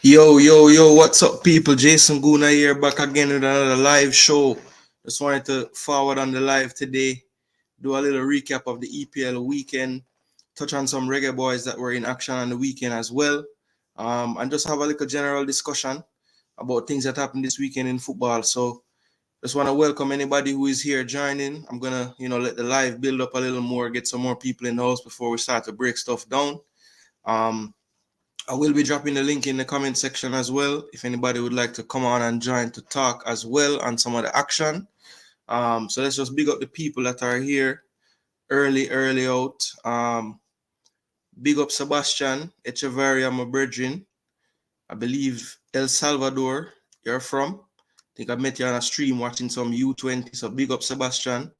Yo, what's up, people? Jason Guna here, back again with another live show. Just wanted to forward on the live today, do a little recap of the EPL weekend, touch on some reggae boys that were in action on the weekend as well, and just have a little general discussion about things that happened this weekend in football. So, just want to welcome anybody who is here joining. I'm gonna, let the live build up a little more, get some more people in the house before we start to break stuff down. I will be dropping the link in the comment section as well if anybody would like to come on and join to talk as well on some of the action. So let's just big up the people that are here early out. Big up Sebastian Echeverria, my brethren. I believe El Salvador you're from. I think I met you on a stream watching some U20. So big up Sebastian.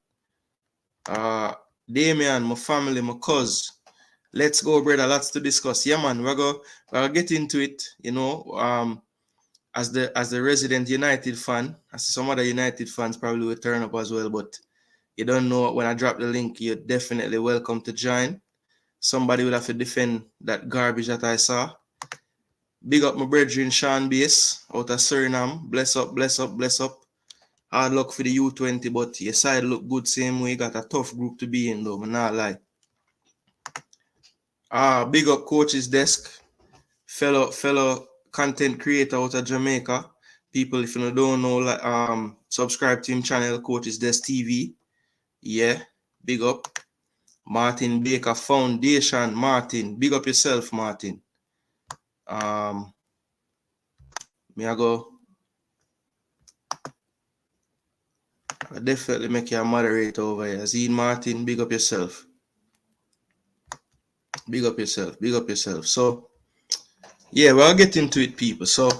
Damian, my family, my cuz. Let's go, brother. Lots to discuss. Yeah, man. We're gonna get into it. As the resident United fan, I see some other United fans probably will turn up as well. But you don't know, when I drop the link, you're definitely welcome to join. Somebody will have to defend that garbage that I saw. Big up my brethren Sean Bass out of Suriname. Bless up. Hard luck for the U20, but your side look good same way. Got a tough group to be in though, I'm not lie. Big up Coach's Desk, fellow content creator out of Jamaica. People, if you don't know, subscribe to him channel, Coach's Desk TV. Yeah, big up. Martin Baker Foundation, Martin. Big up yourself, Martin. I definitely make you a moderator over here. Zine Martin, big up yourself. Big up yourself. So, yeah, we'll get into it, people. So,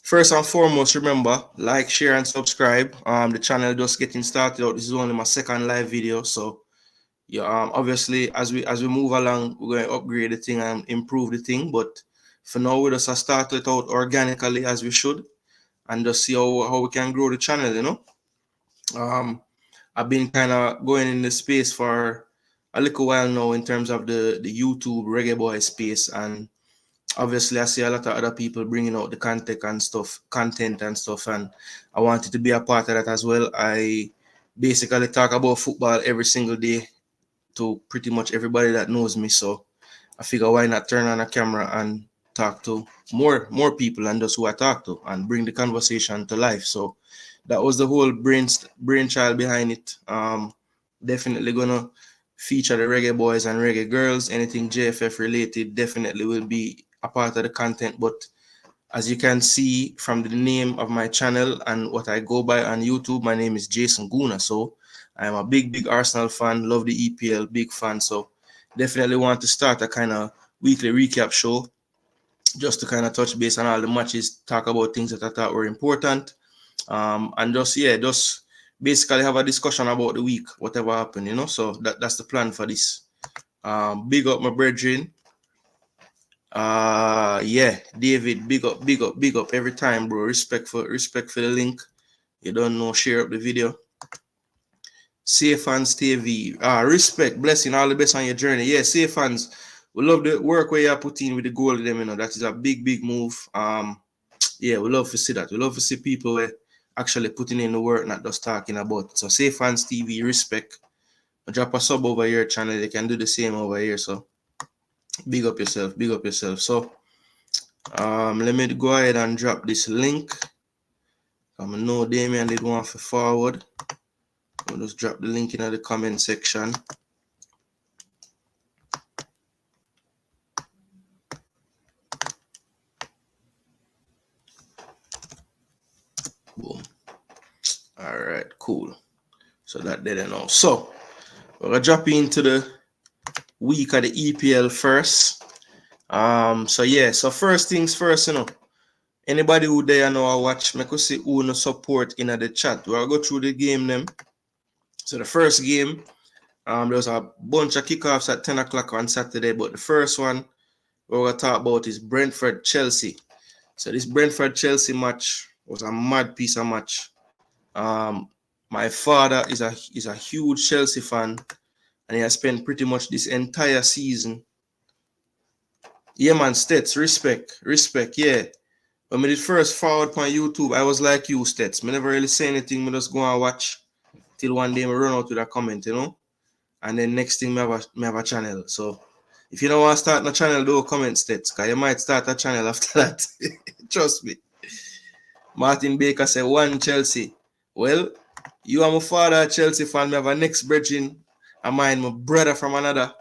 first and foremost, remember, like, share, and subscribe. The channel just getting started out. This is only my second live video. So, yeah, obviously, as we move along, we're going to upgrade the thing and improve the thing. But for now, we just start it out organically as we should, and just see how we can grow the channel, I've been kind of going in the space for a little while now in terms of the YouTube reggae boy space, and obviously I see a lot of other people bringing out the content and stuff, and I wanted to be a part of that as well. I basically talk about football every single day to pretty much everybody that knows me, so I figure why not turn on a camera and talk to more people and those who I talk to and bring the conversation to life. So that was the whole brainchild behind it. Definitely gonna feature the reggae boys and reggae girls. Anything JFF related definitely will be a part of the content. But as you can see from the name of my channel and what I go by on YouTube, my name is Jason Guna. So I am a big Arsenal fan, love the EPL, big fan. So definitely want to start a kind of weekly recap show just to kind of touch base on all the matches, talk about things that I thought were important. And just basically have a discussion about the week, whatever happened, so that's the plan for this. Big up my brethren. David, big up every time, bro. Respect for the link. You don't know, share up the video. Safe Fans TV, respect, blessing, all the best on your journey. Yeah, Safe Fans, we love the work where you are putting with the goal of them, that is a big move. Yeah, we love to see that. We love to see people actually putting in the work, not just talking about it. So Safe Fans TV, respect. Drop a sub over your channel, they can do the same over here. So big up yourself. So let me go ahead and drop this link. I know Damien did want to forward. I'll just drop the link in the comment section. Boom. All right, cool. So that did it now. So we're gonna drop into the week of the EPL first. So first things first, anybody who there know I watch, me could see who no support in the chat. We'll go through the game them. So the first game, there was a bunch of kickoffs at 10 o'clock on Saturday, but the first one we're gonna talk about is Brentford Chelsea. So this Brentford Chelsea match was a mad piece of match. My father is a huge Chelsea fan, and he has spent pretty much this entire season. Yeah, man, Stets, respect, yeah. when I did first forward on YouTube, I was like you, Stets. Me never really say anything, me just go and watch till one day me run out with a comment, you know? And then next thing me have a channel. So if you don't want to start a channel, do comment, Stets, because you might start a channel after that. Trust me. Martin Baker said, one Chelsea. Well, you are my father, Chelsea fan. Me have a next brethren of mine, my brother from another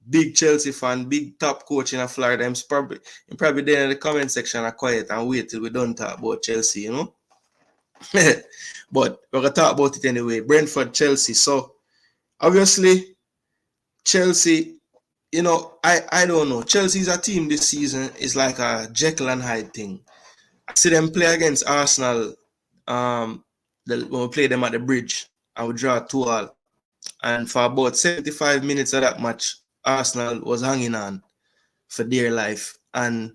big Chelsea fan, big top coach in Florida. I'm probably there in the comment section are quiet and wait till we don't talk about Chelsea, you know. But we're gonna talk about it anyway. Brentford, Chelsea. So obviously, Chelsea, you know, I don't know. Chelsea's a team this season is like a Jekyll and Hyde thing. I see them play against Arsenal when we played them at the bridge and we draw 2-2. And for about 75 minutes of that match, Arsenal was hanging on for dear life. And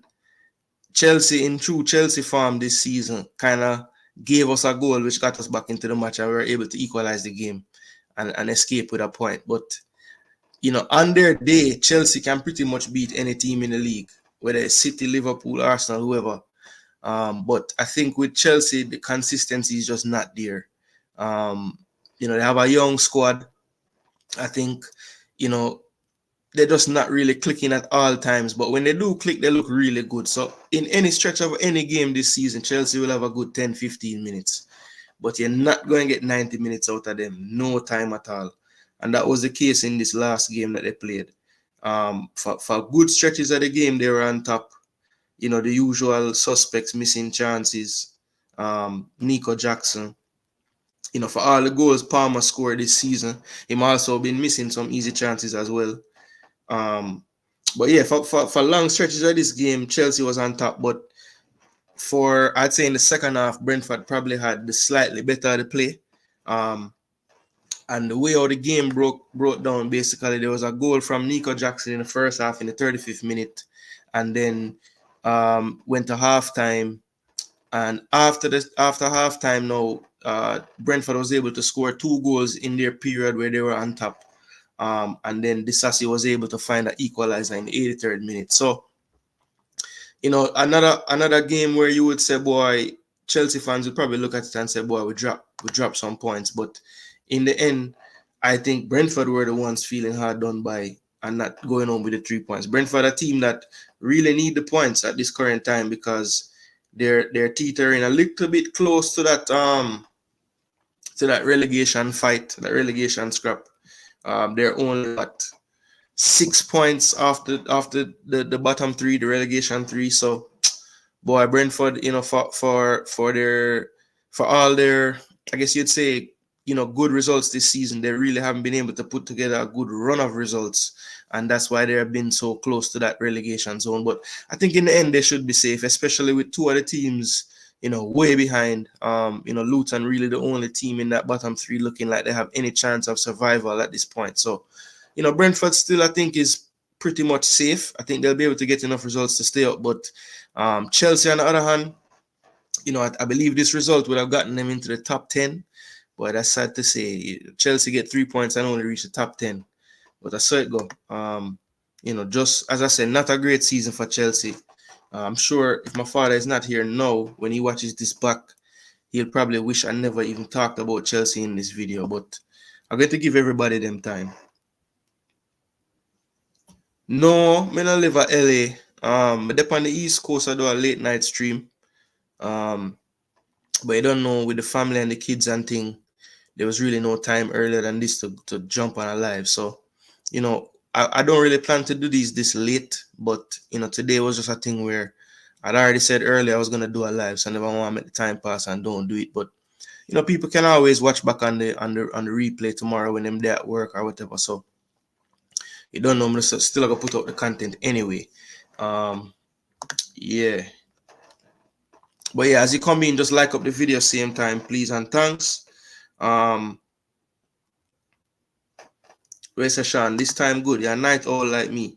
Chelsea, in true Chelsea form this season, kind of gave us a goal which got us back into the match and we were able to equalize the game and escape with a point. But, you know, on their day, Chelsea can pretty much beat any team in the league, whether it's City, Liverpool, Arsenal, whoever. But I think with Chelsea, the consistency is just not there. You know, they have a young squad. I think, you know, they're just not really clicking at all times. But when they do click, they look really good. So in any stretch of any game this season, Chelsea will have a good 10, 15 minutes. But you're not going to get 90 minutes out of them. No time at all. And that was the case in this last game that they played. For good stretches of the game, they were on top. You know, the usual suspects, missing chances. Nico Jackson. You know, for all the goals Palmer scored this season, him also been missing some easy chances as well. But yeah, for long stretches of this game, Chelsea was on top. But I'd say in the second half, Brentford probably had the slightly better the play. And the way how the game broke down, basically, there was a goal from Nico Jackson in the first half in the 35th minute. And then went to halftime. And after halftime now, Brentford was able to score 2 goals in their period where they were on top. And then Disasi was able to find an equalizer in the 83rd minute. So, you know, another game where you would say, boy, Chelsea fans would probably look at it and say, boy, we drop some points. But in the end, I think Brentford were the ones feeling hard done by and not going home with the 3 points. Brentford, a team that really need the points at this current time because they're teetering a little bit close to that relegation fight, that relegation scrap. They're only at 6 points after the bottom 3, the relegation 3. So, boy, Brentford, you know, for all their, I guess you'd say, you know, good results this season, they really haven't been able to put together a good run of results, and that's why they have been so close to that relegation zone. But I think in the end they should be safe, especially with 2 other teams, you know, way behind. You know, Luton really the only team in that bottom 3 looking like they have any chance of survival at this point. So, you know, Brentford still, I think, is pretty much safe. I think they'll be able to get enough results to stay up. But Chelsea, on the other hand, you know, I believe this result would have gotten them into the top 10. But that's sad to say. Chelsea get 3 points and only reach the top 10. But I saw it go. You know, just as I said, not a great season for Chelsea. I'm sure if my father is not here now, when he watches this back, he'll probably wish I never even talked about Chelsea in this video. But I'm going to give everybody them time. No, I don't live at LA. But up on the East Coast, I do a late night stream. But I don't know, with the family and the kids and thing, there was really no time earlier than this to jump on a live. So, you know, I don't really plan to do these this late, but, you know, today was just a thing where I'd already said earlier I was going to do a live, so I never want to make the time pass and don't do it. But, you know, people can always watch back on the replay tomorrow when they're at work or whatever. So, you don't know, I'm still going to put out the content anyway. Yeah. But yeah, as you come in, just like up the video same time, please and thanks. Where's Sean? This time good. You're a night owl like me.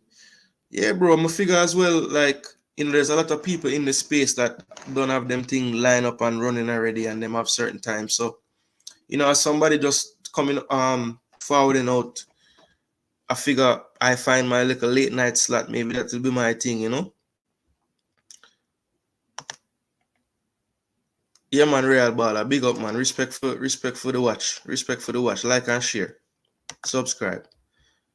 Yeah, bro, I'm a figure as well. Like, you know, there's a lot of people in the space that don't have them thing line up and running already, and them have certain times. So, you know, as somebody just coming forwarding out, I figure I find my little late night slot. Maybe that will be my thing, you know. Yeah, man, Real Baller. Big up, man. Respect for the watch. Respect for the watch. Like and share. Subscribe.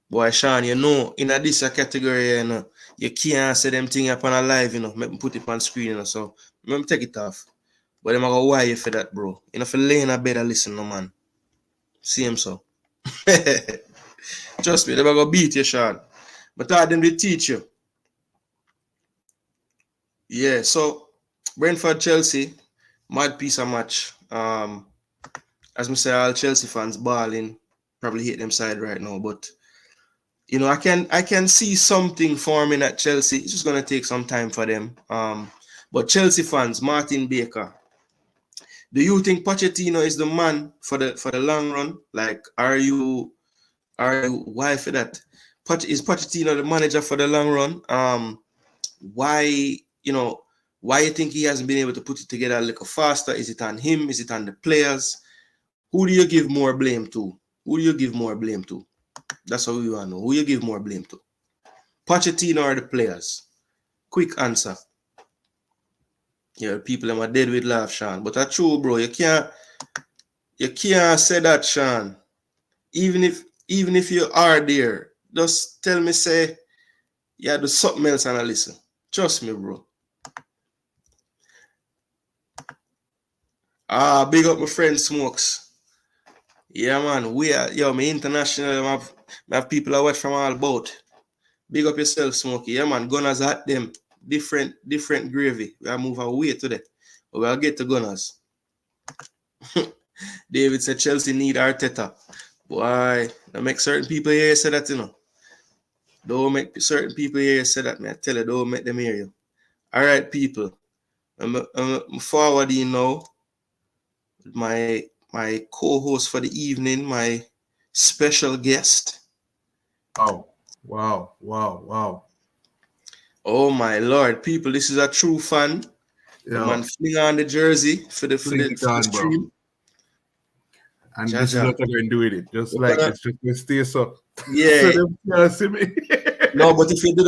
Boy, Sean, you know, in a this category, you know, you can't say them thing upon a live, you know. Make me put it on screen, you know. So let me take it off. But them I go why you for that, bro. You know, for lay in a bed and listen, no man. See him so. Trust me, they go beat you, Sean. But I them they teach you. Yeah, so Brentford Chelsea, mad piece of match. As me say, all Chelsea fans balling, probably hate them side right now. But you know, I can see something forming at Chelsea. It's just gonna take some time for them. But Chelsea fans, Martin Baker, do you think Pochettino is the man for the long run? Like, are you why for that? Is Pochettino the manager for the long run? Why you know why you think he hasn't been able to put it together a little faster? Is it on him? Is it on the players? Who do you give more blame to? Who do you give more blame to? That's what we want to know. Who you give more blame to? Pochettino or the players? Quick answer. Yeah, people are dead with laugh, Sean. But that's true, bro. You can't say that, Sean. Even if you are there, just tell me say yeah, do something else and I listen. Trust me, bro. Big up my friend Smokes. Yeah, man. We are me international. I have people I watch from all about. Big up yourself, Smokey. Yeah, man. Gunners at them. Different gravy. We are move away today. But we'll get to Gunners. David said Chelsea need Arteta. Why? Don't make certain people here say that, you know. Don't make certain people here say that, man. I tell you, don't make them hear you. All right, people. I'm forwarding now. My co-host for the evening, my special guest. Wow. Oh my lord, people, this is a true fan. The man Yo, fling on the jersey for the for fling the it for the on, bro. stream. And this is Jaja. what I'm going to do with it. Just We're like gonna this, just gonna stay so. So yeah. them can't see me. No, but if you do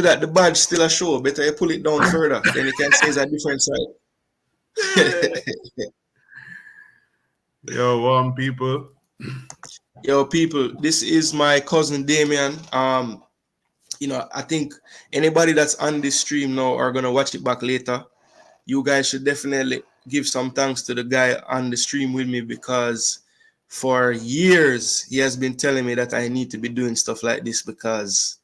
that, the badge still a show. Better you pull it down further. Then you can see it's a different side. Yo, warm people. Yo, people, this is my cousin Damien. I think anybody that's on this stream now are gonna watch it back later. You guys should definitely give some thanks to the guy on the stream with me because for years he has been telling me that I need to be doing stuff like this because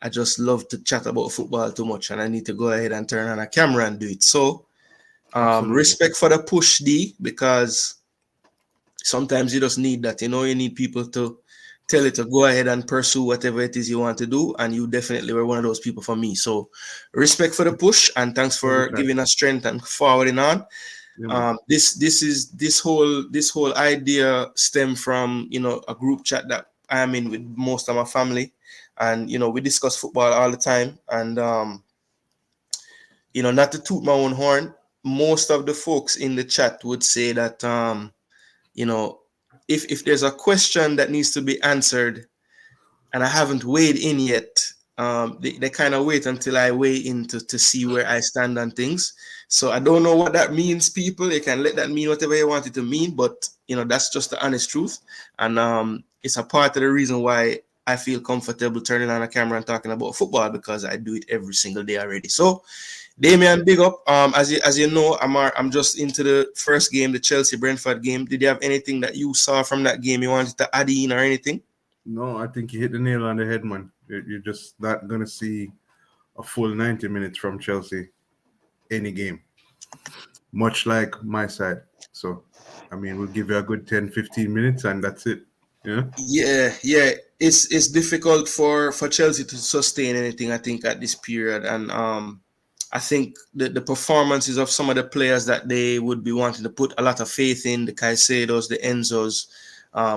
I just love to chat about football too much and I need to go ahead and turn on a camera and do it. So Absolutely. respect for the push D because sometimes you just need that. You need people to tell you to go ahead and pursue whatever it is you want to do. And you definitely were one of those people for me. So respect for the push and thanks for Anytime. giving us strength and forwarding on. Yeah, man. This whole idea stem from a group chat that I am in with most of my family, and we discuss football all the time. And not to toot my own horn, most of the folks in the chat would say that you know, if there's a question that needs to be answered and I haven't weighed in yet, they kind of wait until I weigh in to see where I stand on things. So I don't know what that means, people. You can let that mean whatever you want it to mean, but that's just the honest truth. And it's a part of the reason why I feel comfortable turning on a camera and talking about football because I do it every single day already. So Damien, big up. As you know, I'm just into the first game, the Chelsea Brentford game. Did you have anything that you saw from that game you wanted to add in or anything? No, I think you hit the nail on the head, man. You're just not gonna see a full 90 minutes from Chelsea any game. Much like my side. So, I mean, we'll give you a good 10, 15 minutes and that's it. Yeah. Yeah. It's difficult for Chelsea to sustain anything, I think, at this period. And I think the performances of some of the players that they would be wanting to put a lot of faith in, the Caicedos, the Enzos,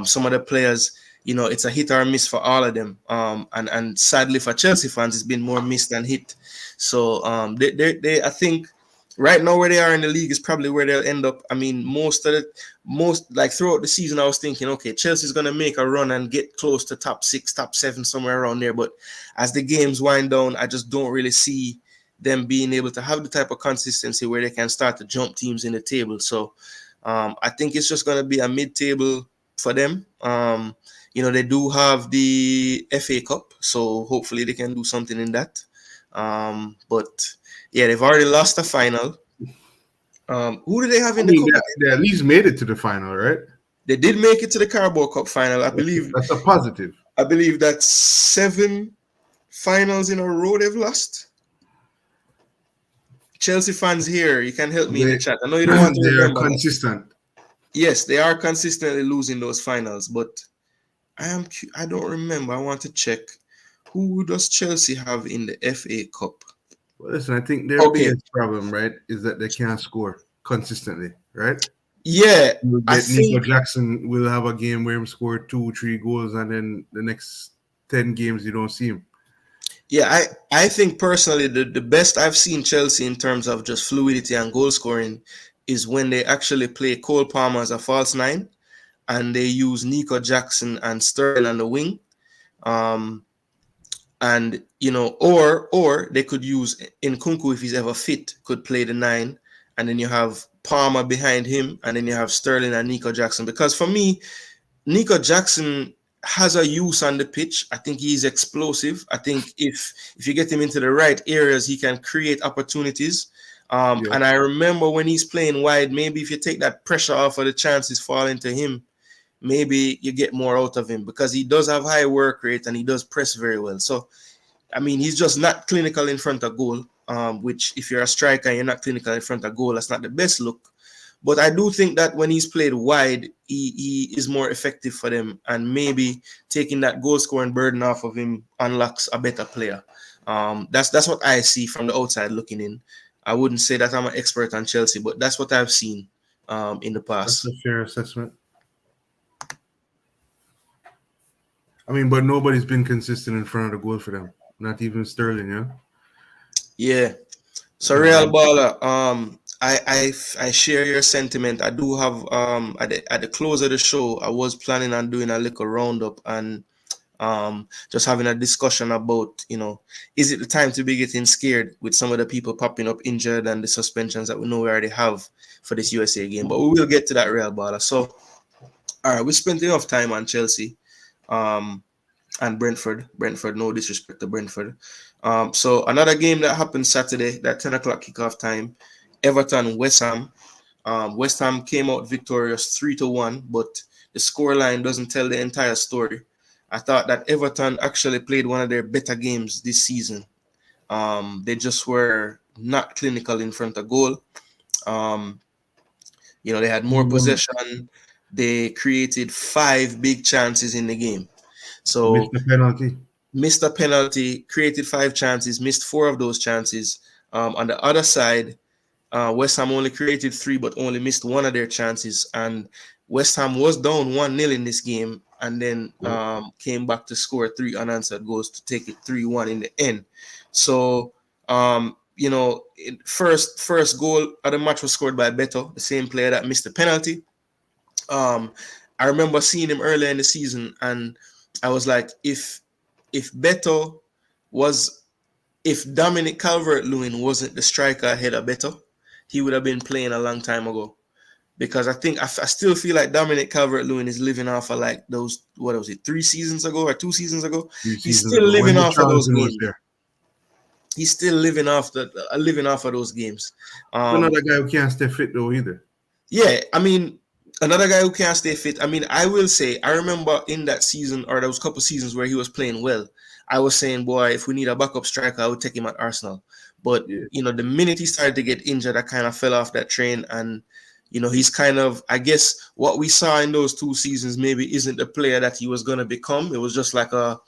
some of the players, it's a hit or miss for all of them. And sadly for Chelsea fans, it's been more miss than hit. So they I think right now where they are in the league is probably where they'll end up. I mean, most like throughout the season, I was thinking, okay, Chelsea's gonna make a run and get close to top 6, top 7, somewhere around there. But as the games wind down, I just don't really see them being able to have the type of consistency where they can start to jump teams in the table. So I think it's just going to be a mid-table for them. They do have the FA Cup, so hopefully they can do something in that. But yeah, they've already lost the final. Who do they have I in the mean, cup they again? at least made it to the final, right? They did make it to the Carabao Cup final. I believe. That's a positive. I believe that's 7 finals in a row they've lost. Chelsea fans here, you can help me in the They chat. I know you don't want to they are remember that. consistent. Yes, they are consistently losing those finals, but I don't remember. I want to check. Who does Chelsea have in the FA Cup? Well, listen, I think their Okay. biggest problem, right, is that they can't score consistently, right? Yeah, You'll I get Nico think Jackson will have a game where he scored 2, 3 goals, and then the next 10 games you don't see him. yeah, I think personally the best I've seen Chelsea in terms of just fluidity and goal scoring is when they actually play Cole Palmer as a false nine and they use Nico Jackson and Sterling on the wing. Um, and or they could use Nkunku if he's ever fit, could play the nine, and then you have Palmer behind him, and then you have Sterling and Nico Jackson. Because for me, Nico Jackson has a use on the pitch. I think he's explosive. I think if you get him into the right areas, he can create opportunities. Yeah. And I remember when he's playing wide, maybe if you take that pressure off of the chances falling to him, maybe you get more out of him because he does have high work rate and he does press very well. So, I mean, he's just not clinical in front of goal, which if you're a striker and you're not clinical in front of goal, that's not the best look. But I do think that when he's played wide, he is more effective for them. And maybe taking that goal scoring burden off of him unlocks a better player. That's what I see from the outside looking in. I wouldn't say that I'm an expert on Chelsea, but that's what I've seen in the That's a past. fair assessment. I mean, but nobody's been consistent in front of the goal for them. Not even Sterling, yeah. Yeah. So Real Um, Baller, I share your sentiment. I do have at the close of the show, I was planning on doing a little roundup and just having a discussion about, is it the time to be getting scared with some of the people popping up injured and the suspensions that we know we already have for this USA game. But we will get to that, Real Baller. So, all right, we spent enough time on Chelsea. And Brentford. Brentford, no disrespect to Brentford. So another game that happened Saturday, that 10 o'clock kickoff time, Everton, West Ham. West Ham came out victorious 3-1, but the scoreline doesn't tell the entire story. I thought that Everton actually played one of their better games this season. They just were not clinical in front of goal. Um, they had more possession. They created 5 big chances in the game. missed So the penalty. missed a penalty, created 5 chances, missed 4 of those chances. On the other side, West Ham only created 3, but only missed 1 of their chances. And West Ham was down 1-0 in this game, and then came back to score 3 unanswered goals to take it 3-1 in the end. So, first goal of the match was scored by Beto, the same player that missed the penalty. I remember seeing him earlier in the season, and I was like, if Beto was, if Dominic Calvert-Lewin wasn't the striker ahead of Beto, he would have been playing a long time ago. Because I still feel like Dominic Calvert-Lewin is living off of like those, what was it, 3 seasons ago or 2 seasons ago? Few He's seasons still ago when living off of those Richarlison was games. there. He's still living off of those games. Another guy who can't stay fit though either. Yeah, I mean, another guy who can't stay fit. I mean, I will say, I remember in that season, or there was a couple seasons where he was playing well. I was saying, boy, if we need a backup striker, I would take him at Arsenal. But, Yeah. the minute he started to get injured, I kind of fell off that train. And, he's kind of, I guess, what we saw in those 2 seasons maybe isn't the player that he was going to become. It was just like a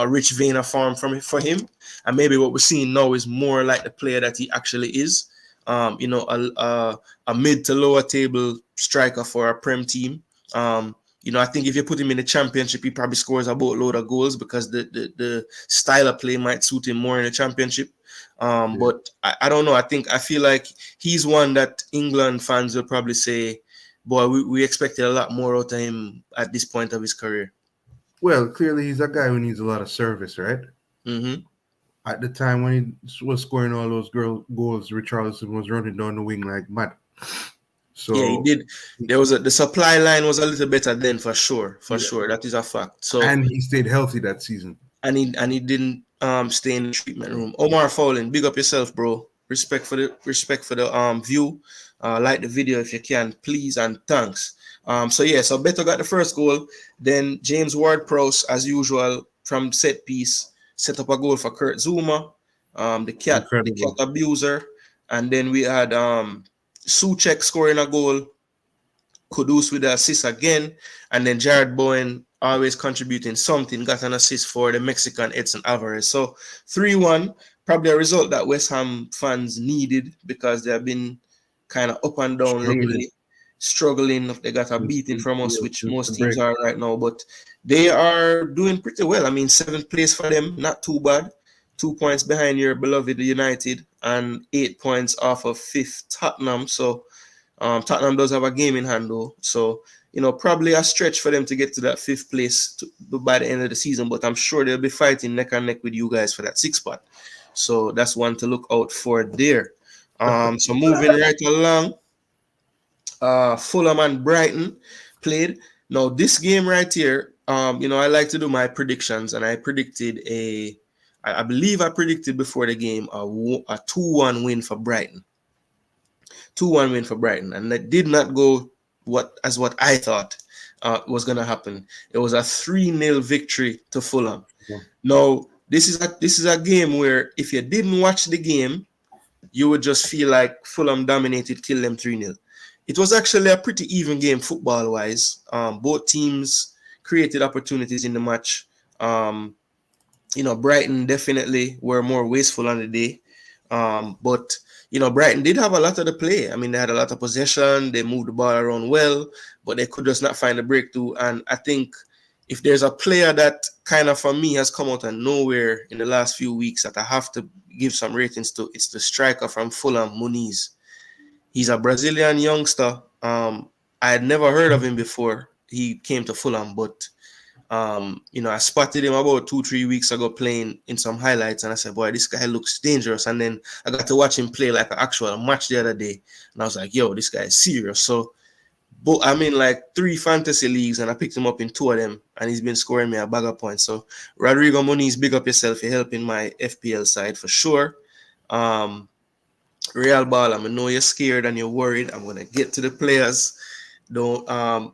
rich vein of form for him. And maybe what we're seeing now is more like the player that he actually is. A mid to lower table striker for a Prem team. I think if you put him in the championship, he probably scores a boatload of goals because the style of play might suit him more in the championship. But I don't know. I feel like he's one that England fans will probably say, boy, we expected a lot more out of him at this point of his career. Well, clearly he's a guy who needs a lot of service, right? Mm-hmm. At the time when he was scoring all those goals, Richarlison was running down the wing like mad. Yeah, he So, did. The supply line was a little better then for sure. For yeah. sure. That is a fact. So And he stayed healthy that season. and he didn't stay in the treatment room. Omar Fowling, big up yourself, bro. Respect for the view. Like the video if you can, please and thanks. So yeah, so Beto got the first goal. Then James Ward-Prowse, as usual, from set piece, set up a goal for Kurt Zuma, the cat Incredible. abuser. And then we had Suchek scoring a goal, Kudus with the assist again, and then Jared Bowen always contributing something, got an assist for the Mexican Edson Alvarez. So 3-1, probably a result that West Ham fans needed because they have been kind of up and down Struggling lately, struggling. They got a beating from us, which since the most teams break. are right now, but they are doing pretty well. I mean, 7th place for them, not too bad. 2 points behind your beloved United and 8 points off of 5th Tottenham. So Tottenham does have a game in hand though, so probably a stretch for them to get to that 5th place by the end of the season. But I'm sure they'll be fighting neck and neck with you guys for that 6th spot. So that's one to look out for there. So moving right along, Fulham and Brighton played. Now this game right here, I like to do my predictions, and I believe I predicted before the game a 2-1 win for Brighton. 2-1 win for Brighton, and that did not go what I thought was going to happen. It was a 3-0 victory to Fulham. Yeah. Now, this is a game where if you didn't watch the game, you would just feel like Fulham dominated, killed them 3-0. It was actually a pretty even game football-wise. Both teams created opportunities in the match. Brighton definitely were more wasteful on the day. But Brighton did have a lot of the play. I mean, they had a lot of possession. They moved the ball around well, but they could just not find a breakthrough. And I think if there's a player that kind of, for me, has come out of nowhere in the last few weeks that I have to give some ratings to, it's the striker from Fulham, Muniz. He's a Brazilian youngster. I had never heard of him before he came to Fulham, but I spotted him about 2-3 weeks ago playing in some highlights, and I said, boy, this guy looks dangerous. And then I got to watch him play like an actual match the other day, and I was like, yo, this guy is serious. So but I'm in like 3 fantasy leagues, and I picked him up in 2 of them, and he's been scoring me a bag of points. So Rodrigo Muniz, big up yourself. You're helping my FPL side for sure. Real Ball, I know you're scared and you're worried. I'm gonna get to the players. Don't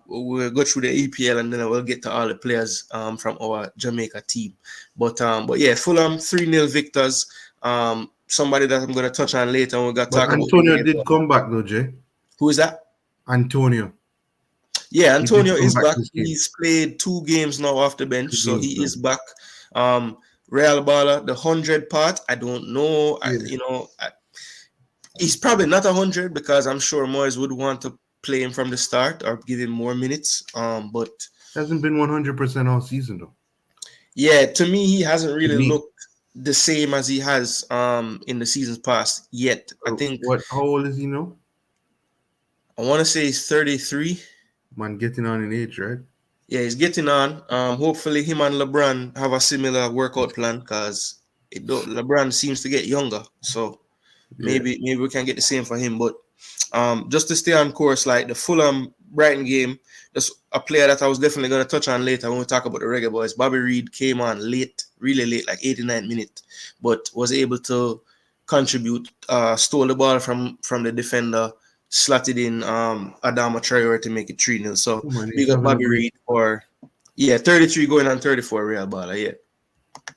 we'll go through the EPL, and then we'll get to all the players from our Jamaica team. But yeah, Fulham 3-0 victors. Somebody that I'm gonna touch on later, and we got to But talk about Antonio did come back though, Jay. who is that? Antonio. Yeah, He did Antonio come is back back. this game. He's played 2 games now off the bench, 2 so games he now. is back. Real Bala, the 100 part, I don't know. Yeah. He's probably not 100 because I'm sure Moyes would want to play him from the start or give him more minutes. But Hasn't been 100% all season though. yeah, to me, he hasn't To really me. looked the same as he has in the seasons past yet. I think How old is he now? I want to say he's 33. Man, getting on in age, right? Yeah, he's getting on. Hopefully, him and LeBron have a similar workout plan because LeBron seems to get younger. So Yeah. maybe we can get the same for him. But just to stay on course, like the Fulham Brighton game, just a player that I was definitely going to touch on later when we talk about the Reggae Boys. Bobby Reed came on late, really late, like 89 minutes, but was able to contribute. Stole the ball from the defender, slotted in Adama Traore to make it 3-0. So Oh, man, he's big up having a Bobby great. Reed for 33 going on 34 Real Bala.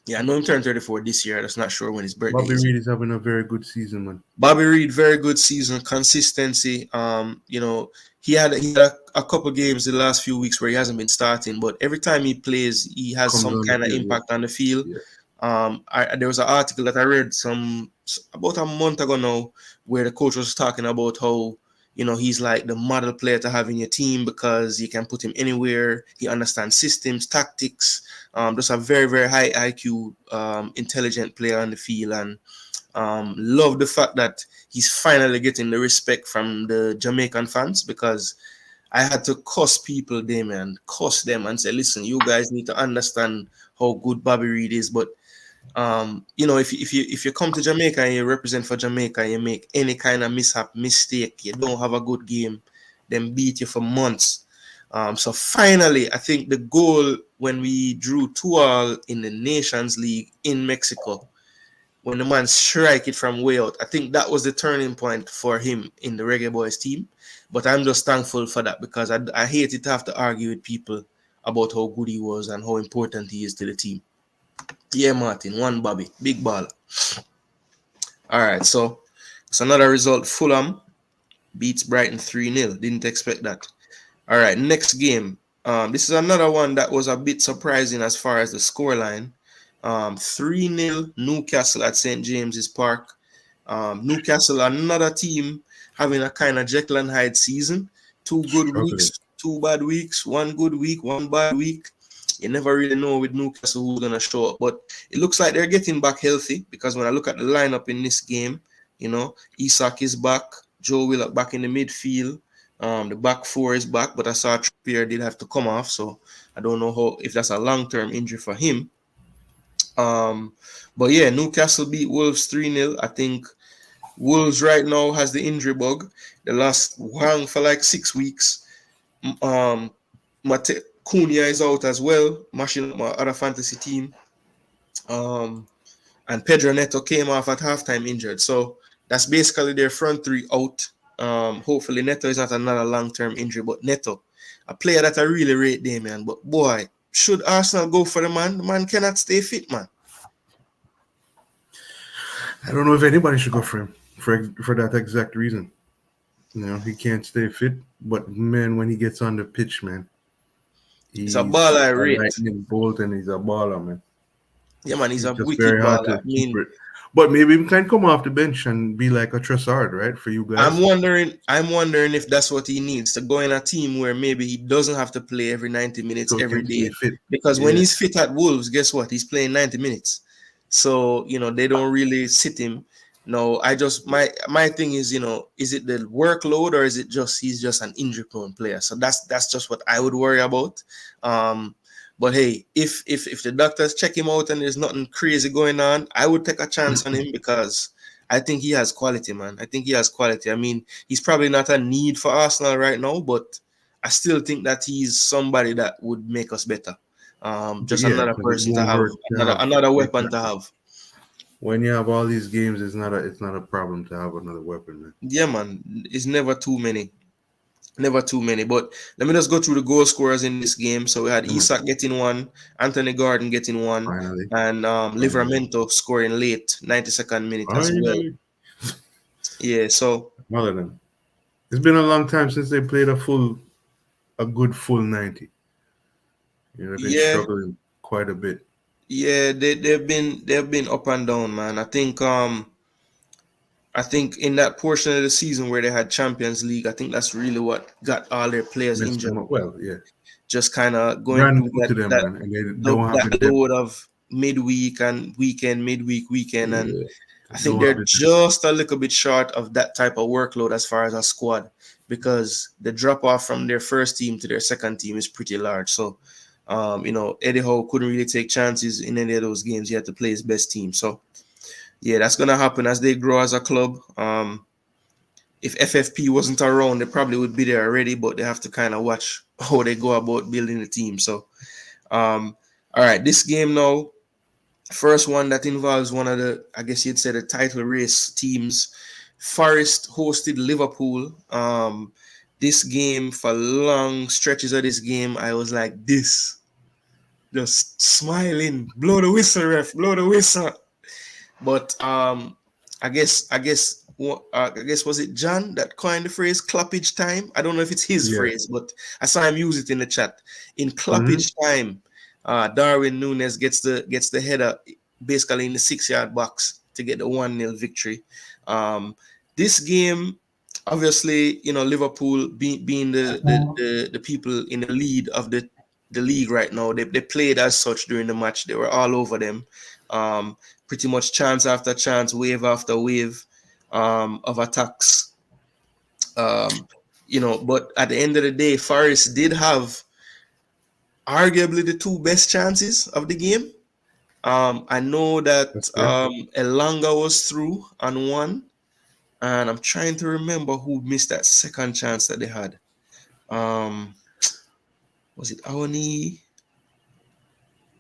Yeah, I know him turned 34 this year. I'm just not sure when his birthday Bobby is. Reed is having a very good season, man. Bobby Reed, very good season, consistency. He had a couple games the last few weeks where he hasn't been starting, but every time he plays, he has Comes some on the kind of field, impact on the field. yeah. There was an article that I read about a month ago now, where the coach was talking about how he's like the model player to have in your team because you can put him anywhere. He understands systems, tactics. Just a very, very high IQ, intelligent player on the field, and love the fact that he's finally getting the respect from the Jamaican fans, because I had to cuss people there, man, cuss them and say, listen, you guys need to understand how good Bobby Reed is. But If you come to Jamaica and you represent for Jamaica and you make any kind of mistake, you don't have a good game, then beat you for months. So finally, I think the goal when we drew 2-2 in the Nations League in Mexico, when the man strike it from way out, I think that was the turning point for him in the Reggae Boys team. But I'm just thankful for that because I hate it to have to argue with people about how good he was and how important he is to the team. Yeah, Martin, one Bobby, big ball. All right, so it's another result. Fulham beats Brighton 3-0. Didn't expect that. All right, next game. This is another one that was a bit surprising as far as the scoreline. 3-0 Newcastle at St. James's Park. Newcastle, another team having a kind of Jekyll and Hyde season. 2 good Struggling. weeks, 2 bad weeks, 1 good week, 1 bad week. You never really know with Newcastle who's going to show up. But it looks like they're getting back healthy because when I look at the lineup in this game, Isak is back, Joe Willock back in the midfield. The back four is back, but I saw Trippier did have to come off, so I don't know if that's a long-term injury for him. But yeah, Newcastle beat Wolves 3-0. I think Wolves right now has the injury bug. They lost Wang for like 6 weeks. Cunha is out as well, mashing up my other fantasy team. And Pedro Neto came off at halftime injured. So that's basically their front three out. Hopefully Neto is not another long-term injury, but Neto, a player that I really rate there, man. But boy, should Arsenal go for the man? The man cannot stay fit, man. I don't know if anybody should go for him for that exact reason. He can't stay fit, but man, when he gets on the pitch, man, He's a baller I a rate. lightning bolt and he's a baller, man. Yeah, man, he's a just wicked very hard baller. to keep it. But maybe he can come off the bench and be like a Trossard, right? For you guys. I'm wondering if that's what he needs to go in a team where maybe he doesn't have to play every 90 minutes So he every can stay day. fit. Because when he's fit at Wolves, guess what? He's playing 90 minutes. So, they don't really sit him. No, my thing is, is it the workload or is it just he's just an injury prone player? So that's just what I would worry about. But hey, if the doctors check him out and there's nothing crazy going on, I would take a chance on him because I think he has quality, man. I think he has quality. I mean, he's probably not a need for Arsenal right now, but I still think that he's somebody that would make us better. Just another person to have, another weapon to have. When you have all these games, it's not a problem to have another weapon, man. Yeah, man. It's never too many. Never too many. But let me just go through the goal scorers in this game. So we had Isak getting one, Anthony Gordon getting one, Finally. and Livramento scoring late, 92nd minute as well. Yeah, so all of them. It's been a long time since they played a good full 90. They've been struggling quite a bit. Yeah, they've been up and down, man. I think in that portion of the season where they had Champions League, I think that's really what got all their players injured. Well, yeah. Just kind of going through that load of midweek and weekend, and I think they're just a little bit short of that type of workload as far as a squad because the drop off from their first team to their second team is pretty large. So, Eddie Howe couldn't really take chances in any of those games. He had to play his best team. So, yeah, that's going to happen as they grow as a club. If FFP wasn't around, they probably would be there already, but they have to kind of watch how they go about building the team. So, all right, this game now, first one that involves one of the, I guess you'd say, the title race teams. Forest hosted Liverpool. This game, for long stretches of this game, I was like this, just smiling, blow the whistle, ref, blow the whistle. But I guess was it John that coined the phrase clappage time? I don't know if it's his phrase, but I saw him use it in the chat. In clappage time, Darwin Núñez gets the header basically in the 6-yard box to get the 1-0 victory. This game, obviously, Liverpool being the people in the lead of the league right now, they played as such during the match. They were all over them. Pretty much chance after chance, wave after wave of attacks. But at the end of the day, Forest did have arguably the two best chances of the game. I know that Okay. Elanga was through on one, and I'm trying to remember who missed that second chance that they had. Um, was it Awani?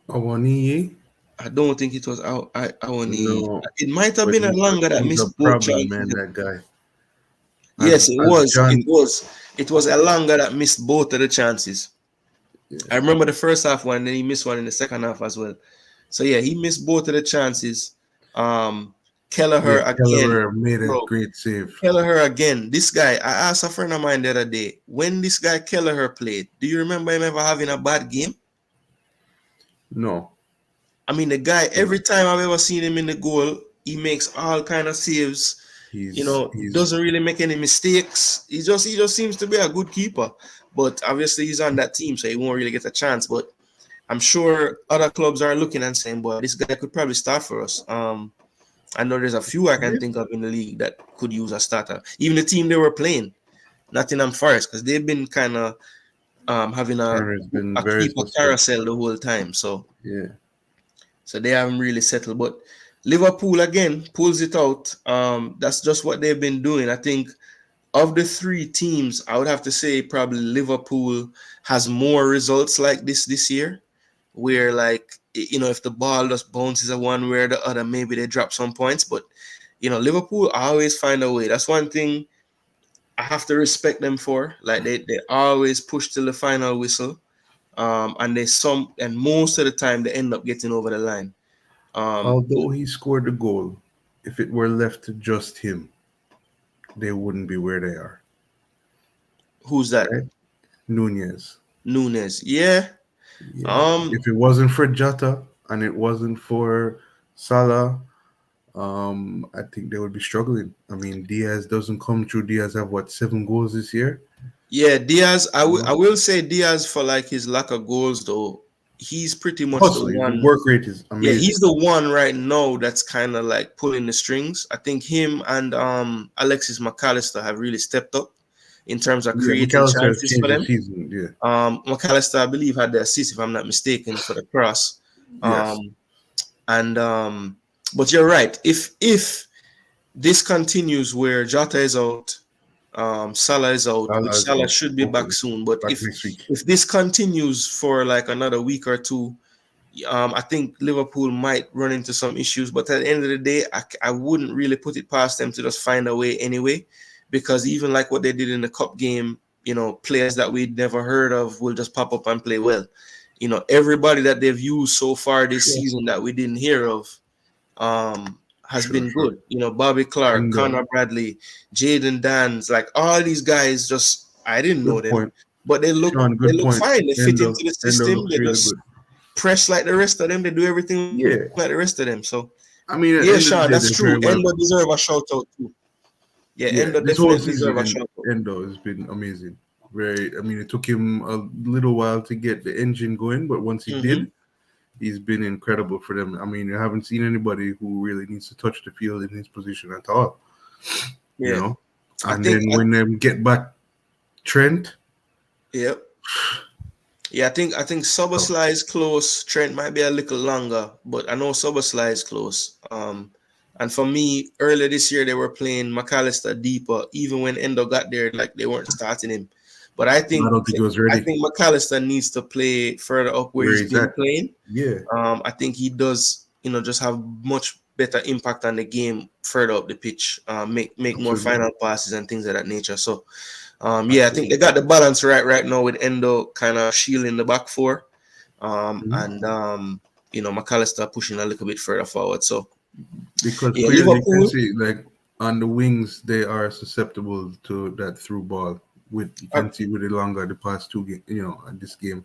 Awaniyi? I don't think it was Awani. No, It might have but been Elanga that he's a missed both problem, chances. man. That guy. Yes, it As was. It John, was. It was Elanga that missed both of the chances. yeah, I remember the first half one, then he missed one in the second half as well. So yeah, he missed both of the chances. yeah, Kelleher again, Kelleher made a bro. great save. Kelleher again. This guy, I asked a friend of mine the other day, when this guy Kelleher played, do you remember him ever having a bad game? No, I mean, the guy, no. every time I've ever seen him in the goal, he makes all kind of saves. He's Doesn't really make any mistakes. He just seems to be a good keeper. But obviously he's on that team, so he won't really get a chance. But I'm sure other clubs are looking and saying, boy, this guy could probably start for us. I know there's a few I can yeah. think of in the league that could use a starter. Even the team they were playing, Nottingham Forest, because they've been kind of having a, Turner's been a very keeper suspect. carousel the whole time. Yeah. So they haven't really settled. But Liverpool again pulls it out. That's just what they've been doing. I think of the three teams, I would have to say probably Liverpool has more results like this year, where like if the ball just bounces a one way or the other, maybe they drop some points. But Liverpool always find a way. That's one thing I have to respect them for. Like they always push till the final whistle. And most of the time they end up getting over the line. Although he scored the goal, if it were left to just him, they wouldn't be where they are. Who's that? Right? Nunez. Nunes. Yeah. Yeah. Um. If it wasn't for Jota and it wasn't for Salah, I think they would be struggling. I mean, Diaz doesn't come through. Diaz have what, 7 goals this year? Yeah, Diaz. I You will. I know? will say Diaz for like his lack of goals though. He's pretty much the Hustle. His one. work rate is Yeah, he's amazing. the one right now that's kind of like pulling the strings. I think him and Alexis McAllister have really stepped up in terms of Yeah, creating McAllister has chances for changed the them. season. Yeah. McAllister, I believe, had the assist, if I'm not mistaken, for the cross. Yes. Um, and but you're right. If this continues where Jota is out, Salah is out, which Salah is Salah out. should be back Hopefully. soon. But Back if next week. if this continues for like another week or two, I think Liverpool might run into some issues. But at the end of the day, I wouldn't really put it past them to just find a way anyway, because even like what they did in the cup game, players that we'd never heard of will just pop up and play well. Everybody that they've used so far this Sure. season that we didn't hear of has Sure. been Sure. good. Bobby Clark, And Connor Bradley, Jaden Dans, like all these guys, just I didn't know good them, point. but they look Sean, they good look point. fine. They fit into the Endo system. looks They really just good. press like the rest of them. They do everything Yeah. like the rest of them. So I mean, at the yeah, end of the Sean, day, that's they're true. very well Endo coached. deserve a shout out too. Yeah, Yeah, Endo this whole definitely deserve season, a shout out. Endo has been amazing. Very, I mean, it took him a little while to get the engine going, but once he Mm-hmm. did, he's been incredible for them. I mean, I haven't seen anybody who really needs to touch the field in his position at all, you Yeah, know. I And think. then when they get back Trent, Yeah. Yeah, I think tough. Soboslai is close. Trent might be a little longer, but I know Soboslai is close. And for me, earlier this year they were playing McAllister deeper, even when Endo got there, like they weren't starting him. But I I think don't think he was I ready think McAllister needs to play further up where where he's he's been at. playing. Yeah, I think he does, just have much better impact on the game further up the pitch. Make more absolutely. final passes and things of that nature. So yeah, I think they Absolutely. got the balance right now with Endo kind of shielding the back four, Mhm. and McAllister pushing a little bit further forward. So Because yeah, clearly you can Liverpool. see, like on the wings, they are susceptible to that through ball. With you can see with the longer the past two game, this game.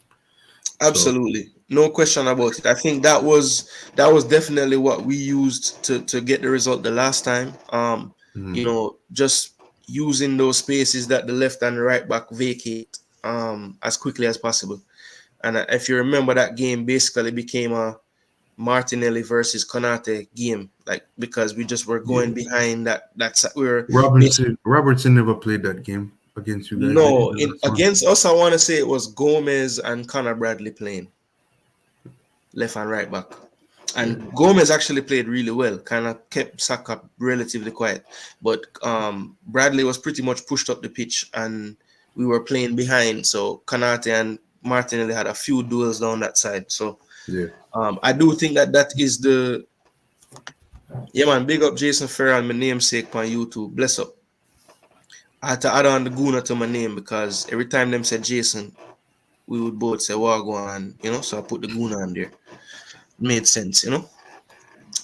So Absolutely, no question about it. I think that was definitely what we used to get the result the last time. mhm. Just using those spaces that the left and the right back vacate as quickly as possible. And if you remember, that game basically became a Martinelli versus Konate game, like because we just were going Yeah, behind that. That's we were basically Robertson never played that game against you guys, did he? no The in last one. against us. I want to say it was Gomez and Connor Bradley playing left and right back. And Gomez actually played really well, kind of kept Saka relatively quiet. But Bradley was pretty much pushed up the pitch and we were playing behind. So Kanate and Martinelli had a few duels down that side. So Yeah. I do think that is the... Yeah, man, big up Jason Ferrell, my namesake on YouTube. Bless up. I had to add on the Guna to my name because every time them said Jason, we would both say Wagwan, so I put the Guna on there. Made sense.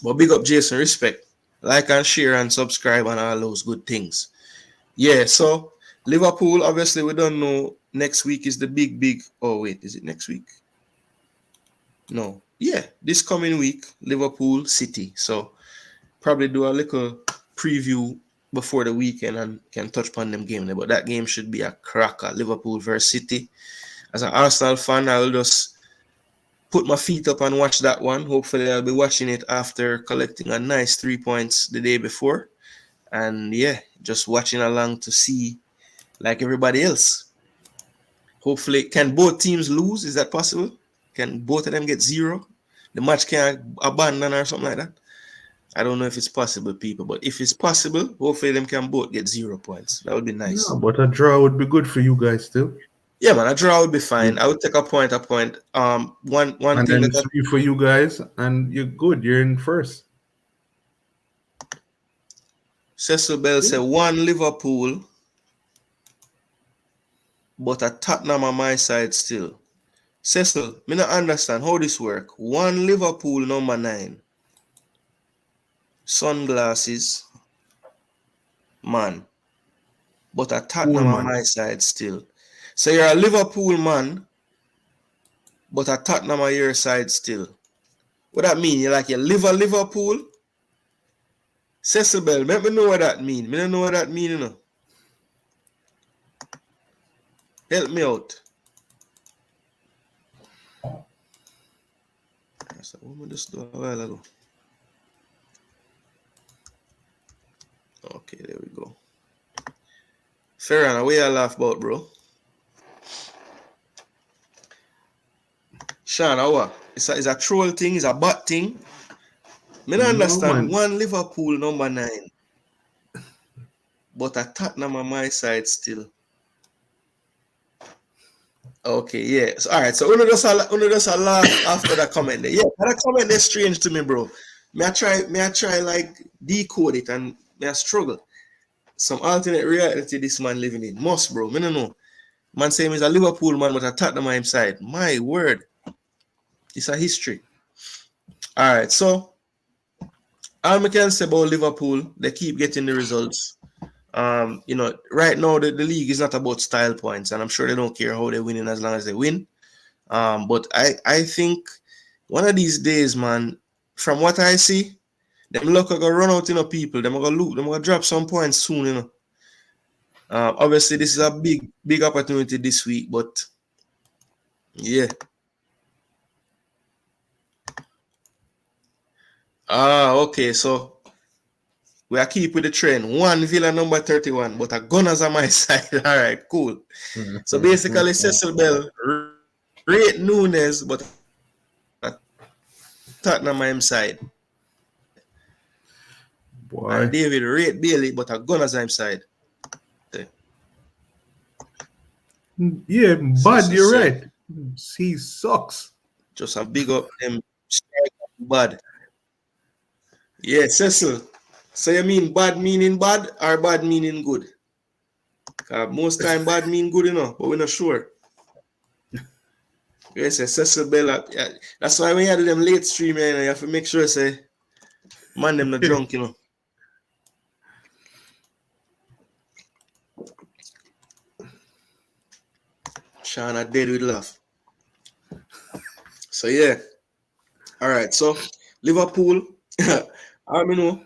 But big up Jason, respect. Like and share and subscribe and all those good things. Yeah, so Liverpool, obviously, we don't know. Next week is the big. Oh, wait, is it next week? No. Yeah, this coming week, Liverpool City. So probably do a little preview before the weekend and can touch upon them game there. But that game should be a cracker. Liverpool versus City. As an Arsenal fan, I will just put my feet up and watch that one. Hopefully, I'll be watching it after collecting a nice 3 points the day before. And yeah, just watching along to see like everybody else. Hopefully, can both teams lose? Is that possible? Can both of them get 0? The match can abandon or something like that? I don't know if it's possible, people, but if it's possible, hopefully them can both get 0 points. That would be nice. No, but a draw would be good for you guys still. Yeah, man, a draw would be fine. Yeah. I would take a point. One And thing then that 3 for you guys, and you're good. You're in first. Cecil Bell said 1 Liverpool, but a Tottenham on my side still. Cecil, me not understand how this work. 1 Liverpool number 9. Sunglasses, man. But a Tottenham Cool, on man. my side still. So you're a Liverpool man, but a Tottenham on your side still. What that mean? You like you live a Liverpool? Cecil Bell, let me know what that mean. Me don't know what that mean, Help me out. That's what we just do a while ago. Okay, there we go. Ferran, what you laugh about, bro? Sean, what? It's a troll thing, it's a bad thing. Me don't understand. Man. 1 Liverpool number 9. But a Tottenham on my side still. Okay, yeah. So, all right. So, uno just a laugh after that comment there. Yeah, that comment is strange to me, bro. May I try like decode it and may I struggle. Some alternate reality this man living in. Must, bro. Me no know. Man saying he's a Liverpool man, but a Tottenham on his side. My word. It's a history. All right. So, all I can say about Liverpool, they keep getting the results. Right now the league is not about style points, and I'm sure they don't care how they're winning as long as they win. But I think one of these days, man, from what I see, them luck are gonna run out, people. Them gonna drop some points soon, Obviously, this is a big opportunity this week, but yeah. Okay, so we are keep with the trend. 1 Villa number 31, but a gunners on my side. All right, cool. So basically, Cecil Bell rate Nunes, but Tottenham on his side. Boy. And David rate Bailey, but a gunners on his side. Yeah, Bud, you're right. He sucks. Just a big up them bad. Yeah, Cecil. So you mean bad meaning bad or bad meaning good? Most time bad mean good, but we're not sure. Yes, Cecil Bell. That's why when you do them late stream, you have to make sure say, man, them not drunk, Shana dead with laugh. So yeah. All right. So Liverpool. I know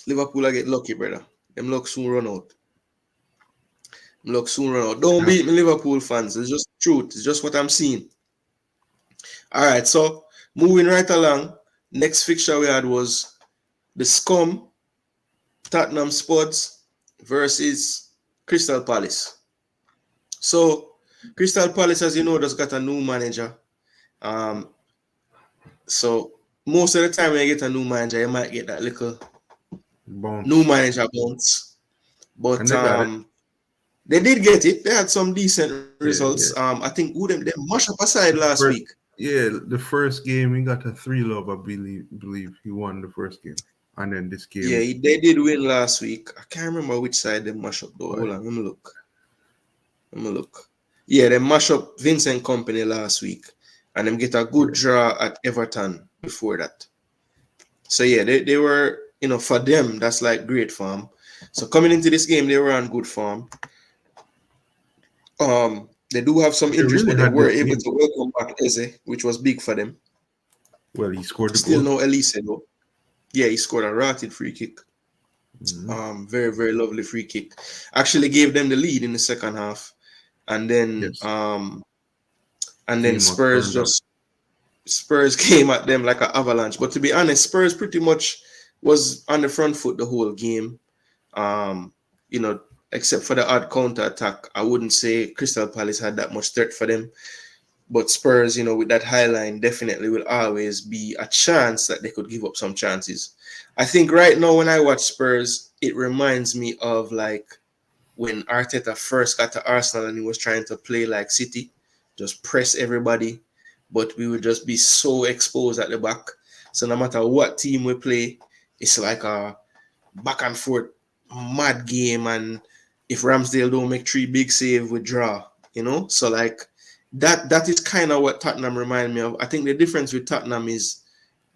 Liverpool I get lucky, brother. Them luck soon run out. Don't beat me, Liverpool fans. It's just truth. It's just what I'm seeing. All right. So moving right along. Next fixture we had was the Scum Tottenham Spuds versus Crystal Palace. So Crystal Palace, as you know, just got a new manager. So most of the time when you get a new manager, you might get that little new Bounce. manager bounce. But And they got it. they did get it. They had some decent Yeah, results. yeah. I think who them mash up aside last First, week. yeah, the first game he got a 3-love, I believe he won the first game. And then this Yeah, game, they did win last week. I can't remember which side they mash up though. what? Hold on, let me look. Let me look. Yeah, they mash up Vincent Company last week, and them get a good draw at Everton before that. So yeah, they were, for them that's like great form. So coming into this game, they were on good form. They do have some They injuries, really but they had were this able game. to welcome back Eze, which was big for them. Well, he scored the Still goal. no Elise though. Yeah, he scored a rotted free kick. Mhm. Very, very lovely free kick. Actually gave them the lead in the second half. And then Yes. Teamwork Spurs turned up. just Spurs came at them like an avalanche. But to be honest, Spurs pretty much was on the front foot the whole game. Um, you know, except for the odd counter attack, I wouldn't say Crystal Palace had that much threat for them. But Spurs, with that high line, definitely will always be a chance that they could give up some chances. I think right now when I watch Spurs, it reminds me of like when Arteta first got to Arsenal and he was trying to play like City, just press everybody, but we would just be so exposed at the back. So no matter what team we play, it's like a back and forth mad game. And if Ramsdale don't make three big save, we draw. So like that is kind of what Tottenham remind me of. I think the difference with Tottenham is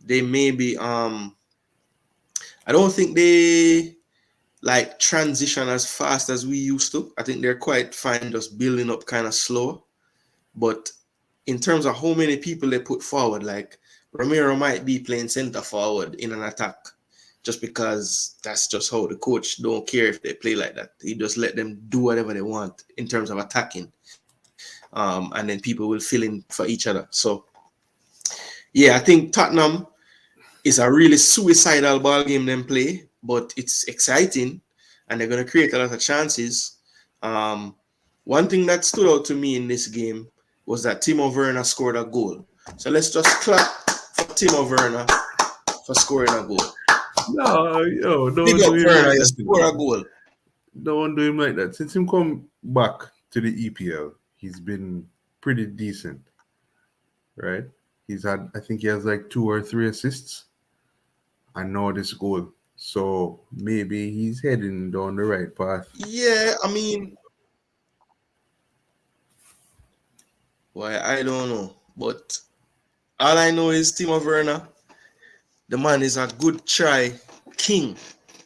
they maybe I don't think they like transition as fast as we used to. I think they're quite fine just building up kind of slow. But in terms of how many people they put forward, like Romero might be playing center forward in an attack just because that's just how the coach don't care if they play like that. He just let them do whatever they want in terms of attacking. And then people will fill in for each other. So yeah, I think Tottenham is a really suicidal ball game them play, but it's exciting and they're going to create a lot of chances. Um, One thing that stood out to me in this game was that Timo Werner scored a goal. So let's just clap for Timo Werner for scoring a goal. No, yo, Big don't do up him Werner, like you that. score a goal. Don't do him like that. Since him come back to the EPL, he's been pretty decent, right? He's had, I think he has like 2 or 3 assists and now this goal. So maybe he's heading down the right path. Yeah, I mean, why I don't know, but all I know is Timo Werner. The man is a good try king.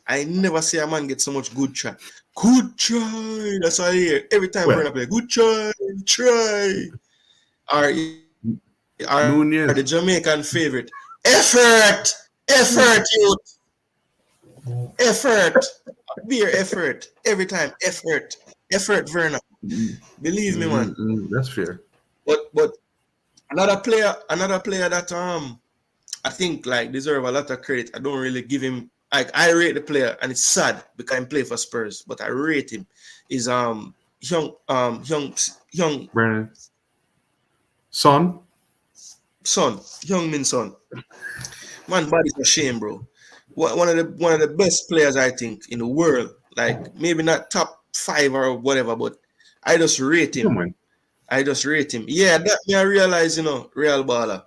I never see a man get so much good try. Good try. That's all I hear. Every time Well, Werner play, good try, try. Are the Jamaican Nunez, favorite. Effort! Effort, you effort. Beer effort. Every time. Effort. Effort, Werner. Believe me, man. that's fair. But another player that I think like deserve a lot of credit. I don't really give him like I rate the player, and it's sad because he play for Spurs, but I rate him. Is Brandon, Son, Young Min Son. Man, body's a shame, bro. One of the best players I think in the world. Like maybe not top five or whatever, but I just rate come him. on. I just rate him. Yeah, that me I realize, real baller.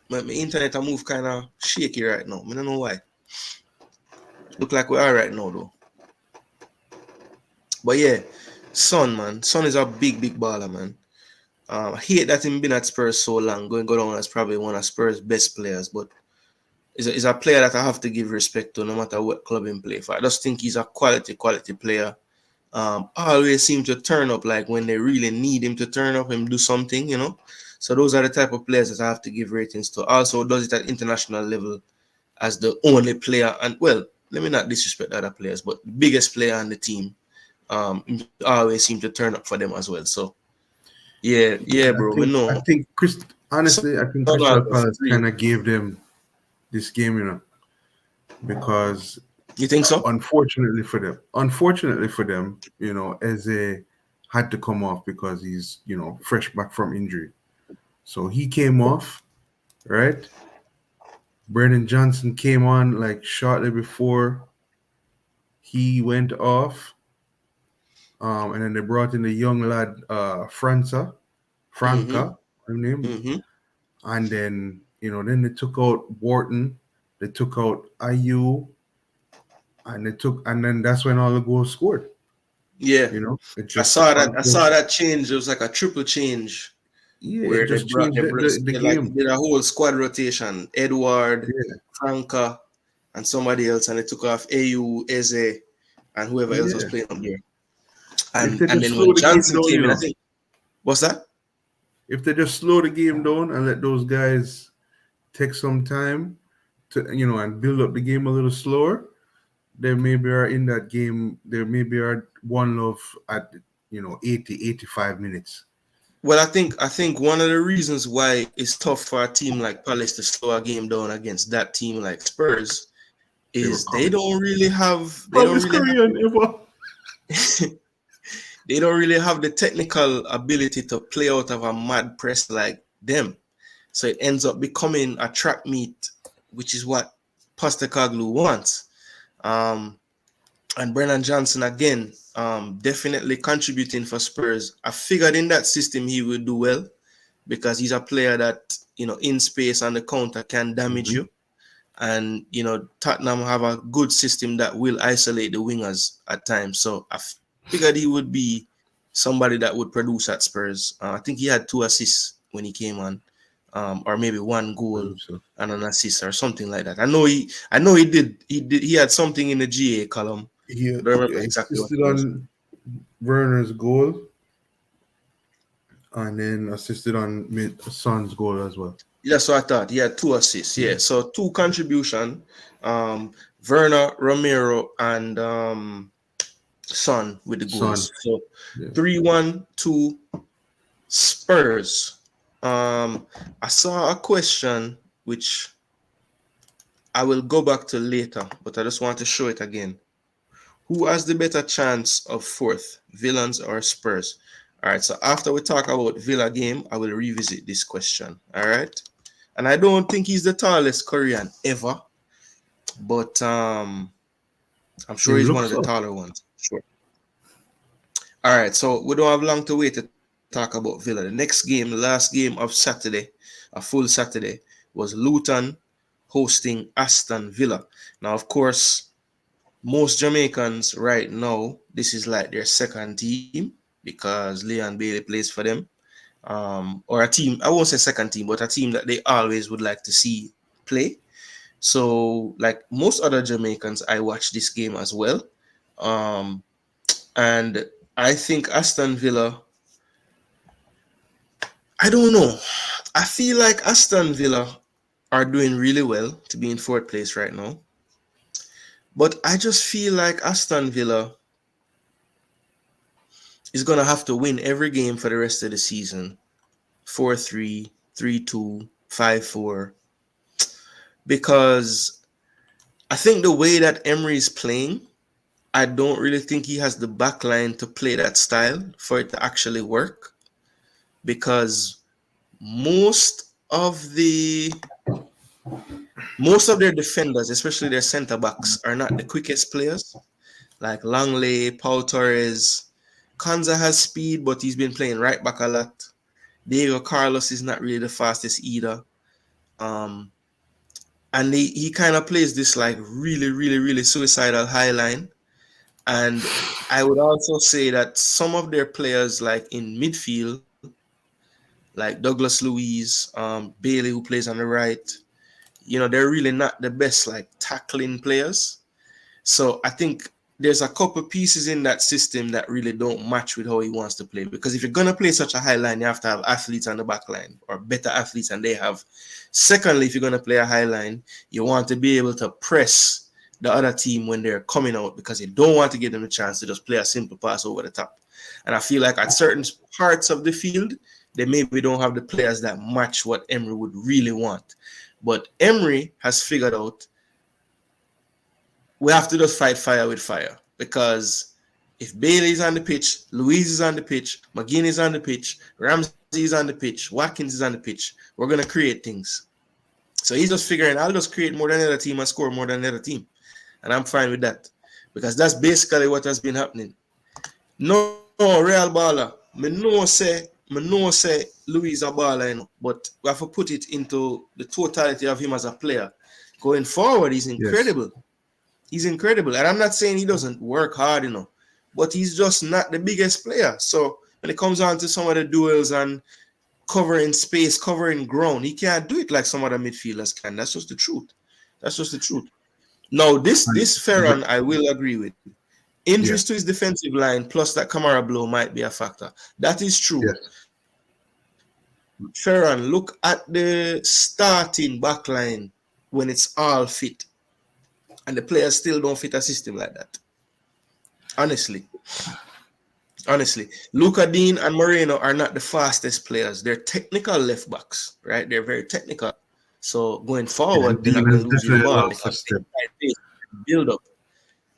My internet I move kind of shaky right now. I don't know why. Look like we are right now though. But yeah, Son, man. Son is a big, big baller, man. I hate that him been at Spurs so long. Going go down as probably one of Spurs' best players, but is a player that I have to give respect to no matter what club he play for. I just think he's a quality player. Always seem to turn up like when they really need him to turn up and do something. So those are the type of players that I have to give ratings to. Also does it at international level as the only player, and well, let me not disrespect other players, but the biggest player on the team. Always seem to turn up for them as well. So yeah, I bro. We think I know. think honestly, I think Crystal Palace kind of gave them this game, because You think so? unfortunately for them, Eze had to come off because he's, fresh back from injury. So he came off, right? Brennan Johnson came on like shortly before he went off. And then they brought in the young lad, Mm-hmm. Franca, her name. Mm-hmm. And then, then they took out Wharton, they took out IU, and then that's when all the goals scored. Yeah. It I just, saw that. I saw that change. It was like a triple change yeah, it where just changed the they like game. did a whole squad rotation. Edward, Yeah, Franca, and somebody else, and they took off AU, Eze, and whoever else was yeah. playing up there. If And they and just then slow when the game Johnson down, came in, I think what's that? if they just slow the game down and let those guys take some time to, and build up the game a little slower, they maybe are in that game. They maybe are one love at 80, 85 minutes. Well, I think one of the reasons why it's tough for a team like Palace to slow a game down against that team like Spurs They were is they coming. don't really have they From don't this really Korean ever. have they don't really have the technical ability to play out of a mad press like them. So it ends up becoming a track meet, which is what Postecoglou wants. Um, and Brennan Johnson again, definitely contributing for Spurs. I figured in that system he would do well because he's a player that in space on the counter can damage Mm-hmm. you. And Tottenham have a good system that will isolate the wingers at times. So I figured he would be somebody that would produce at Spurs. I think he had 2 assists when he came on, or maybe one goal So and an assist or something like that. I know he had something in the GA column. he, I don't remember he exactly what assisted it was. on Werner's goal and then assisted on Son's goal as well. Yeah, so I thought he had 2 assists. Yeah. Yeah, so two contribution. Werner, Romero, and Son with the Son. goals. So Yeah. 3-1 to Spurs. I saw a question which I will go back to later, but I just want to show it again. Who has the better chance of fourth, Villains or Spurs? All right, so after we talk about Villa game, I will revisit this question. All right. And I don't think he's the tallest Korean ever, but I'm sure Him he's one looks of the so. taller ones. Sure. All right, so we don't have long to wait to talk about Villa. The next game, the last game of Saturday, a full Saturday, was Luton hosting Aston Villa. Now, of course, most Jamaicans right now, this is like their second team because Leon Bailey plays for them. Or a team, I won't say second team, but a team that they always would like to see play. So, like most other Jamaicans, I watched this game as well. Um, and I think Aston Villa, I don't know. I feel like Aston Villa are doing really well to be in fourth place right now. But I just feel like Aston Villa is going to have to win every game for the rest of the season. 4-3, 3-2, 5-4. Because I think the way that Emery is playing, I don't really think he has the backline to play that style for it to actually work. Because most of the most of their defenders, especially their centre backs, are not the quickest players. Like Langley, Paul Torres. Konza has speed, but he's been playing right back a lot. Diego Carlos is not really the fastest either. Um, and he kind of plays this like really, really, really suicidal high line. And I would also say that some of their players, like in midfield, like Douglas Luiz, Bailey, who plays on the right, they're really not the best like tackling players. So I think there's a couple pieces in that system that really don't match with how he wants to play. Because if you're gonna play such a high line, you have to have athletes on the back line or better athletes than they have. Secondly, if you're gonna play a high line, you want to be able to press the other team when they're coming out because you don't want to give them a chance to just play a simple pass over the top. And I feel like at certain parts of the field, they maybe don't have the players that match what Emery would really want. But Emery has figured out we have to just fight fire with fire because if Bailey is on the pitch, Louise is on the pitch, McGinn is on the pitch, Ramsey is on the pitch, Watkins is on the pitch, we're going to create things. So he's just figuring, I'll just create more than the other team and score more than the other team. And I'm fine with that. Because that's basically what has been happening. No, Real baller. Me know say Luis a baller, you know, but we have to put it into the totality of him as a player. Going forward, he's Yes. incredible. He's incredible. And I'm not saying he doesn't work hard, you know, but he's just not the biggest player. So when it comes on to some of the duels and covering space, covering ground, he can't do it like some other midfielders can. That's just the truth. That's just the truth. Now, this Ferran, I will agree with. Yeah. Injuries to his defensive line plus that Kamara blow might be a factor. That is true. Yes. Ferran, look at the starting back line when it's all fit. And the players still don't fit a system like that. Honestly. Luka Dean and Moreno are not the fastest players. They're technical left backs, right? They're very technical. So going Yeah, and forward, they're Dean not going has to lose you the definitely ball. They lost a can step. build up,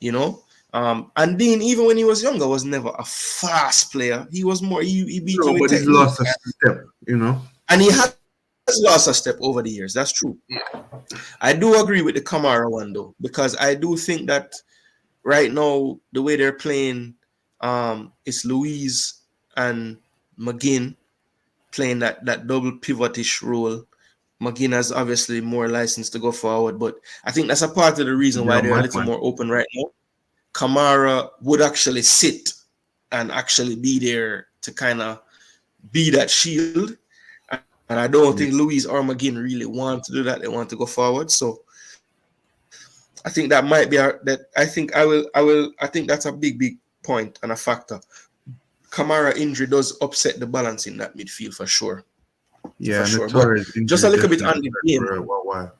you know. And Dean, even when he was younger, was never a fast player. He was more, he beat you No, with but he's technique. lost a step, you know. And he has lost a step over the years. That's true. I do agree with the Kamara one, though, because I do think that right now, the way they're playing, it's Louise and McGinn playing that double pivotish role. McGinn has obviously more license to go forward, but I think that's a part of the reason why Yeah, they're a little madman. more open right now. Kamara would actually sit and actually be there to kind of be that shield. And I don't think Yes. Louise or McGinn really want to do that. They want to go forward. So I think that might be I think that's a big point and a factor. Kamara injury does upset the balance in that midfield for sure. Yeah, For and the sure. But Torres just injury a little bit definitely on the hurt game. for a while.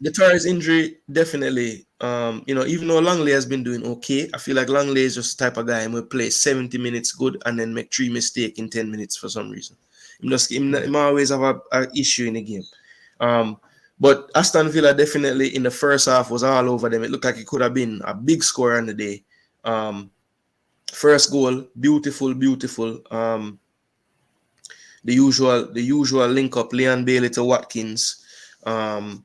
The Torres injury definitely, even though Langley has been doing okay, I feel like Langley is just the type of guy who will play 70 minutes good and then make 3 mistakes in 10 minutes for some reason. He always have a issue in the game. But Aston Villa definitely in the first half was all over them. It looked like it could have been a big score on the day. First goal, beautiful. The usual link up, Leon Bailey to Watkins. Ali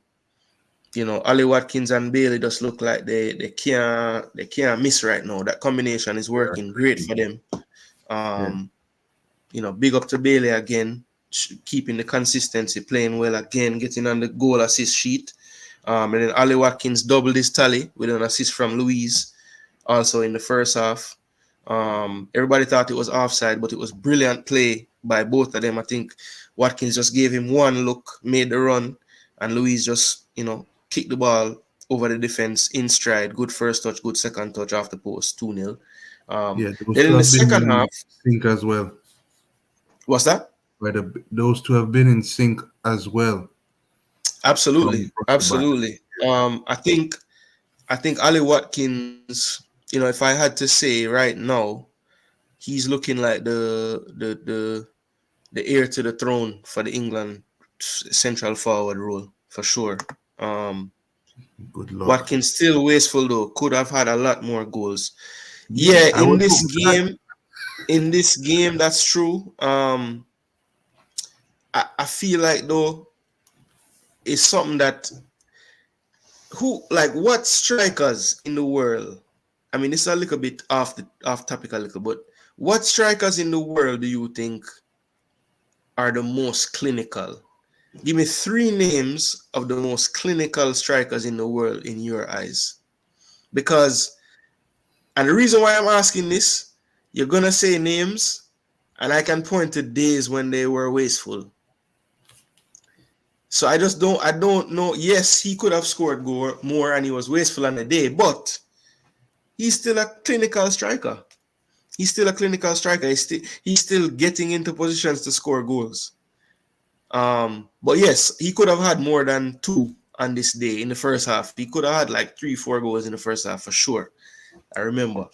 Watkins and Bailey just look like they can't miss right now. That combination is working great for them. Yeah. Big up to Bailey again, keeping the consistency, playing well again, getting on the goal assist sheet. And then Ali Watkins doubled his tally with an assist from Louise, also in the first half. Everybody thought it was offside, but it was brilliant play by both of them. I think Watkins just gave him one look, made the run, and Louise just, kicked the ball over the defense in stride. Good first touch, good second touch off the post, 2-0. Yeah, those Then two in the have been second in half, sync as well. what's that? Those two have been in sync as well. Absolutely. From the back. I think Ali Watkins, if I had to say right now, he's looking like the heir to the throne for the England central forward role for sure. Good luck. Watkins still wasteful though. Could have had a lot more goals. Yeah, Yeah, I was hoping for that. in this game, that's true. I feel like though it's something that what strikers in the world? I mean, it's a little bit off topic a little, but what strikers in the world do you think are the most clinical? Give me 3 names of the most clinical strikers in the world in your eyes. And the reason why I'm asking this, you're gonna say names, and I can point to days when they were wasteful. So I don't know. Yes, he could have scored more and he was wasteful on the day, but he's still a clinical striker. He's still getting into positions to score goals. But yes, he could have had more than 2 on this day in the first half. He could have had like 3-4 goals in the first half for sure. I remember.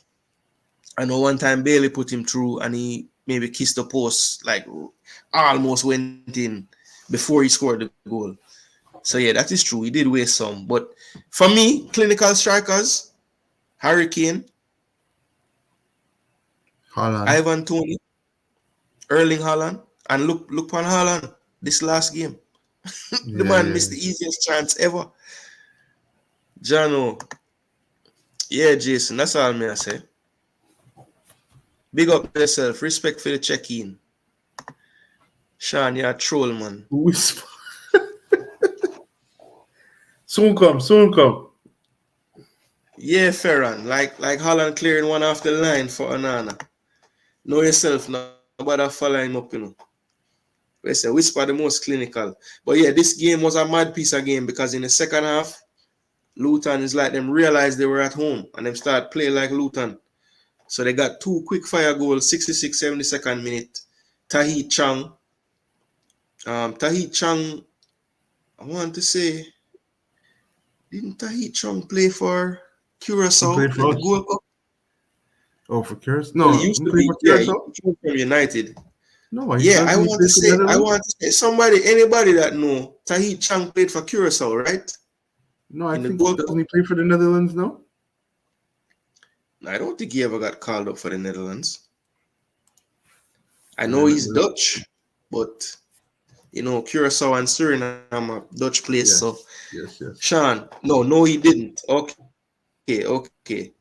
I know one time Bailey put him through and he maybe kissed the post, like almost went in before he scored the goal. So yeah, that is true. He did waste some. But for me, clinical strikers, Harry Kane, Haaland. Ivan Toney, Erling Haaland, and look on Haaland this last game. The Yeah, man yeah. missed the easiest chance ever. Jano. Yeah, Jason, that's all me I say. Big up yourself. Respect for the check-in. Sean, you're a troll, man. Whisper. Soon come, soon come. Yeah, Ferran. Like Holland clearing one off the line for Anana. Know yourself, nobody follow him up, They say Whisper the most clinical. But yeah, this game was a mad piece of game because in the second half, Luton is like them realized they were at home and them start playing like Luton. So they got two quick fire goals, 66, 72nd minute. Tahit Chang. Tahit Chang, I want to say, didn't Tahit Chang play for He Curacao played in for the us. Gold Cup? Oh, for Curacao? Well, he No, used he to played be, for yeah, he Curacao? came from United. No, I Yeah, thought I he want to played for say, Netherlands. anybody that know Tahit Chang played for Curacao, right? No, I In the think Gold doesn't Cup. he play for the Netherlands now? I don't think he ever got called up for the Netherlands. I know he's Then, Dutch, but Curacao and Suriname are Dutch place. So, yes, yes, yes. Sean, no, he didn't. Okay.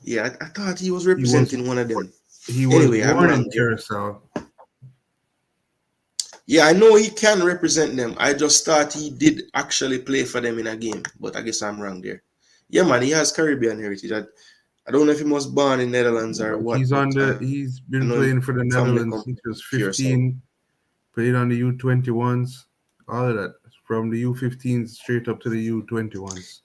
Yeah, I thought he was He was representing one of them. he was Anyway, I'm born wrong in there. Curacao. Yeah, I know he can represent them. I just thought he did actually play for them in a game, but I guess I'm wrong there. Yeah, man, he has Caribbean heritage. I don't know if he was born in Netherlands or Like what, he's but on the he's I been know him playing for the family Netherlands come since from he was Curacao. 15, played on the U21s, all of that. From the U15s straight up to the U21s.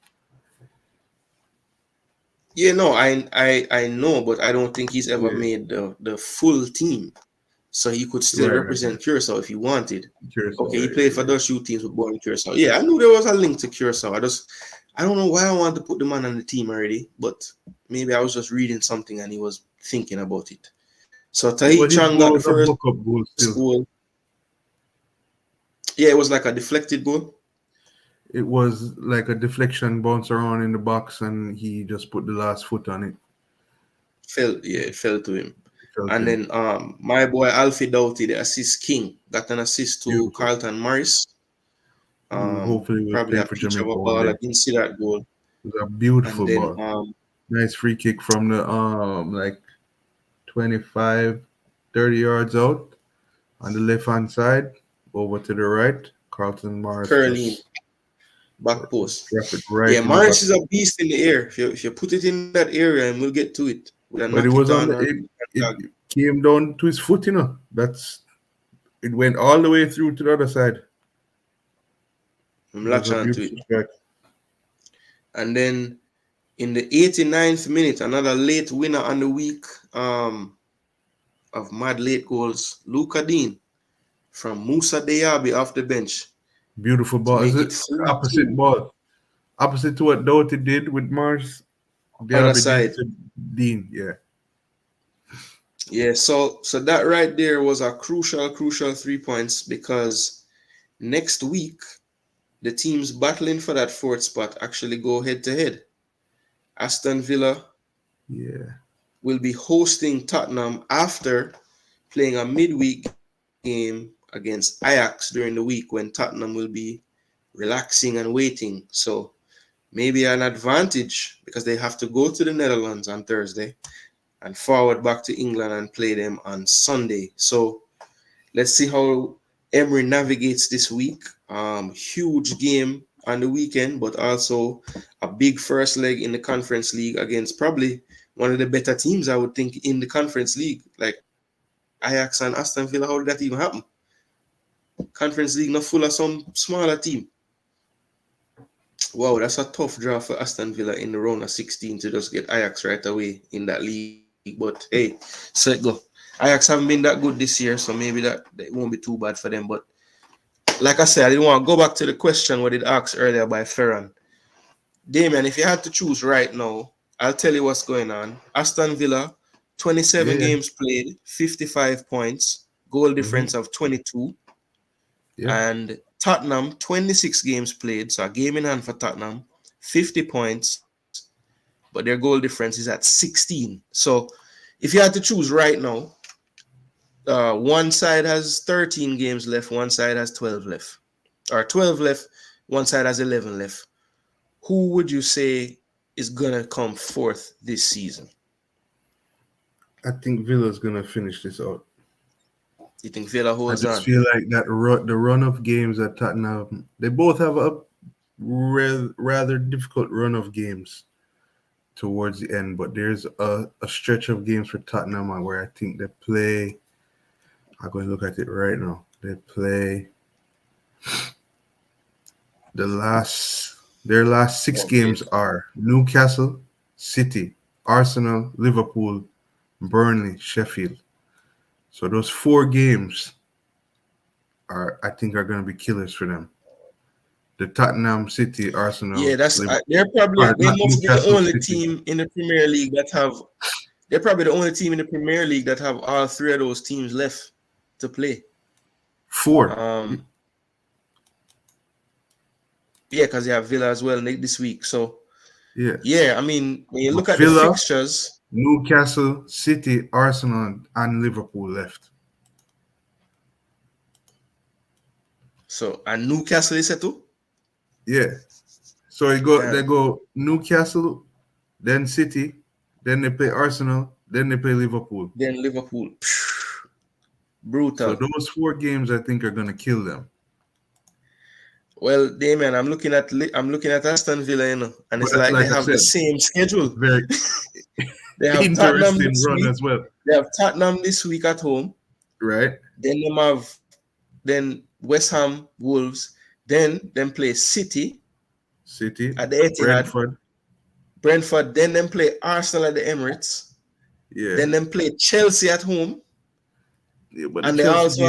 Yeah, no, I know, but I don't think he's ever Yeah. made the full team. So he could still Right. represent Curacao if he wanted. Curacao, Okay, he right. played for those youth teams with born in Curacao. Yeah, I knew there was a link to Curacao. I don't know why I wanted to put the man on the team already, but maybe I was just reading something and he was thinking about it. So Tahit But his Chang got goal the was a first buck up goal still. goal. Yeah, it was like a deflected goal. It was like a deflection bounce around in the box and he just put the last foot on it. It fell to him. Felt And him. then my boy Alfie Doughty, the assist king, got an assist to Beautiful. Carlton Morris. Who hopefully will Probably play a for peach of Jamaica a one ball. I day. didn't see that goal. It was a And beautiful then ball. Nice free kick from the like 25, 30 yards out on the left hand side over to the right. Carlton Morris Curling just back post. drop it right Yeah, in the back. Morris is a beast in the air. If you put it in that area, and we'll get to it. We'll But it knock it was on on the or it came down to his foot, That's it went all the way through to the other side. It was latch a onto it. beautiful strike. And then in the 89th minute, another late winner on the week of mad late goals, Luka Dean from Musa Diaby off the bench Beautiful to ball. Is make it it opposite 3-2. ball? Opposite to what Doughty did with Mars, Other Diaby did side. to Dean. Yeah. Yeah, so that right there was a crucial 3 points because next week the teams battling for that fourth spot actually go head to head. Aston Villa Yeah. will be hosting Tottenham after playing a midweek game against Ajax during the week when Tottenham will be relaxing and waiting. So maybe an advantage because they have to go to the Netherlands on Thursday and forward back to England and play them on Sunday. So let's see how Emery navigates this week. Huge game on the weekend, but also a big first leg in the Conference League against probably one of the better teams, I would think, in the Conference League, like Ajax and Aston Villa. How did that even happen? Conference League not full of some smaller team. Wow, that's a tough draw for Aston Villa in the round of 16 to just get Ajax right away in that league. But hey, so it go. Ajax haven't been that good this year, so maybe that it won't be too bad for them. But like I said, I didn't want to go back to the question what it asked earlier by Ferran. Damien, if you had to choose right now, I'll tell you what's going on. Aston Villa, 27 Yeah. games played, 55 points, goal Mm-hmm. difference of 22. Yeah. And Tottenham, 26 games played, so a game in hand for Tottenham, 50 points, but their goal difference is at 16. So if you had to choose right now, One side has 13 games left, one side has 12 left. Or 12 left, one side has 11 left. Who would you say is gonna come fourth this season? I think Villa's gonna finish this out. You think Villa I holds just on? feel like the run of games at Tottenham, they both have a rather difficult run of games towards the end, but there's a stretch of games for Tottenham where I think they play. I'm going to look at it right now. They play their last six Okay. games are Newcastle, City, Arsenal, Liverpool, Burnley, Sheffield. So those 4 games I think are going to be killers for them. The Tottenham, City, Yeah, Arsenal, that's Liverpool, they not must be the Newcastle, only City. team in the Premier League that have. They're probably the only team in the Premier League that have all three of those teams left to play. 4. Um, yeah, because they have Villa as well this week. So Yeah. yeah, I mean, when you But look at the Villa, fixtures, Newcastle, City, Arsenal, and Liverpool left. so and Newcastle is settled. Yeah. So they Damn. go Newcastle, then City, then they play Arsenal, then they play Liverpool. Then Liverpool, So brutal. those 4 games I think are gonna kill them. Well, Damien, I'm looking at Aston Villa, and it's But like they like I have the said, same schedule. very They have Tottenham interesting this run week. as well. They have Tottenham this week at home. Right? Then they have West Ham, Wolves. Then play City City, at the Etihad, Brentford. Brentford. Then play Arsenal at the Emirates. Yeah. Then play Chelsea at home, Yeah, but the and they Chelsea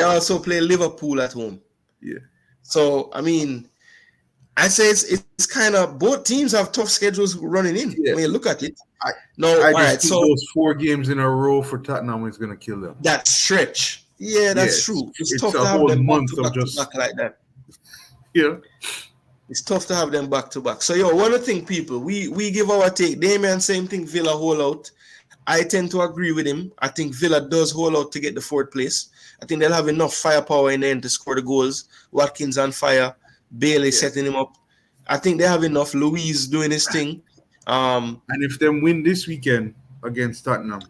also game, play Liverpool at home. yeah. So I mean, I say it's kind of both teams have tough schedules running in Yeah. when you look at it. I No, I all just right. think So those 4 games in a row for Tottenham is gonna kill them. that stretch, yeah, Yeah, that's true. It's it's tough a to have whole them back month to of back to just back like that. yeah. It's tough to have them back to back. So yo, one of the thing, people, we give our take. Damian, same thing. Villa hold out. I tend to agree with him. I think Villa does hold out to get the fourth place. I think they'll have enough firepower in the end to score the goals. Watkins on fire, Bailey Yeah. setting him up. I think they have enough. Luis doing his thing. And if them win this weekend against Tottenham,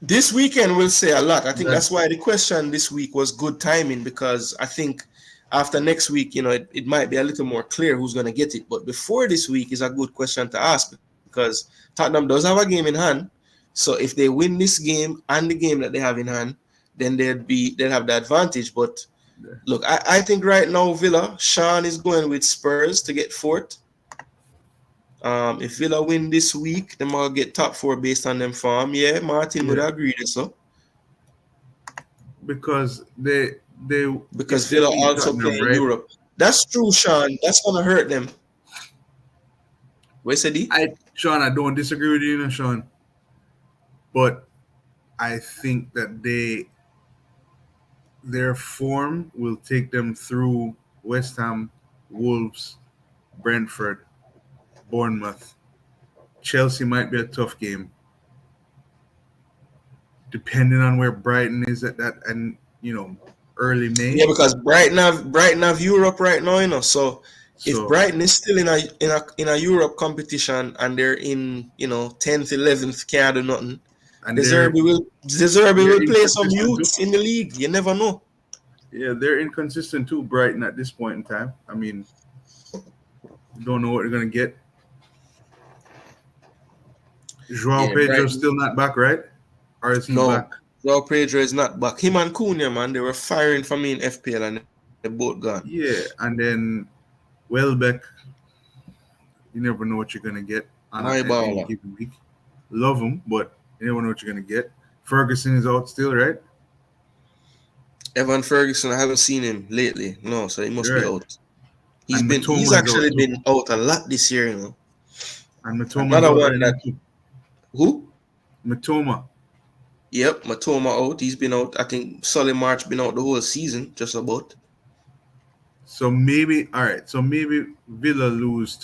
This weekend will say a lot. I think that that's why the question this week was good timing, because I think after next week, it might be a little more clear who's going to get it. But before this week is a good question to ask, because Tottenham does have a game in hand. So if they win this game and the game that they have in hand, then they'll have the advantage. But look, I think right now Villa, Sean is going with Spurs to get fourth. If Villa win this week, they might get top 4 based on them form. Yeah, Martin would yeah, agree with so. because they Because if they Villa beat also play Tottenham, in right? Europe. That's true, Sean. That's gonna hurt them. Where's D? Sean, I don't disagree with you, Sean, but I think that their form will take them through West Ham, Wolves, Brentford, Bournemouth. Chelsea might be a tough game, depending on where Brighton is at that, and early Yeah, May. because Brighton have Europe right now. So if So Brighton is still in a Europe competition and they're in 10th, 11th, can't do nothing. and Deserby will they're play some inconsistent too. youths in the league. You never know. Yeah, they're inconsistent too, Brighton at this point in time. I mean, you don't know what you're gonna get. Joao Yeah, Pedro's Brighton. still not back, right? Or is he No, back? Joao Pedro is not back. Him and Cunha, man, they were firing for me in FPL and they're both gone. Yeah, and then Welbeck, you never know what you're gonna get on My any baller. given week. Love him, but you never know what you're gonna get. Ferguson is out still, right? Evan Ferguson, I haven't seen him lately. No, so he must be Right. out. And He's Matoma is out actually too. been out a lot this year. And Matoma is Another out one right now that too. who? Matoma. Yep, Matoma out. He's been out. I think Solly March been out the whole season, just about. So maybe all right. So maybe Villa lose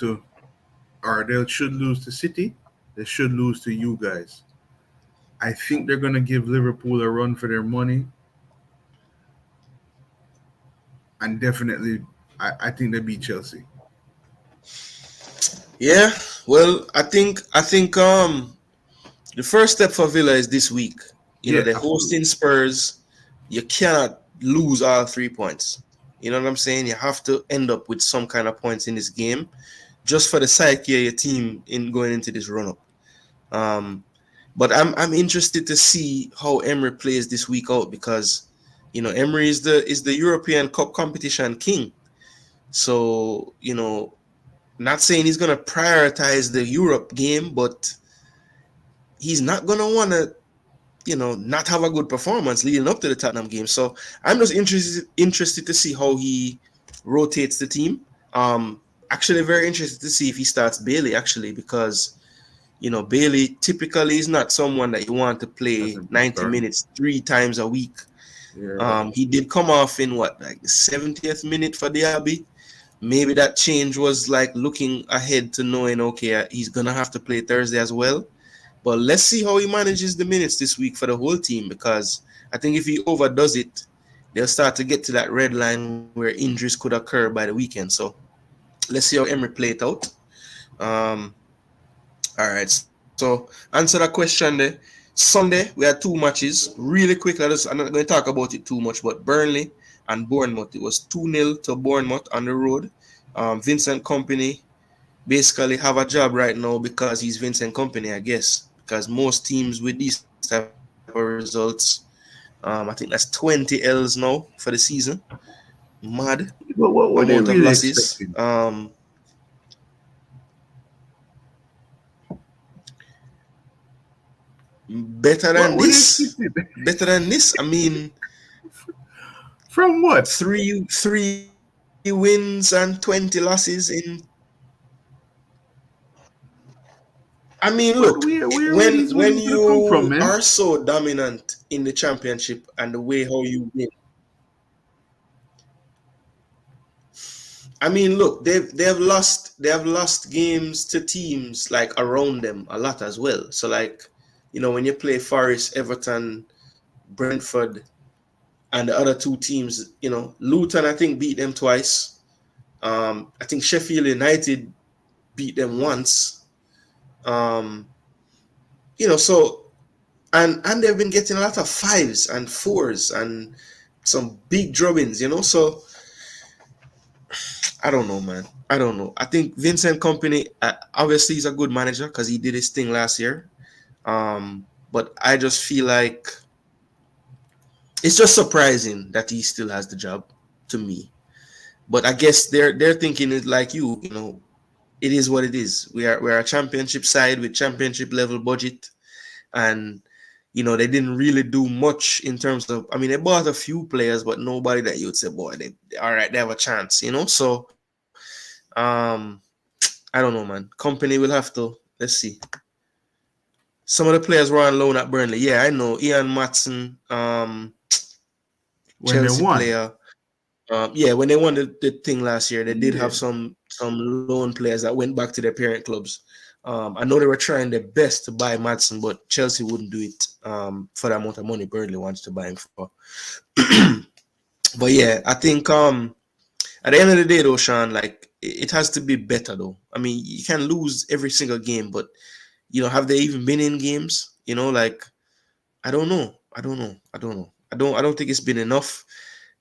or they should lose to City. They should lose to you guys. I think they're going to give Liverpool a run for their money, and definitely, I think they beat Chelsea. Yeah, well, I think the first step for Villa is this week. You know, Yeah, they're absolutely. hosting Spurs. You cannot lose all 3 points. You know what I'm saying? You have to end up with some kind of points in this game just for the psyche of your team in going into this run up. Um, but I'm interested to see how Emery plays this week out because Emery is the European Cup competition king. So not saying he's gonna prioritize the Europe game, but he's not gonna want to not have a good performance leading up to the Tottenham game. So I'm just interested to see how he rotates the team. Actually, very interested to see if he starts Bailey actually because Bailey typically is not someone that you want to play Doesn't be 90 starting. minutes 3 times a week. Yeah. He did come off in like the 70th minute for Diaby. Maybe that change was like looking ahead to knowing, okay, he's gonna have to play Thursday as well. But let's see how he manages the minutes this week for the whole team because I think if he overdoes it, they'll start to get to that red line where injuries could occur by the weekend. So let's see how Emery play it out. Um, all right, so answer that question there. Sunday we had 2 matches. Really quick, I'm not going to talk about it too much, but Burnley and Bournemouth. It was 2-0 to Bournemouth on the road. Vincent Company basically have a job right now because he's Vincent Company, I guess. Because most teams with these type of results, I think that's 20 L's now for the season. Mad But amount what of were they really losses. expecting? Better What than were they this. expecting? Better than this. I mean, From what? three wins and 20 losses in. I mean, look, Where were when these wins gonna come you from, are man? so dominant in the championship and the way how you win. I mean, look, they have lost games to teams like around them a lot as well. So like, when you play Forest, Everton, Brentford, and the other two teams, Luton I think beat them twice. I think Sheffield United beat them once. Um, so and they've been getting a lot of fives and fours and some big drubbings. So I don't know, man. I don't know. I think Vincent Company, obviously, he's a good manager because he did his thing last year. But I just feel like it's just surprising that he still has the job to me. But I guess they're thinking it like it is what it is. We're a championship side with championship level budget, and they didn't really do much in terms of. I mean, they bought a few players, but nobody that you would say, boy, they all right, they have a chance. So um I don't know, man. Company will have to. Let's see. Some of the players were on loan at Burnley. Yeah, I know. Ian Matson, When they Chelsea won. player. Yeah, when they won the thing last year, they did have Yeah. some loan players that went back to their parent clubs. I know they were trying their best to buy Matson, but Chelsea wouldn't do it for the amount of money Burnley wants to buy him for. But yeah, I think at the end of the day, though, Sean, like it has to be better, though. I mean, you can lose every single game, but have they even been in games? Like I don't know. I don't know. I don't know. I don't think it's been enough.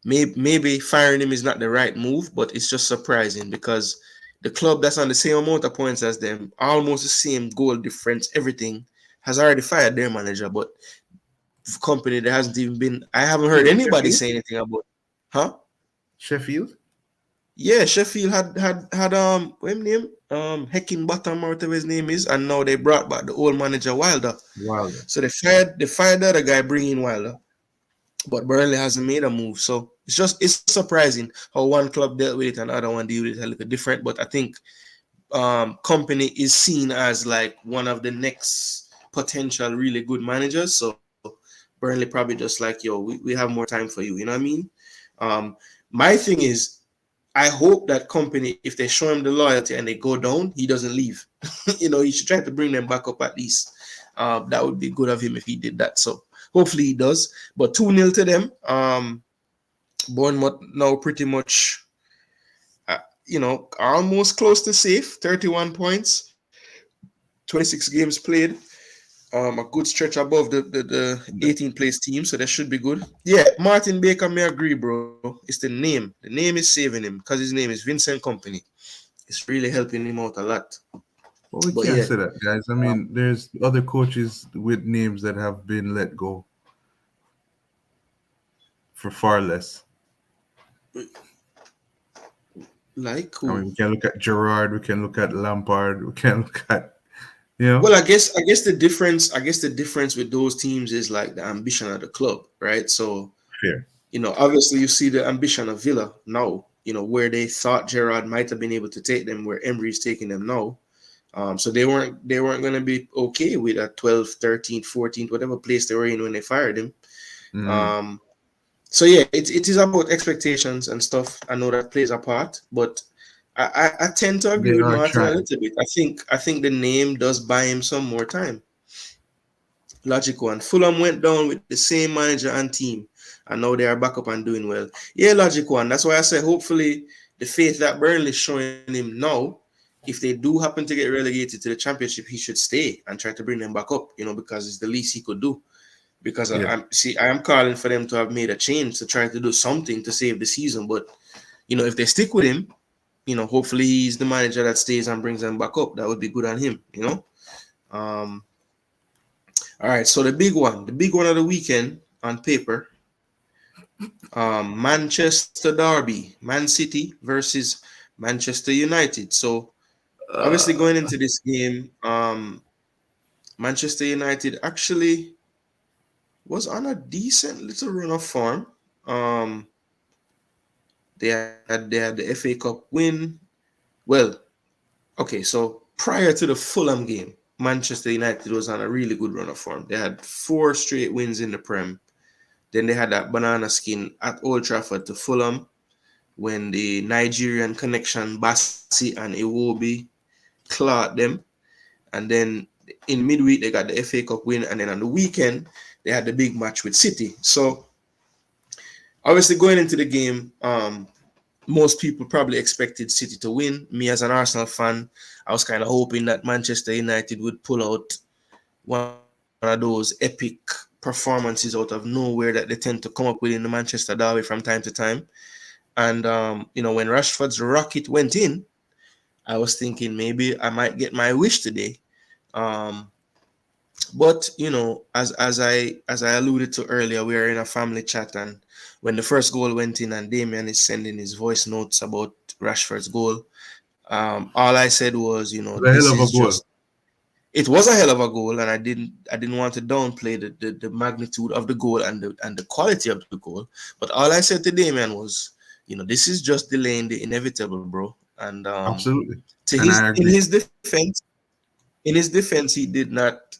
Maybe firing him is not the right move, but it's just surprising because the club that's on the same amount of points as them, almost the same goal difference, everything, has already fired their manager. But company there hasn't even been. I haven't heard Who, anybody Sheffield? say anything about. Huh? Sheffield? Yeah, Sheffield had what his name Heckingbottom or whatever his name is, and now they brought back the old manager Wilder. Wilder. So they fired the other guy, bringing Wilder, but Burnley hasn't made a move. So it's surprising how one club dealt with it and the other one deal with it a little different. But I think Company is seen as like one of the next potential really good managers. So Burnley probably just like, yo, we have more time for you. You know what I mean? Um, my thing is, I hope that Company, if they show him the loyalty and they go down, he doesn't leave. You should try to bring them back up at least. That would be good of him if he did that. So hopefully he does. But 2-0 to them. Bournemouth now pretty much, almost close to safe. 31 points, 26 games played. A good stretch above the 18th place team, so that should be good. Yeah, Martin Baker, may agree, bro. It's the name. The name is saving him because his name is Vincent Company. It's really helping him out a lot. But we But can't yeah, say that, guys. I mean, there's other coaches with names that have been let go for far less. like I who? mean, we can look at Gerard, we can look at Lampard, we can look at, you know, Well, I guess the difference with those teams is like the ambition of the club, right? So fair. obviously you see the ambition of Villa now. Where they thought Gerard might have been able to take them, where Emery's taking them now. So they weren't going to be okay with a 12th, 13th, 14th, whatever place they were in when they fired him. Mm, Um, so yeah, it is about expectations and stuff. I know that plays a part, but I tend to agree they with are Martin a trying. little bit. I think the name does buy him some more time. Logic one. Fulham went down with the same manager and team, and now they are back up and doing well. Yeah, logic one. That's why I say hopefully the faith that Burnley is showing him now, if they do happen to get relegated to the championship, he should stay and try to bring them back up. Because it's the least he could do. Because Yeah. I am calling for them to have made a change to try to do something to save the season. But if they stick with him, hopefully he's the manager that stays and brings them back up. That would be good on him. Um, all right, so the big one of the weekend on paper, Manchester Derby, Man City versus Manchester United. So obviously Uh, going into this game, Manchester United actually was on a decent little run of form. Um, they had the FA Cup win. Well, okay, so prior to the Fulham game, Manchester United was on a really good run of form. They had 4 straight wins in the Prem. Then they had that banana skin at Old Trafford to Fulham when the Nigerian connection Bassi and Iwobi clawed them. And then in midweek they got the FA Cup win, and then on the weekend they had the big match with City. So obviously going into the game, most people probably expected City to win. Me as an Arsenal fan, I was kind of hoping that Manchester United would pull out one of those epic performances out of nowhere that they tend to come up with in the Manchester Derby from time to time. And when Rashford's rocket went in, I was thinking maybe I might get my wish today. Um, but as I alluded to earlier, we are in a family chat, and when the first goal went in, and Damian is sending his voice notes about Rashford's goal, all I said was, a hell this of a is goal. just. It was a hell of a goal, and I didn't want to downplay the magnitude of the goal and the quality of the goal. But all I said to Damian was, this is just delaying the inevitable, bro. And Absolutely. to And his I in agree. his defense, he did not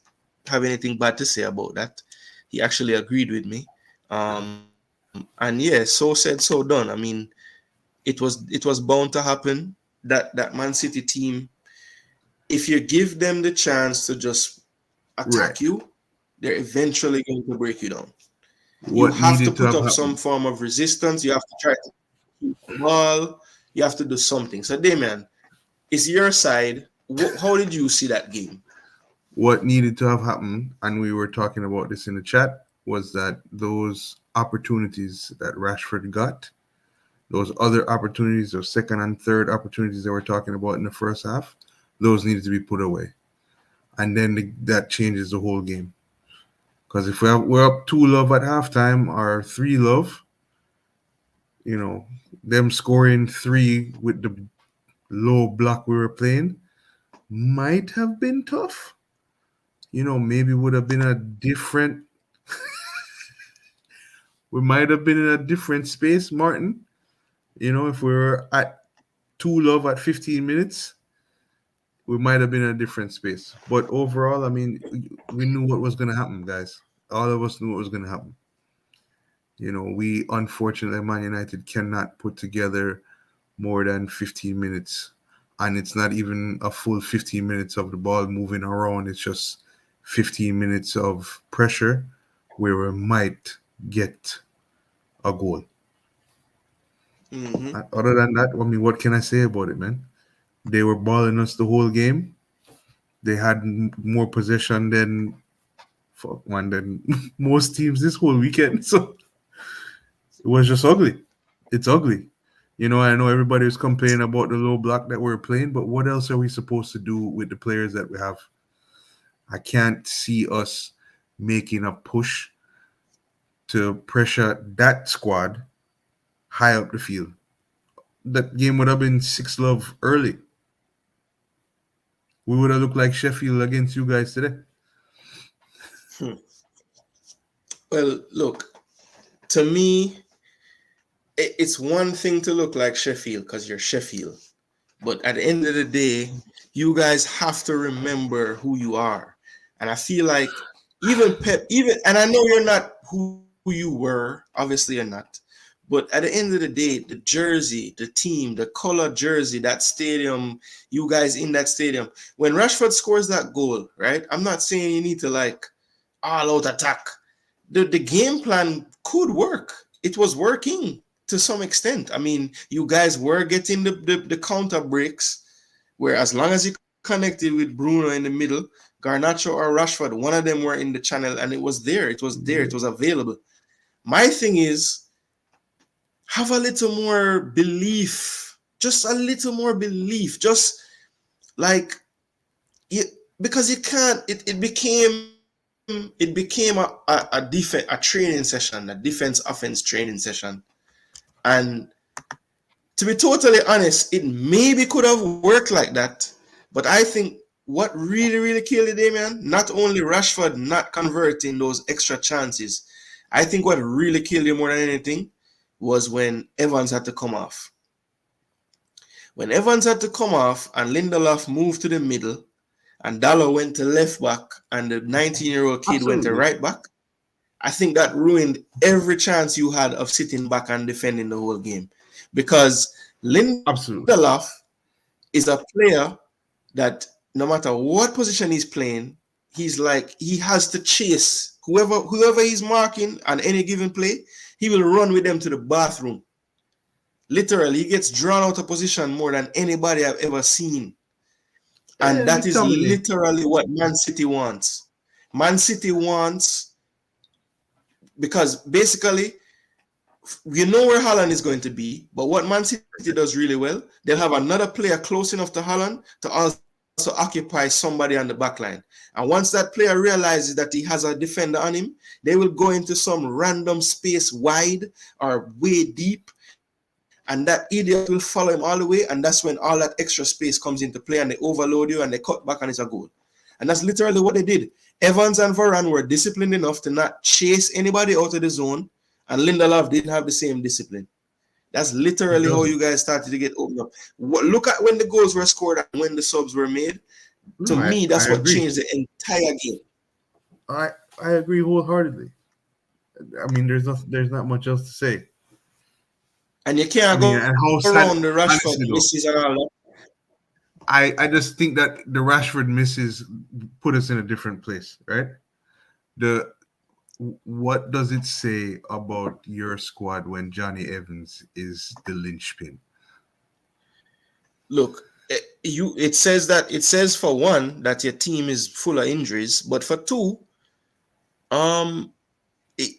have anything bad to say about that. He actually agreed with me. And yeah, so said, so done. I mean, it was bound to happen. That Man City team, if you give them the chance to just attack Right. you, they're eventually going to break you down. You What have to needed to put have up some happened? form of resistance. You have to try to keep the ball. You have to do something. So, Damian, it's your side. How did you see that game? What needed to have happened, and we were talking about this in the chat, was that those opportunities that Rashford got, those other opportunities, those second and third opportunities that we're talking about in the first half, those needed to be put away. And then that changes the whole game. Because if we're up 2-love at halftime or 3-love, them scoring three with the low block we were playing might have been tough. Maybe would have been a different. We might have been in a different space, Martin. If we were at 2-love at 15 minutes, we might have been in a different space. But overall, I mean, we knew what was going to happen, guys. All of us knew what was going to happen. We unfortunately, Man United cannot put together more than 15 minutes. And it's not even a full 15 minutes of the ball moving around. It's just 15 minutes of pressure where we might get a goal. Mm-hmm. And other than that, I mean, what can I say about it, man? They were balling us the whole game. They had more possession than fuck man than most teams this whole weekend. So it was just ugly. It's ugly. I know everybody was complaining about the low block that we're playing, but what else are we supposed to do with the players that we have? I can't see us making a push to pressure that squad high up the field. That game would have been 6-love early. We would have looked like Sheffield against you guys today. Hmm. Well, look, to me, it's one thing to look like Sheffield because you're Sheffield. But at the end of the day, you guys have to remember who you are. And I feel like even Pep, and I know you're not who you were, obviously you're not. But at the end of the day, the jersey, the team, the color jersey, that stadium, you guys in that stadium, when Rashford scores that goal, right? I'm not saying you need to like all out attack. The game plan could work. It was working to some extent. I mean, you guys were getting the counter breaks, where as long as you connected with Bruno in the middle, Garnacho or Rashford, one of them were in the channel, and it was there. It was there. It was available. My thing is, have a little more belief. Just a little more belief. Just like you, because you can't. It became a training session, a defense offense training session, and to be totally honest, it maybe could have worked like that. But I think what really killed the day, man, not only Rashford not converting those extra chances, I think what really killed you more than anything was when Evans had to come off. When Evans had to come off and Lindelof moved to the middle and Dallo went to left back and the 19-year-old kid went to Absolutely. right back, I think that ruined every chance you had of sitting back and defending the whole game. Because Absolutely. Lindelof is a player that no matter what position he's playing, he's like he has to chase whoever he's marking on any given play, he will run with them to the bathroom. Literally, he gets drawn out of position more than anybody I've ever seen. And And that is McTominay. literally what Man City wants. Man City wants, because basically, you know where Haaland is going to be, but what Man City does really well, they'll have another player close enough to Haaland to also occupy somebody on the back line. And once that player realizes that he has a defender on him, they will go into some random space wide or way deep, and that idiot will follow him all the way, and that's when all that extra space comes into play and they overload you and they cut back and it's a goal. And that's literally what they did. Evans and Varane were disciplined enough to not chase anybody out of the zone, and Lindelof didn't have the same discipline. That's He literally how you doesn't. guys started to get opened up. Look at when the goals were scored and when the subs were made. To No, me, I that's what agree. changed the entire game. I agree wholeheartedly. I mean, there's not much else to say. And you I can't mean, go and around how the sad. Rashford Honestly, misses though, and all that. I just think that the Rashford misses put us in a different place, right? The What does it say about your squad when Johnny Evans is the linchpin? Look, it says for one that your team is full of injuries, but for two, um, it,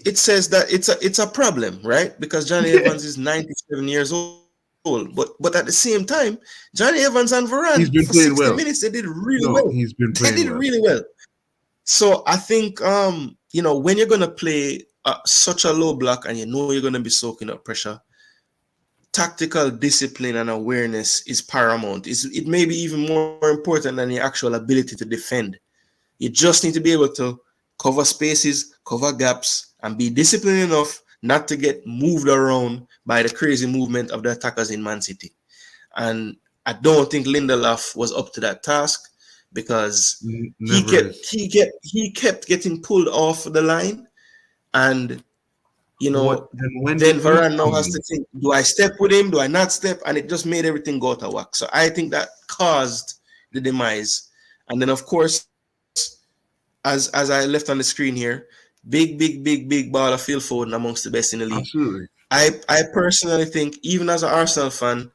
it says that it's a problem, right? Because Johnny Evans is 97 years old, but at the same time, Johnny Evans and Varane for He's 60 been playing minutes they well. did really well. No, he's They been did playing really well. well. So I think when you're gonna play such a low block and you know you're gonna be soaking up pressure, tactical discipline and awareness is paramount. It may be even more important than the actual ability to defend. You just need to be able to cover spaces, cover gaps, and be disciplined enough not to get moved around by the crazy movement of the attackers in Man City. And I don't think Lindelof was up to that task because Never is. he kept getting pulled off the line, and What then? When then did Varane now has to McTominay? think, do I step with him? Do I not step? And it just made everything go out of whack. So I think that caused the demise. And then, of course, as I left on the screen here, big ball of Phil Foden amongst the best in the league. Absolutely. I personally think, even as an Arsenal fan,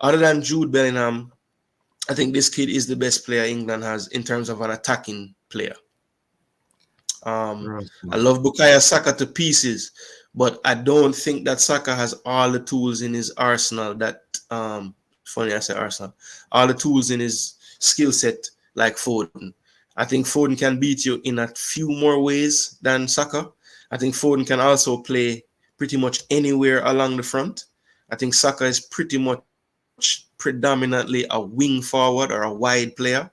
other than Jude Bellingham, I think this kid is the best player England has in terms of an attacking player. Ross, I man. love Bukayo Saka to pieces, but I don't think that Saka has all the tools in his arsenal that funny I say Arsenal, all the tools in his skill set like Foden. I think Foden can beat you in a few more ways than Saka. I think Foden can also play pretty much anywhere along the front. I think Saka is pretty much predominantly a wing forward or a wide player.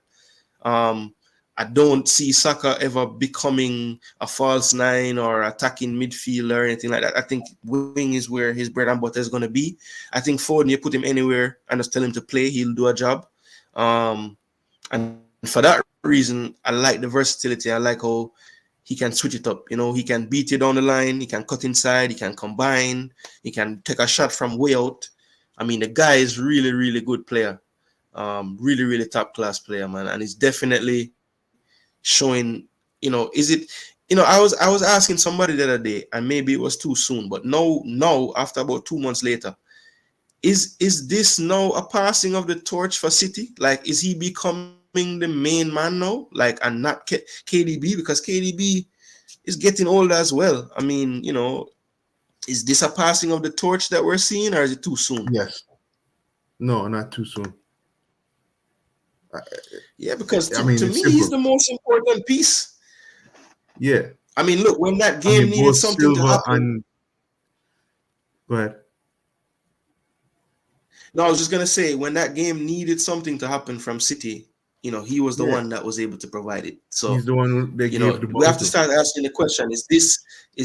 Um, I don't see Saka ever becoming a false nine or attacking midfield or anything like that. I think wing is where his bread and butter is going to be. I think Foden, you put him anywhere and just tell him to play, he'll do a job. And for that reason, I like the versatility. I like how he can switch it up. He can beat you down the line, he can cut inside, he can combine, he can take a shot from way out. I mean, the guy is really good player. Really top class player, man, and he's definitely showing. Is it? I was asking somebody the other day, and maybe it was too soon, but now after about 2 months later, is this now a passing of the torch for City? Like, is he becoming the main man now? Like, and not KDB, because KDB is getting older as well. I mean, is this a passing of the torch that we're seeing, or is it too soon? Yes. No, not too soon. Yeah, because I to mean, me, it's he's simple. the most important piece. Yeah. I mean, look, when that I game mean, needed both something to Silva happen. and go ahead. No, I was just gonna say, when that game needed something to happen from City, he was the Yeah. one that was able to provide it. He's So, the one who they gave the we ball have to to. start asking the question: is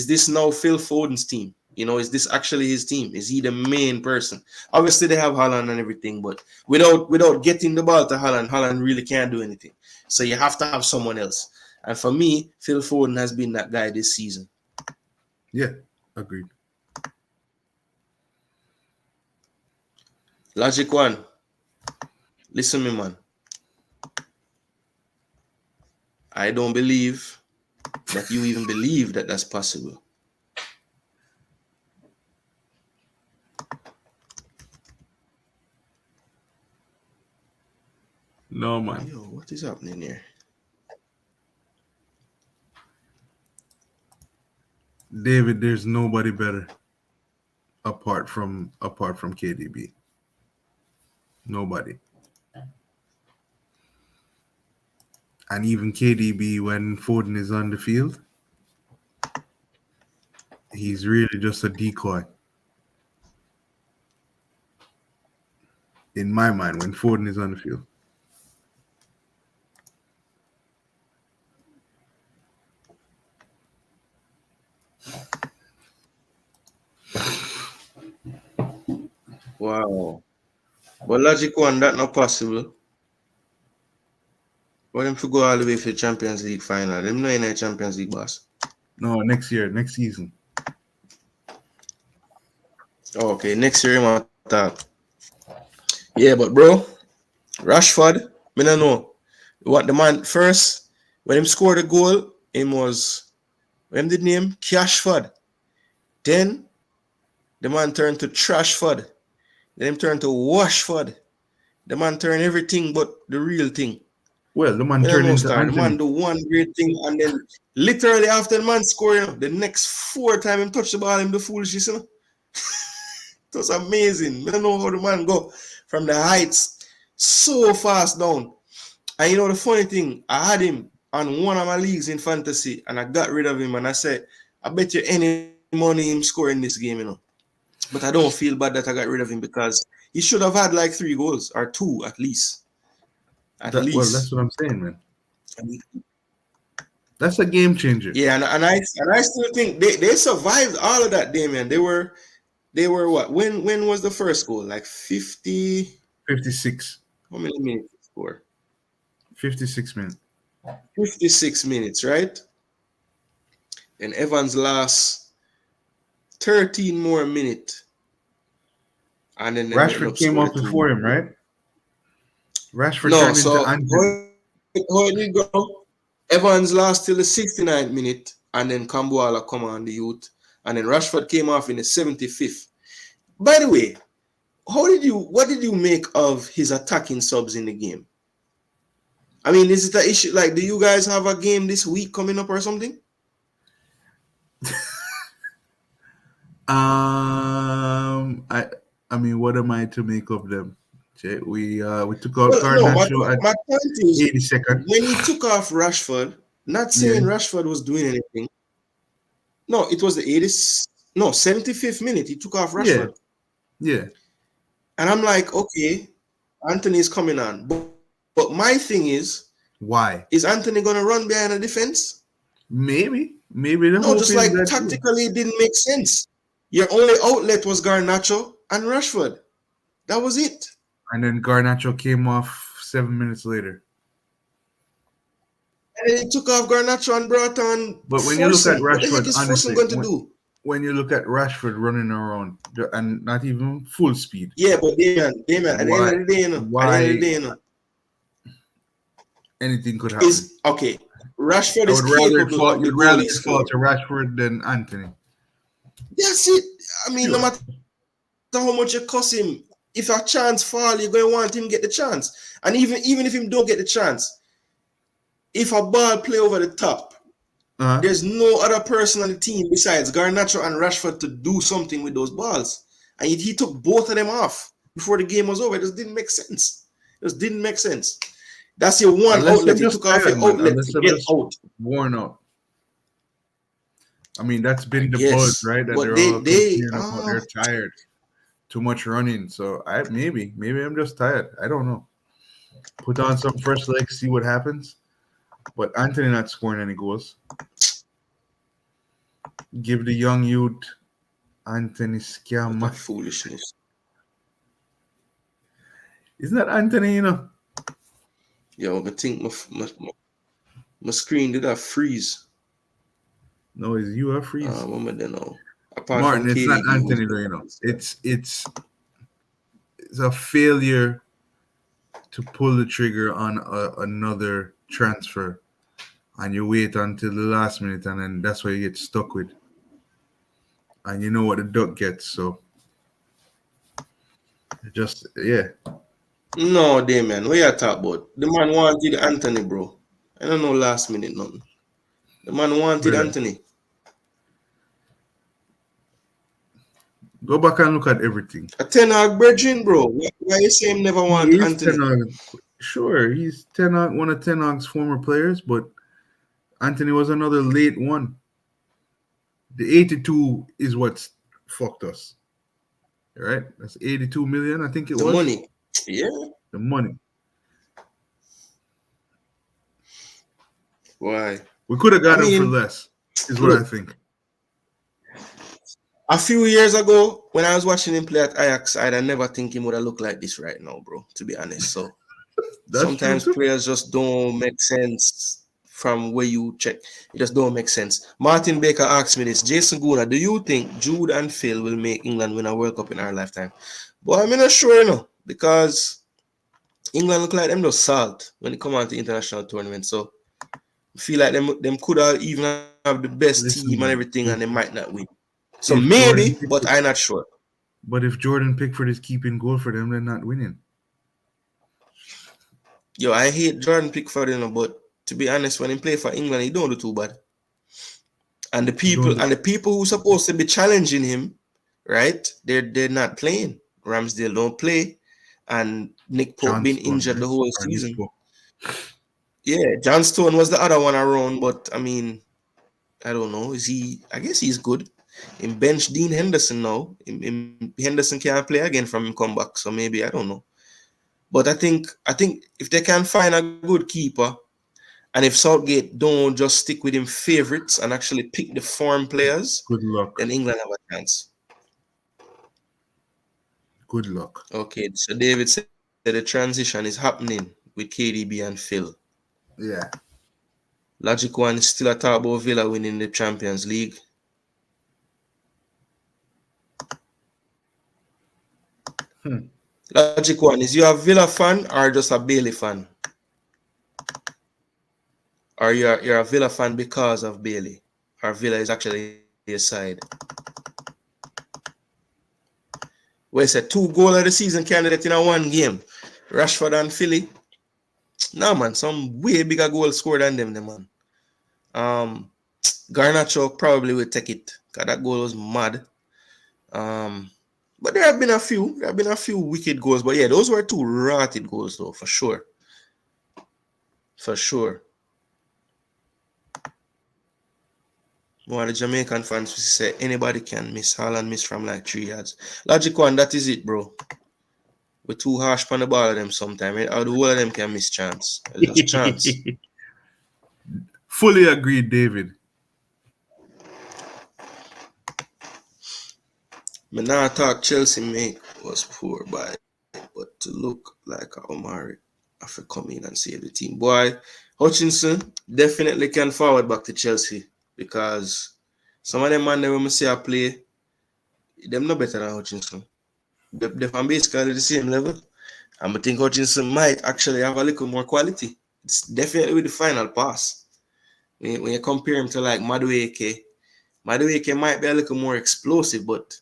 this now Phil Foden's team? Is this actually his team? Is he the main person? Obviously, they have Haaland and everything, but without getting the ball to Haaland really can't do anything. So you have to have someone else. And for me, Phil Foden has been that guy this season. Yeah, agreed. Logic one, listen me, man. I don't believe that you even believe that that's possible. No, man. Yo, what is happening here? David, there's nobody better apart from KDB. Nobody. And even KDB, when Foden is on the field, he's really just a decoy. In my mind, when Foden is on the field. Wow. But logic one, that not possible. But them to go all the way for the Champions League final. Them not in the Champions League, boss. No, next year, next season. Oh, okay, next year him talk. Yeah, but bro, Rashford, me no know. What the man first, when him scored the goal, him was, what him did name? Cashford. Then the man turned to Trashford. Then him turned to Washford. The man turned everything but the real thing. Well, the man Me don't turned know into star. The man Anthony. do one great thing, and then literally after the man scoring, the next 4 times him touch the ball, him the foolishness. It was amazing. I don't know how the man go from the heights so fast down. And the funny thing, I had him on one of my leagues in fantasy, and I got rid of him, and I said, I bet you any money him scoring this game. But I don't feel bad that I got rid of him, because he should have had like 3 goals or two at least. At That's least. what I'm saying, man. That's a game changer. Yeah, and I still think they survived all of that, Damien. They were what? When was the first goal? Like 50. 56. How many minutes score? 56 minutes. 56 minutes, right? And Evans last 13 more minutes. And then they end Rashford up came scoring off the two. before him, right? Rashford No, turned into so Anthony. how it did go? Evans lost till the 69th minute, and then Kambuala come on the youth, and then Rashford came off in the 75th. By the way, what did you make of his attacking subs in the game? I mean, is it an issue? Like, do you guys have a game this week coming up or something? I mean, what am I to make of them? We took out No. Garnacho at My point is, 82nd. when he took off Rashford, not saying Yeah, Rashford was doing anything. No, it was the 80th, no, 75th minute. He took off yeah, Rashford. yeah. And I'm like, okay, Anthony's coming on. But my thing Why? is Anthony going to run behind the defense? Maybe the No, hope just is like that. tactically it didn't make sense. Your only outlet was Garnacho and Rashford. That was it. And then Garnacho came off 7 minutes later. And then he took off Garnacho and brought on But when you look at Fosun. What the heck Rashford, is Fosun honestly, going to do? when you look at Rashford running around and not even full speed, Yeah, but Damian, at the end why of the day, anything could happen? is okay. Rashford I is would rather capable of the you'd goal rather he it fall scored. to Rashford than Anthony. That's it. I mean, no Sure. matter how much you cuss him, if a chance fall, you're going to want him to get the chance. And even if him don't get the chance, if a ball play over the top, there's no other person on the team besides Garnacho and Rashford to do something with those balls. And he took both of them off before the game was over. It just didn't make sense. That's your one Unless outlet. they're You just took off tired, your man. outlet Unless to they're get just out. worn out. I mean, that's I been the buzz, guess. right? That But they're all complaining about they're tired. Too much running. So maybe I'm just tired. I don't know. Put on some fresh legs, see what happens. But Anthony not scoring any goals. Give the young youth Anthony scam. what a foolishness. Isn't that Anthony, Yo, I think my screen did that freeze. No, it's you are freeze. What am I know? Apart from Martin, it's not KDB, Anthony though, It's a failure to pull the trigger on another transfer, and you wait until the last minute, and then that's what you get stuck with. And you know what the duck gets, so just No, Damien, what you talk about? The man wanted Anthony, bro. I don't know last minute nothing. The man wanted brother, Anthony. go back and look at everything. A Ten Hag brethren, bro. Why you say him never He want is Anthony? Ten Hag. Sure, he's one of Ten Hag's former players, but Anthony was another late one. The 82 is what's fucked us. Right? That's 82 million, I think it The was. money. Yeah. The money. Why? We could have got him for less, is what I think. A few years ago, when I was watching him play at Ajax, I'd never think him would have looked like this right now, bro, to be honest. So sometimes players just don't make sense from where you check. It just don't make sense. Martin Baker asked me this. Jason Guna, do you think Jude and Phil will make England win a World Cup in our lifetime? But I'm not sure, because England look like them just salt when it come on to international tournaments. So I feel like them could have even have the best team and everything, and they might not win. So maybe, but I'm not sure. But if Jordan Pickford is keeping goal for them, they're not winning. Yo, I hate Jordan Pickford, but to be honest, when he play for England, he don't do too bad. And the people who supposed to be challenging him, right? They're not playing. Ramsdale don't play, and Nick Pope been injured the whole season. Yeah, John Stone was the other one around, but I mean, I don't know. I guess he's good. In bench Dean Henderson now. Henderson can't play again from him come back, so maybe I don't know. But I think if they can find a good keeper, and if Southgate don't just stick with him favorites and actually pick the form players, good luck. Then England have a chance. Good luck. Okay, so David said the transition is happening with KDB and Phil. Yeah. Logic one is still a talk about Villa winning the Champions League. Logic one, is you a Villa fan or just a Bailey fan? or you're a Villa fan because of Bailey, or Villa is actually your side. Where it's a 2 goal of the season candidate in a one game. Rashford and Philly. Nah, man, some way bigger goal scored than them, man. Garnacho probably will take it because that goal was mad. But there have been a few. There have been a few wicked goals. But yeah, those were 2 rotted goals, though, for sure. For sure. One of the Jamaican fans say anybody can miss. Haaland miss from like 3 yards. Logic one, that is it, bro. We're too harsh on the ball of them sometimes. How the whole of them can miss chance. It's just chance. Fully agreed, David. Me now thought Chelsea make was poor by, but to look like Omari, I have to come in and save the team. Boy, Hutchinson definitely can forward back to Chelsea because some of them man when we see I play, them no better than Hutchinson. They're from basically the same level. And I think Hutchinson might actually have a little more quality. It's definitely with the final pass. When you compare him to like Madueke might be a little more explosive, but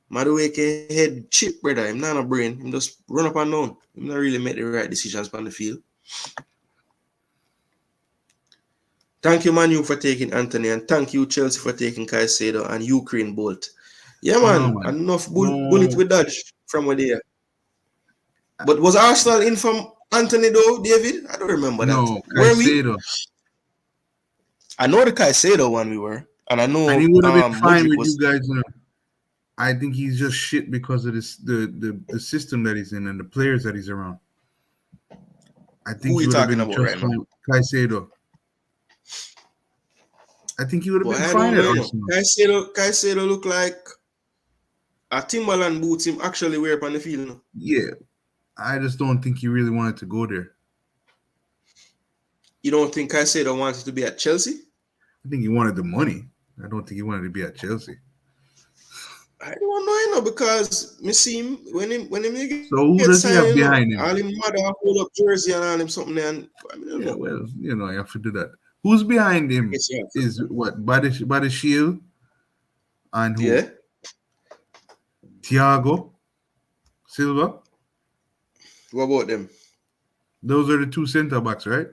Madueke head chip, brother. Him not a brain. Him just run up and down. Him not really make the right decisions on the field. Thank you, Manu, for taking Anthony, and thank you, Chelsea, for taking Caicedo and Ukraine Bolt. Yeah, Oh, no, man. man. Enough No. bullet with dodge from where they are. But was Arsenal in from Anthony, though, David? I don't remember that. No, Were we? Caicedo. I know the Caicedo one we were. And I know And he would have been fine Mudryk with was... you guys. I think he's just shit because of this the system that he's in and the players that he's around. I think Who he you would have talking been about just right fine. now? Caicedo. I think he would have But been I fine don't at know. Arsenal. Caicedo look like a Timberland boots him actually wear up on the field. No? Yeah. I just don't think he really wanted to go there. You don't think Caicedo wanted to be at Chelsea? I think he wanted the money. I don't think he wanted to be at Chelsea. I don't know, you know, because me see him when him So who get does he have signed, you know, behind him? all him mother hold up jersey and all him something and I don't Yeah, know. well, you have to do that. Who's behind him Yes, yeah. is what? Body Shield and who? Yeah. Thiago Silva. What about them? Those are the 2 center backs, right?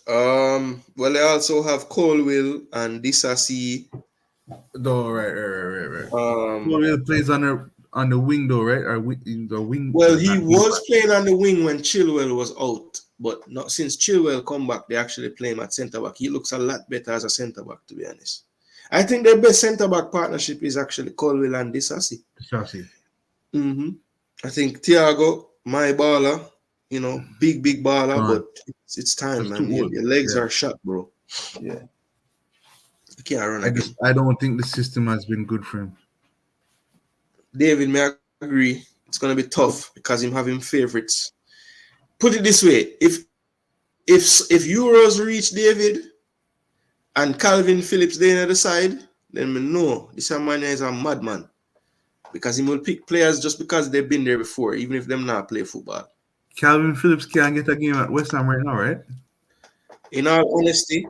Well, they also have Colwill and Disasi. No, right. Um, Colwill plays on the wing though, right? Or the wing. well, No, he not wing was back. playing on the wing when Chilwell was out, but not since Chilwell come back, they actually play him at centre back. He looks a lot better as a centre back, to be honest. I think their best centre back partnership is actually Colwill and Disasi. Chelsea. I think Thiago, my baller, you know, big baller, Gone. but it's time, Just man. too old. Your legs Yeah. are shot, bro. Yeah. You can't run again. I don't think the system has been good for him. David, may I agree? It's gonna be tough because him having favorites. Put it this way: if Euros reach David and Calvin Phillips there on the side, then we know this man is a madman because he will pick players just because they've been there before, even if them not play football. Calvin Phillips can't get a game at West Ham right now, right? In all honesty,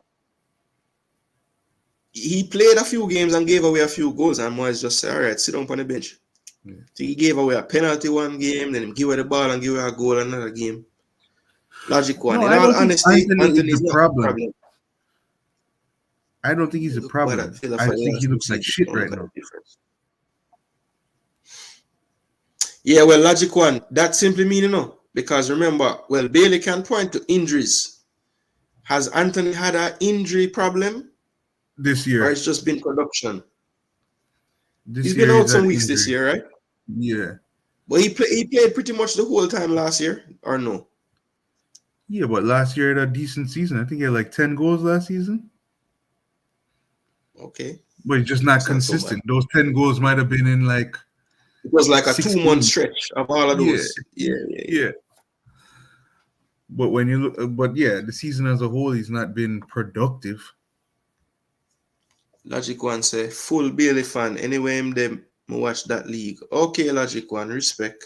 he played a few games and gave away a few goals, and Moyes just said, all right, sit down on the bench. Yeah. So he gave away a penalty one game, then he give away the ball and give away a goal another game. Logic one. No, in I all don't honesty, think Anthony is the problem. I don't think he's a problem. I think he looks like shit right now. Yeah, well, logic one, that simply means, you know, because remember, well, Bailey can point to injuries. Has Anthony had an injury problem? This year. Or it's just been production? He's been out some weeks this year, right? Yeah. But he played pretty much the whole time last year, or no? Yeah, but last year he had a decent season. I think he had like 10 goals last season. Okay. But he's just not consistent. Those 10 goals might have been in like... It was like a 2-month stretch of all of those. Yeah. But when you look... the season as a whole, he's not been productive. Logic One say, full Bailey fan. Anyway, them watch that league. Okay, Logic One, respect.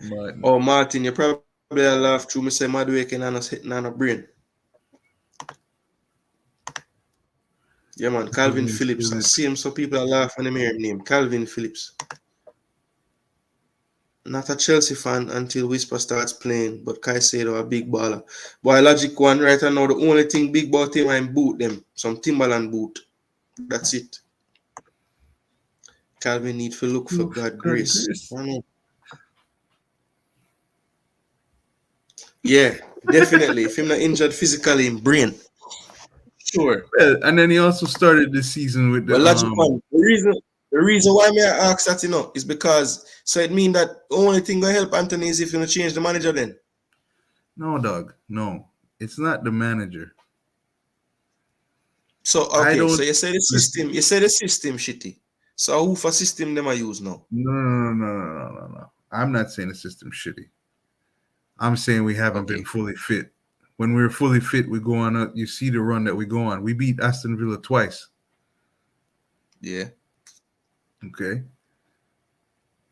Martin. Oh, Martin, you probably laugh through me say Madueke and a brain. Yeah, man, Calvin Phillips. I see him, so people are laughing when they hear him name. Calvin Phillips. Not a Chelsea fan until Whisper starts playing, but Caicedo a big baller. Boy, Logic one right now, the only thing big about him I boot them. Some Timberland boot. That's it. Calvin need to look for God grace. Yeah, definitely. If him not injured physically in brain. Sure. Well, and then he also started the season with the Well, Logic one. The reason why me I ask that, is because so it mean that the only thing gonna help Anthony is if you change the manager then. No, dog. No. It's not the manager. So I okay, don't so you say the system shitty. So who for system them I use now? No. I'm not saying the system's shitty. I'm saying we haven't been fully fit. When we're fully fit, we go on. You see the run that we go on. We beat Aston Villa twice. Yeah. Okay.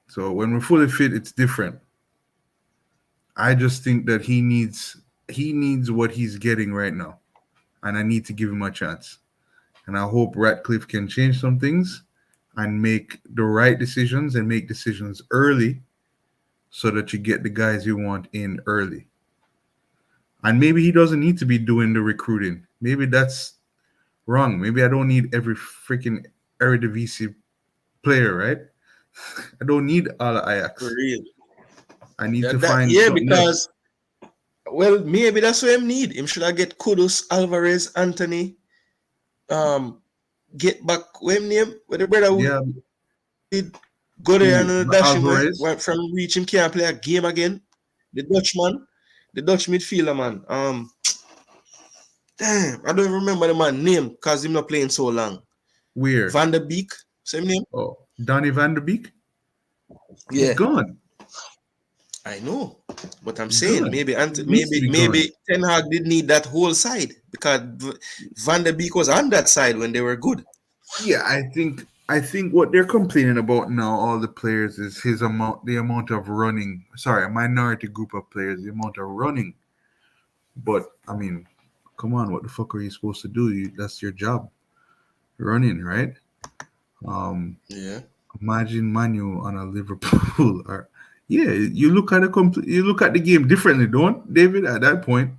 So when we're fully fit, it's different. I just think that he needs what he's getting right now, and I need to give him a chance. And I hope Ratcliffe can change some things and make the right decisions and make decisions early, so that you get the guys you want in early. And maybe he doesn't need to be doing the recruiting. Maybe that's wrong. Maybe I don't need every freaking Eredivisie player, right? I don't need all Ajax. For real. I need to find because well, maybe that's what him need. Him should I get Kudus, Alvarez, Anthony, get back when name with the brother who did go there and dash him went from reach him can't play a game again. The Dutchman, the Dutch midfielder man. Damn, I don't even remember the man name because him not playing so long. Weird. Van der Beek, same name. Oh, Donny Van der Beek? Yeah. He's gone. I know, but I'm saying maybe Ten Hag did need that whole side because Van der Beek was on that side when they were good. Yeah, I think what they're complaining about now, all the players, is the amount of running. Sorry, a minority group of players, the amount of running. But I mean, come on, what the fuck are you supposed to do? That's your job, running, right? Yeah. Imagine Manu on a Liverpool. Or yeah, you look at the game differently, don't David? At that point,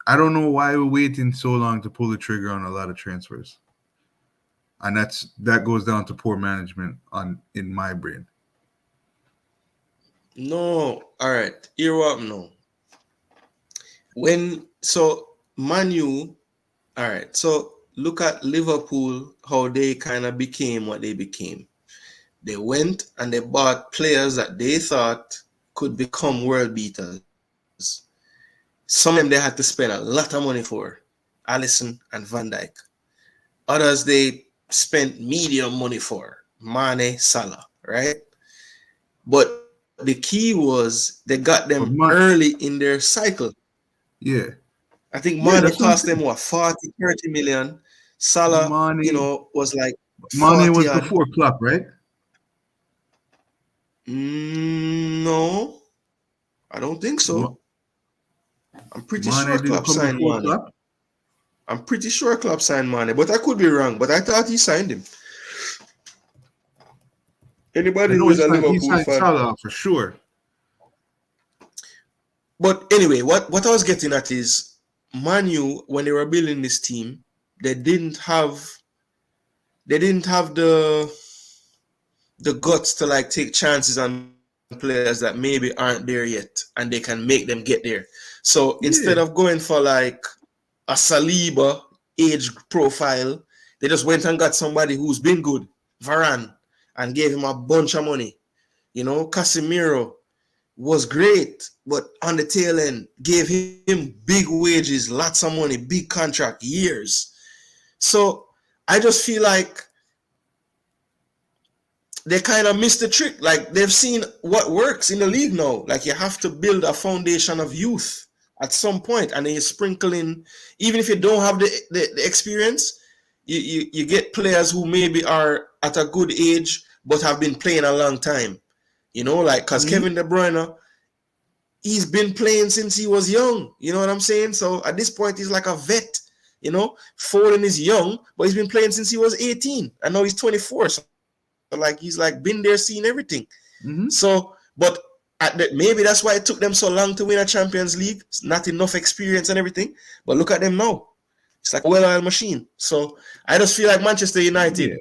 I don't know why we're waiting so long to pull the trigger on a lot of transfers. And that goes down to poor management in my brain. No, all right. Hear what no. Manu, all right. So look at Liverpool, how they kind of became what they became. They went and they bought players that they thought could become world beaters. Some of them they had to spend a lot of money for, Alisson and Van Dijk. Others they spent medium money for, Mane, Salah, right? But the key was they got them early in their cycle. Yeah. I think Mane cost them 40, 30 million. Salah, was like Mane was before Klopp, right? No, I don't think so. I'm pretty sure Klopp signed Mane. I'm pretty sure Klopp signed Mane, but I could be wrong. But I thought he signed him. Anybody who is a Liverpool fan, Salah for sure. But anyway, what I was getting at is Manu, when they were building this team, they didn't have the guts to like take chances on players that maybe aren't there yet, and they can make them get there. So instead of going for like a Saliba age profile, they just went and got somebody who's been good, Varane, and gave him a bunch of money. Casemiro was great, but on the tail end, gave him big wages, lots of money, big contract, years. So I just feel like they kind of missed the trick. Like they've seen what works in the league now. Like you have to build a foundation of youth at some point, and then you sprinkle in, even if you don't have the experience, you get players who maybe are at a good age but have been playing a long time. You know, like because Mhm. Kevin De Bruyne, he's been playing since he was young. You know what I'm saying? So at this point, he's like a vet. You know, Foden is young, but he's been playing since he was 18, and now he's 24. So like he's like been there, seen everything. Mhm. So, but maybe that's why it took them so long to win a Champions League. It's not enough experience and everything. But look at them now. It's like a well-oiled machine. So I just feel like Manchester Yeah, United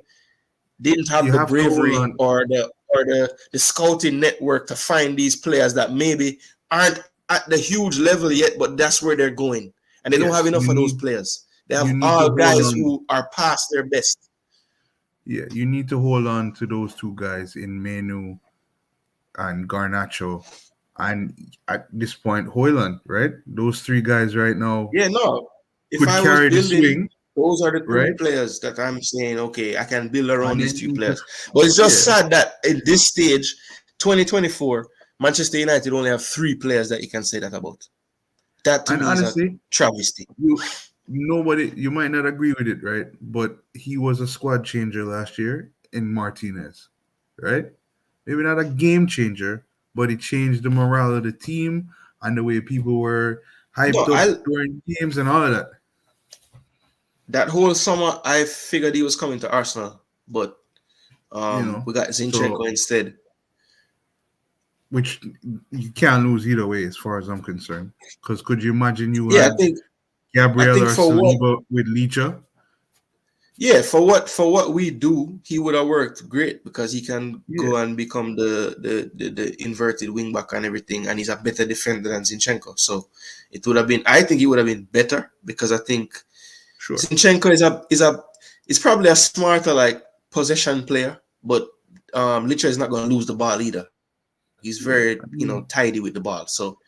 didn't you have the have to hold bravery on. or the scouting network to find these players that maybe aren't at the huge level yet, but that's where they're going. And they don't have Yes, enough of those players. They you have need to all hold guys on. who are past their best. Yeah, you need to hold on to those two guys in Menu and Garnacho, and at this point Hoyland, right? Those three guys right now Yeah, no. If could I was carry the building, swing, those are the three right? players that I'm saying, okay, I can build around And these then three you need to, players. But it's just yeah. sad that in this stage, 2024, Manchester United only have three players that you can say that about. That to And me is a honestly, travesty. you nobody you might not agree with it, right? But he was a squad changer last year in Martinez, right? Maybe not a game changer, but he changed the morale of the team and the way people were No, hyped up I during games and all of that. that whole summer I figured he was coming to Arsenal, but You know, we got so Zinchenko instead. which you can't lose either way, as far as I'm concerned. Because could you imagine you Yeah, had I Gabriel think or for what Saliba with Licha? Yeah, for what we do, he would have worked great because he can Yeah, go and become the inverted wing back and everything, and he's a better defender than Zinchenko. So it would have been, I think, it would have been better because I think sure. Zinchenko is probably a smarter like possession player, but literally is not going to lose the ball either. He's very Yeah, I tidy mean, with the ball. So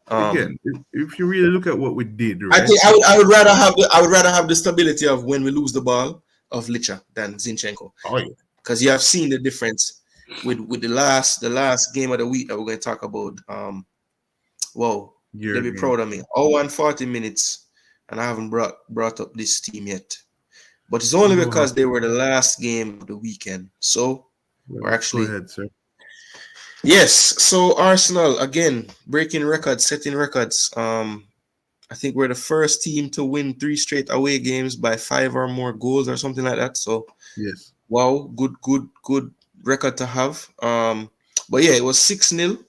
again, if you really look at what we did, I right? think I would rather have the stability of when we lose the ball of Licha than Zinchenko. Oh yeah, Because you have seen the difference with the last game of the week that we're going to talk about. Whoa, your they'll be game. proud of me. Oh, and 40 minutes, and I haven't brought up this team yet. But it's only You don't have because they to. were the last game of the weekend. So we're Well, go actually ahead, sir. yes. So Arsenal again breaking records, setting records. I think we're the first team to win 3 straight away games by 5 or more goals or something like that. So Yes. wow, good record to have. But yeah, it was 6-0.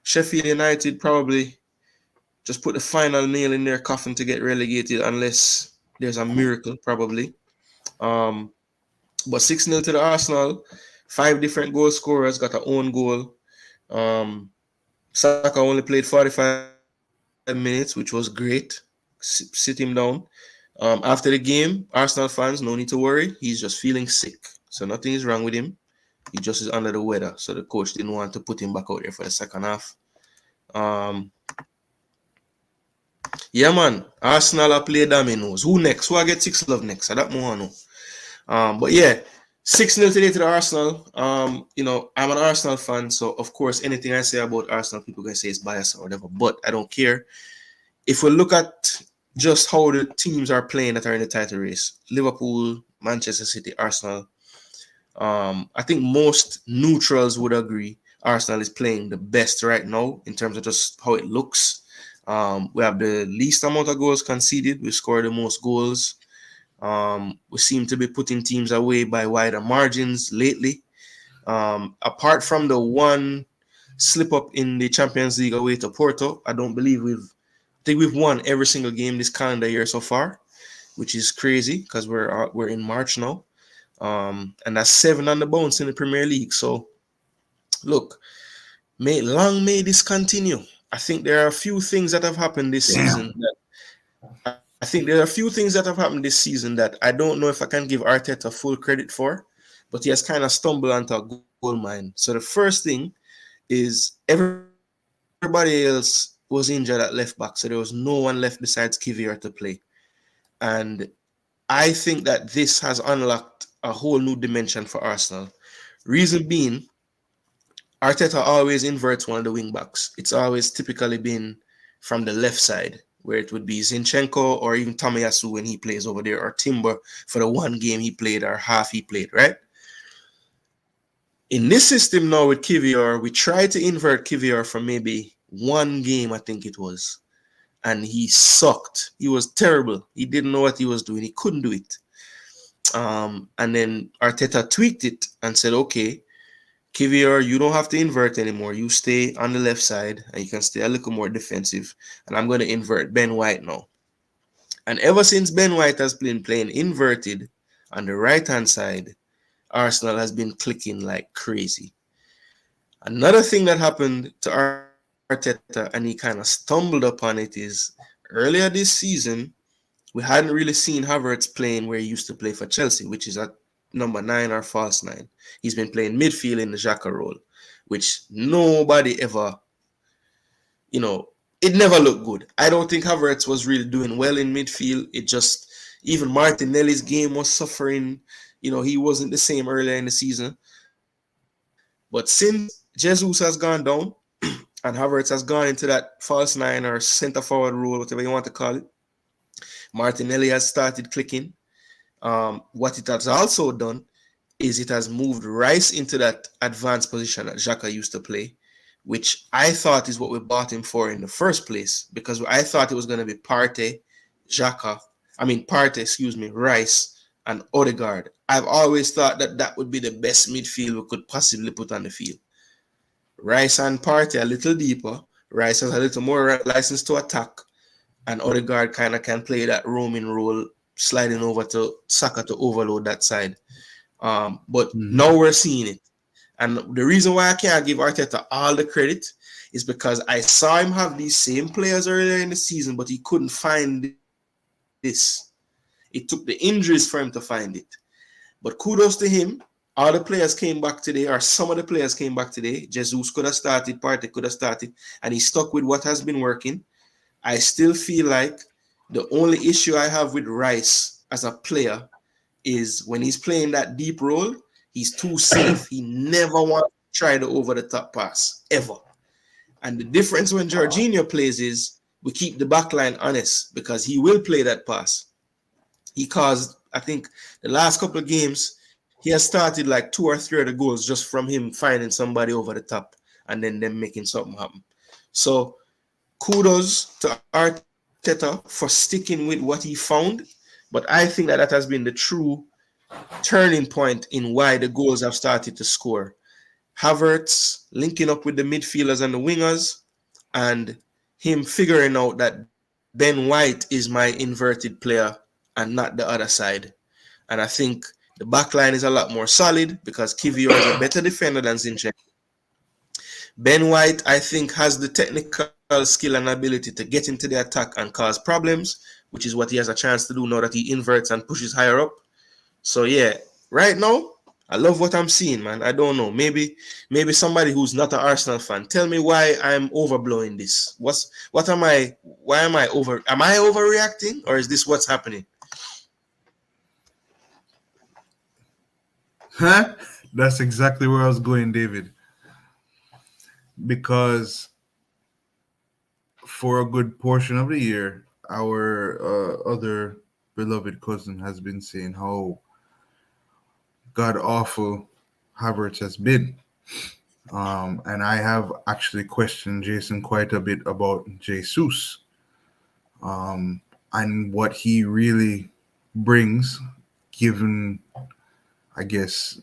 Sheffield United probably just put the final nail in their coffin to get relegated unless there's a miracle, probably. Um, but 6-0 to the Arsenal. 5 different goal scorers got their own goal. Um, Saka only played 45 minutes, which was great. Sit him down. After the game, Arsenal fans, no need to worry. He's just feeling sick. So nothing is wrong with him. He just is under the weather. So the coach didn't want to put him back out there for the second half. Um, yeah, man. Arsenal are play dominoes. Who next? Who I get 6 love next? I don't know. But yeah, 6-0 today to the Arsenal. I'm an Arsenal fan, so of course anything I say about Arsenal, people can say it's biased or whatever. But I don't care. If we look at just how the teams are playing that are in the title race, Liverpool, Manchester City, Arsenal, I think most neutrals would agree Arsenal is playing the best right now in terms of just how it looks. We have the least amount of goals conceded. We scored the most goals. We seem to be putting teams away by wider margins lately. Apart from the one slip up in the Champions League away to Porto, I think we've won every single game this calendar year so far, which is crazy because we're in March now. And that's 7 on the bounce in the Premier League. So look, may this continue. I think there are a few things that have happened this season. Damn. I think there are a few things that have happened this season that I don't know if I can give Arteta full credit for, but he has kind of stumbled onto a gold mine. So the first thing is everybody else was injured at left back, so there was no one left besides Kivior to play. And I think that this has unlocked a whole new dimension for Arsenal. Reason being, Arteta always inverts one of the wing backs. It's always typically been from the left side, where it would be Zinchenko or even Tomiyasu when he plays over there, or Timber for the one game he played or half he played, right? In this system now with Kivior, we tried to invert Kivior for maybe one game, I think it was. And he sucked. He was terrible. He didn't know what he was doing. He couldn't do it. And then Arteta tweaked it and said, okay, Kivior, you don't have to invert anymore. You stay on the left side and you can stay a little more defensive. And I'm going to invert Ben White now. And ever since Ben White has been playing inverted on the right-hand side, Arsenal has been clicking like crazy. Another thing that happened to Arteta, and he kind of stumbled upon it, is earlier this season, we hadn't really seen Havertz playing where he used to play for Chelsea, which is at number 9 or false 9. He's been playing midfield in the Xhaka role, which nobody ever, it never looked good. I don't think Havertz was really doing well in midfield. It just, even Martinelli's game was suffering. He wasn't the same earlier in the season. But since Jesus has gone down and Havertz has gone into that false 9 or center forward role, whatever you want to call it, Martinelli has started clicking. What it has also done is it has moved Rice into that advanced position that Xhaka used to play, which I thought is what we bought him for in the first place, because I thought it was going to be Partey, Rice, and Odegaard. I've always thought that would be the best midfield we could possibly put on the field. Rice and Partey a little deeper. Rice has a little more license to attack, and Odegaard kind of can play that roaming role, sliding over to Saka to overload that side. But now we're seeing it. And the reason why I can't give Arteta all the credit is because I saw him have these same players earlier in the season, but he couldn't find this. It took the injuries for him to find it. But kudos to him. All the players came back today, or some of the players came back today. Jesus could have started, Partey could have started, and he stuck with what has been working. I still feel like the only issue I have with Rice as a player is when he's playing that deep role, he's too safe. He never wants to try the over-the-top pass, ever. And the difference when Jorginho plays is we keep the backline honest, because he will play that pass. He caused, I think, the last couple of games, he has started like 2 or 3 of the goals just from him finding somebody over the top and then them making something happen. So kudos to Arteta for sticking with what he found. But I think that has been the true turning point in why the goals have started to score. Havertz linking up with the midfielders and the wingers, and him figuring out that Ben White is my inverted player and not the other side. And I think the back line is a lot more solid because Kivior is a better defender than Zinchenko. Ben White, I think, has the technical skill and ability to get into the attack and cause problems, which is what he has a chance to do now that he inverts and pushes higher up. So yeah, right now, I love what I'm seeing, man. I don't know. Maybe somebody who's not an Arsenal fan, tell me why I'm overblowing this. Am I overreacting, or is this what's happening? Huh? That's exactly where I was going, David. Because for a good portion of the year, our other beloved cousin has been saying how god awful Havertz has been. And I have actually questioned Jason quite a bit about Jesus and what he really brings, given, I guess,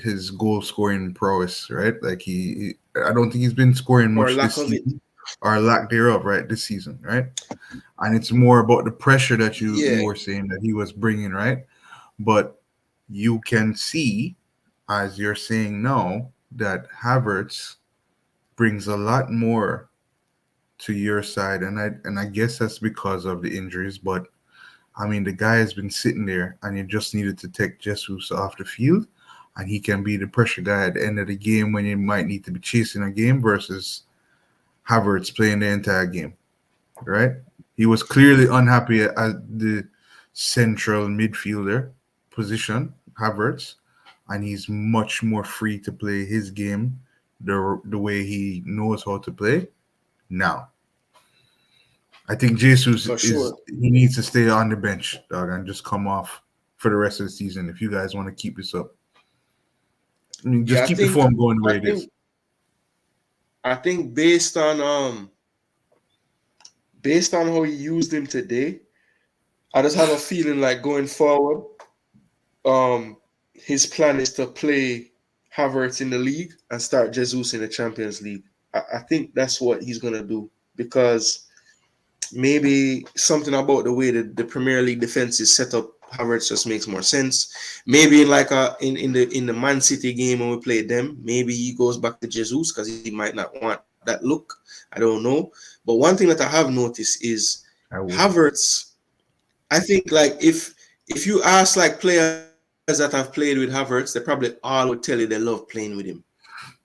his goal scoring prowess, right? Like I don't think he's been scoring much this season, or lack thereof, right? This season, right? And it's more about the pressure that you were saying that he was bringing, right? But you can see, as you're saying now, that Havertz brings a lot more to your side, and I guess that's because of the injuries. But I mean, the guy has been sitting there, and you just needed to take Jesus off the field, and he can be the pressure guy at the end of the game when you might need to be chasing a game versus Havertz playing the entire game, right? He was clearly unhappy at the central midfielder position, Havertz, and he's much more free to play his game the way he knows how to play now. I think Jesus he needs to stay on the bench, dog, and just come off for the rest of the season if you guys want to keep this up. I mean, just Yeah, keep the form going the I way it is. think I think based on how he used him today, I just have a feeling like going forward, his plan is to play Havertz in the league and start Jesus in the Champions League. I think that's what he's gonna do because maybe something about the way that the Premier League defense is set up, Havertz just makes more sense. Maybe in like in the Man City game when we played them, maybe he goes back to Jesus because he might not want that look. I don't know. But one thing that I have noticed is I would. Havertz. I think like if you ask like players that have played with Havertz, they probably all would tell you they love playing with him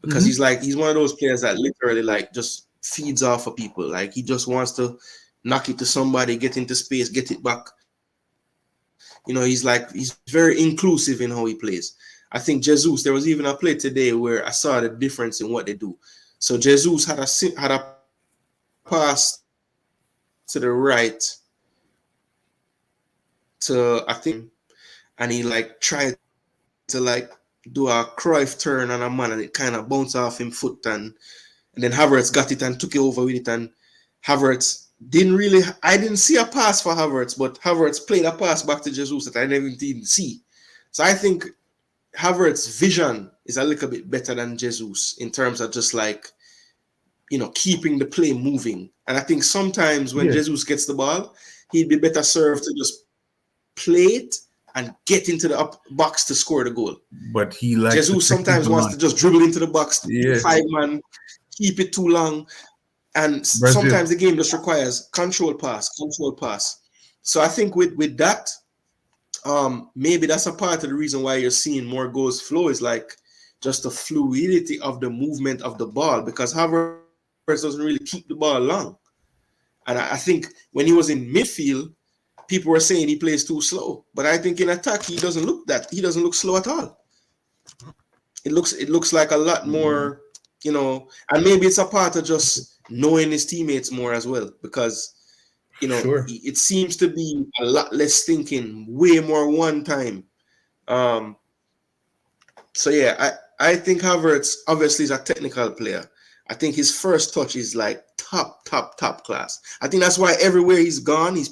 because Mm-hmm. he's one of those players that literally like just feeds off of people. Like he just wants to knock it to somebody, get into space, get it back. He's very inclusive in how he plays. I think Jesus. There was even a play today where I saw the difference in what they do. So Jesus had a pass to the right to I think and he like tried to like do a Cruyff turn on a man and it kind of bounced off him foot and then Havertz got it and took it over with it and Havertz I didn't see a pass for Havertz, but Havertz played a pass back to Jesus that I never even see. So I think Havertz's vision is a little bit better than Jesus in terms of just like, keeping the play moving. And I think sometimes when Yeah, Jesus gets the ball, he'd be better served to just play it and get into the box to score the goal. but he likes to Jesus take sometimes people wants on. to just dribble into the box, beat the Yeah, 5 man, keep it too long. And Brazil. sometimes the game just requires control pass. So I think with that, maybe that's a part of the reason why you're seeing more goals flow is like just the fluidity of the movement of the ball because Havertz doesn't really keep the ball long. And I think when he was in midfield, people were saying he plays too slow. But I think in attack he doesn't look slow at all. It looks like a lot more, and maybe it's a part of just knowing his teammates more as well because Sure. it seems to be a lot less thinking, way more one time. Um, so yeah, I think Havertz obviously is a technical player. I think his first touch is like top class. I think that's why everywhere he's gone, he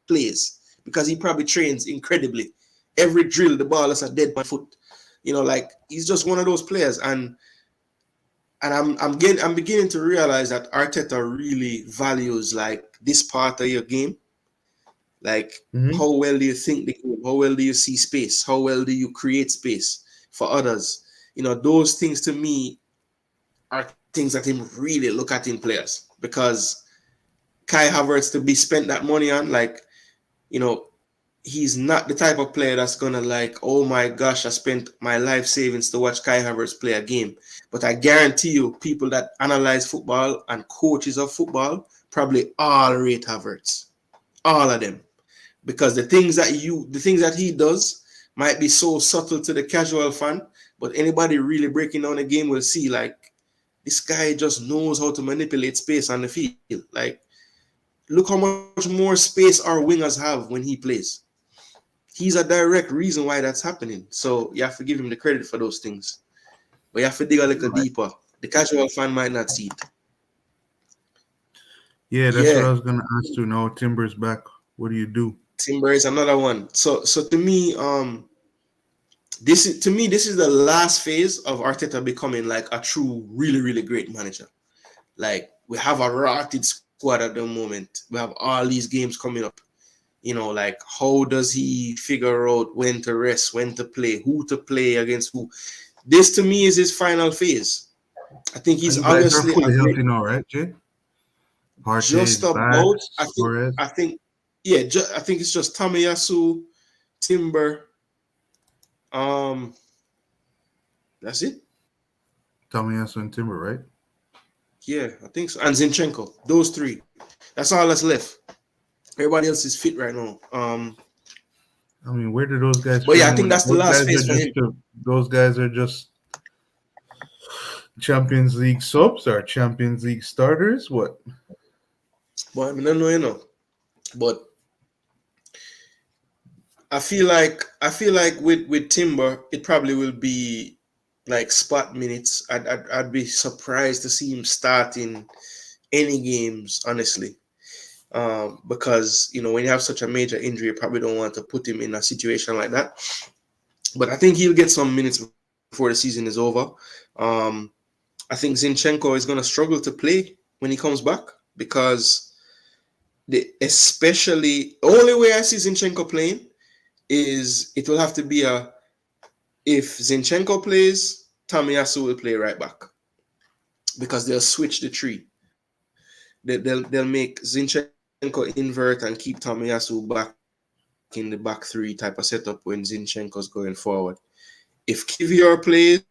plays because he probably trains incredibly. Every drill, the ball is a dead man foot. Like he's just one of those players, and I'm beginning to realize that Arteta really values like this part of your game. Like Mm-hmm. how well do you think the game? How well do you see space? How well do you create space for others? Those things to me are things that him really look at in players because Kai Havertz to be spent that money on, like, you know, he's not the type of player that's gonna like, oh my gosh, I spent my life savings to watch Kai Havertz play a game. But I guarantee you, people that analyze football and coaches of football probably all rate Havertz, all of them, because the things that he does might be so subtle to the casual fan, but anybody really breaking down the game will see like this guy just knows how to manipulate space on the field. Like, look how much more space our wingers have when he plays. He's a direct reason why that's happening. So you have to give him the credit for those things. But you have to dig a little Right. deeper. The casual fan might not see it. Yeah, that's what Yeah, I was gonna ask you. Now Timber's back. What do you do? Timber is another one. So to me, this is the last phase of Arteta becoming like a true, really, really great manager. Like we have a rotted squad at the moment. We have all these games coming up. Like how does he figure out when to rest, when to play, who to play against who? This to me is his final phase. I think And he's you guys are obviously a fully great, healthy now, right, Jay? Partey just is back. about. Suarez. I think, yeah. I think it's just Tamayasu, Timber. Um, that's it. Tomiyasu and Timber, right? Yeah, I think so. And Zinchenko. Those three. That's all that's left. Everybody else is fit right now. I mean, where do those guys But fit yeah, I in? think that's the Those last guys are phase for just him. those guys are just Champions League subs or Champions League starters. What? But I mean, I don't know, But I feel like with Timber, it probably will be like spot minutes. I'd be surprised to see him starting any games, honestly. Because when you have such a major injury, you probably don't want to put him in a situation like that. But I think he'll get some minutes before the season is over. Um, I think Zinchenko is going to struggle to play when he comes back because especially the only way I see Zinchenko playing is it will have to be if Zinchenko plays, Tomiyasu will play right back because they'll switch the three. They'll make Zinchenko invert and keep Tomiyasu back in the back three type of setup when Zinchenko's going forward. If Kivior plays,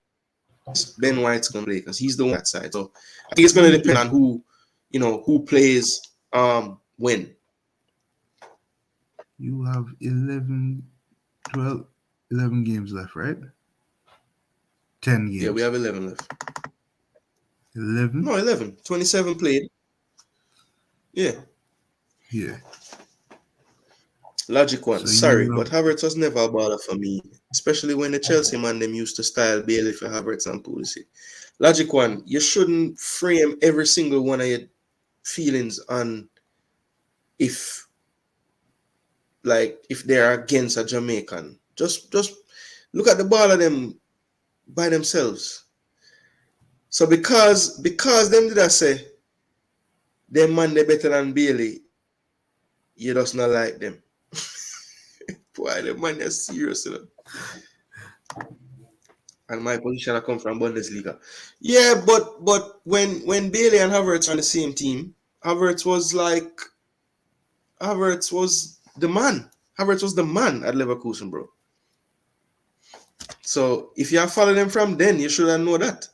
Ben White's gonna play because he's the one that can play that side. So I think it's gonna depend on who plays when. You have 11, 12, 11 games left, right? 10 Yeah, we games. have 11 left. 11? No, 11. 27 played. Yeah. Yeah. Logic one. So you Sorry, have, but Havertz was never a bother for me, especially when the Chelsea man them used to style Bailey for Havertz and Pulisic. Logic one. You shouldn't frame every single one of your feelings on if if they're against a Jamaican. Just look at the ball of them by themselves. So because them did I say them man they better than Bailey, you just not like them. Boy, the man is serious, And my position I come from Bundesliga. Yeah, but when Bailey and Havertz are on the same team, Havertz was like Havertz was the man. Havertz was the man at Leverkusen, bro. So if you have followed them from then, you should have know that.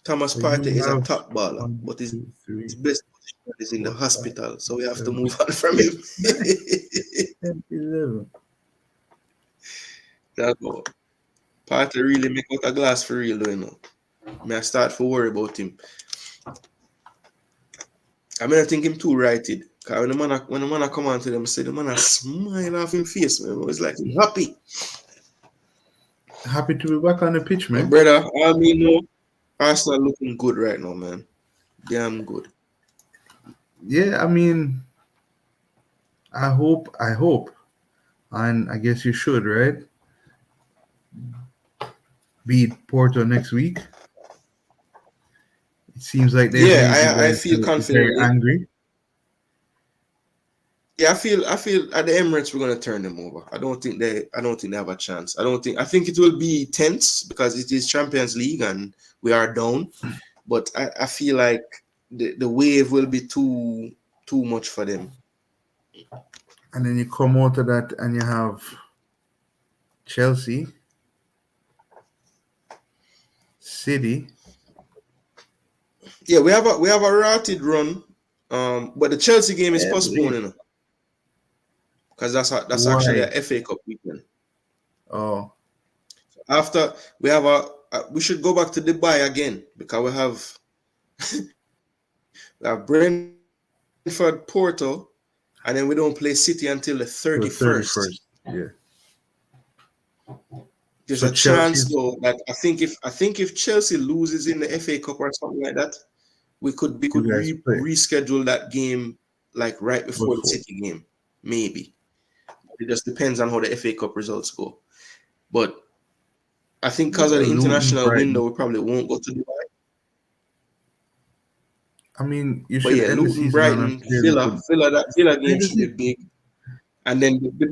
Thomas so Partey you is a have top baller, one, but his two, three, best position is in the 4, 5, hospital. So we have to 7, move on from him. 9, 10, 11. That's all. Partey really make out a glass for real, though, May I start to worry about him. I mean, I think him too righted. Cause when the man come on to them, say the man a smile off his face, man. It's like he's happy. Happy to be back on the pitch, My man. brother, I mean, Arsenal looking good right now, man. Damn good. Yeah, I mean, I hope, and I guess you should, right? Beat Porto next week. It seems like they've made you Yeah, I guys feel very confidently. angry. Yeah, I feel at the Emirates we're gonna turn them over. I don't think they have a chance. I think it will be tense because it is Champions League and we are down. But I feel like the wave will be too much for them. And then you come out of that and you have Chelsea, City. Yeah, we have a rotted run. But the Chelsea game is Every postponed, because that's actually why? a FA Cup weekend. Oh, After we should go back to Dubai again because we have Brentford, Porto, and then we don't play City until the the 31st. 31st. Yeah. There's So a chance Chelsea's though that I think if Chelsea loses in the FA Cup or something like that, we could you guys play reschedule that game like right before the before. City game, maybe. It just depends on how the FA Cup results go. But I think because of the Luton, international window, Brighton. we probably won't go to Dubai. I mean, you But should yeah, end the Luton, season on a Brighton, fairly Villa, good. That Villa Play game the should be season. big. And then the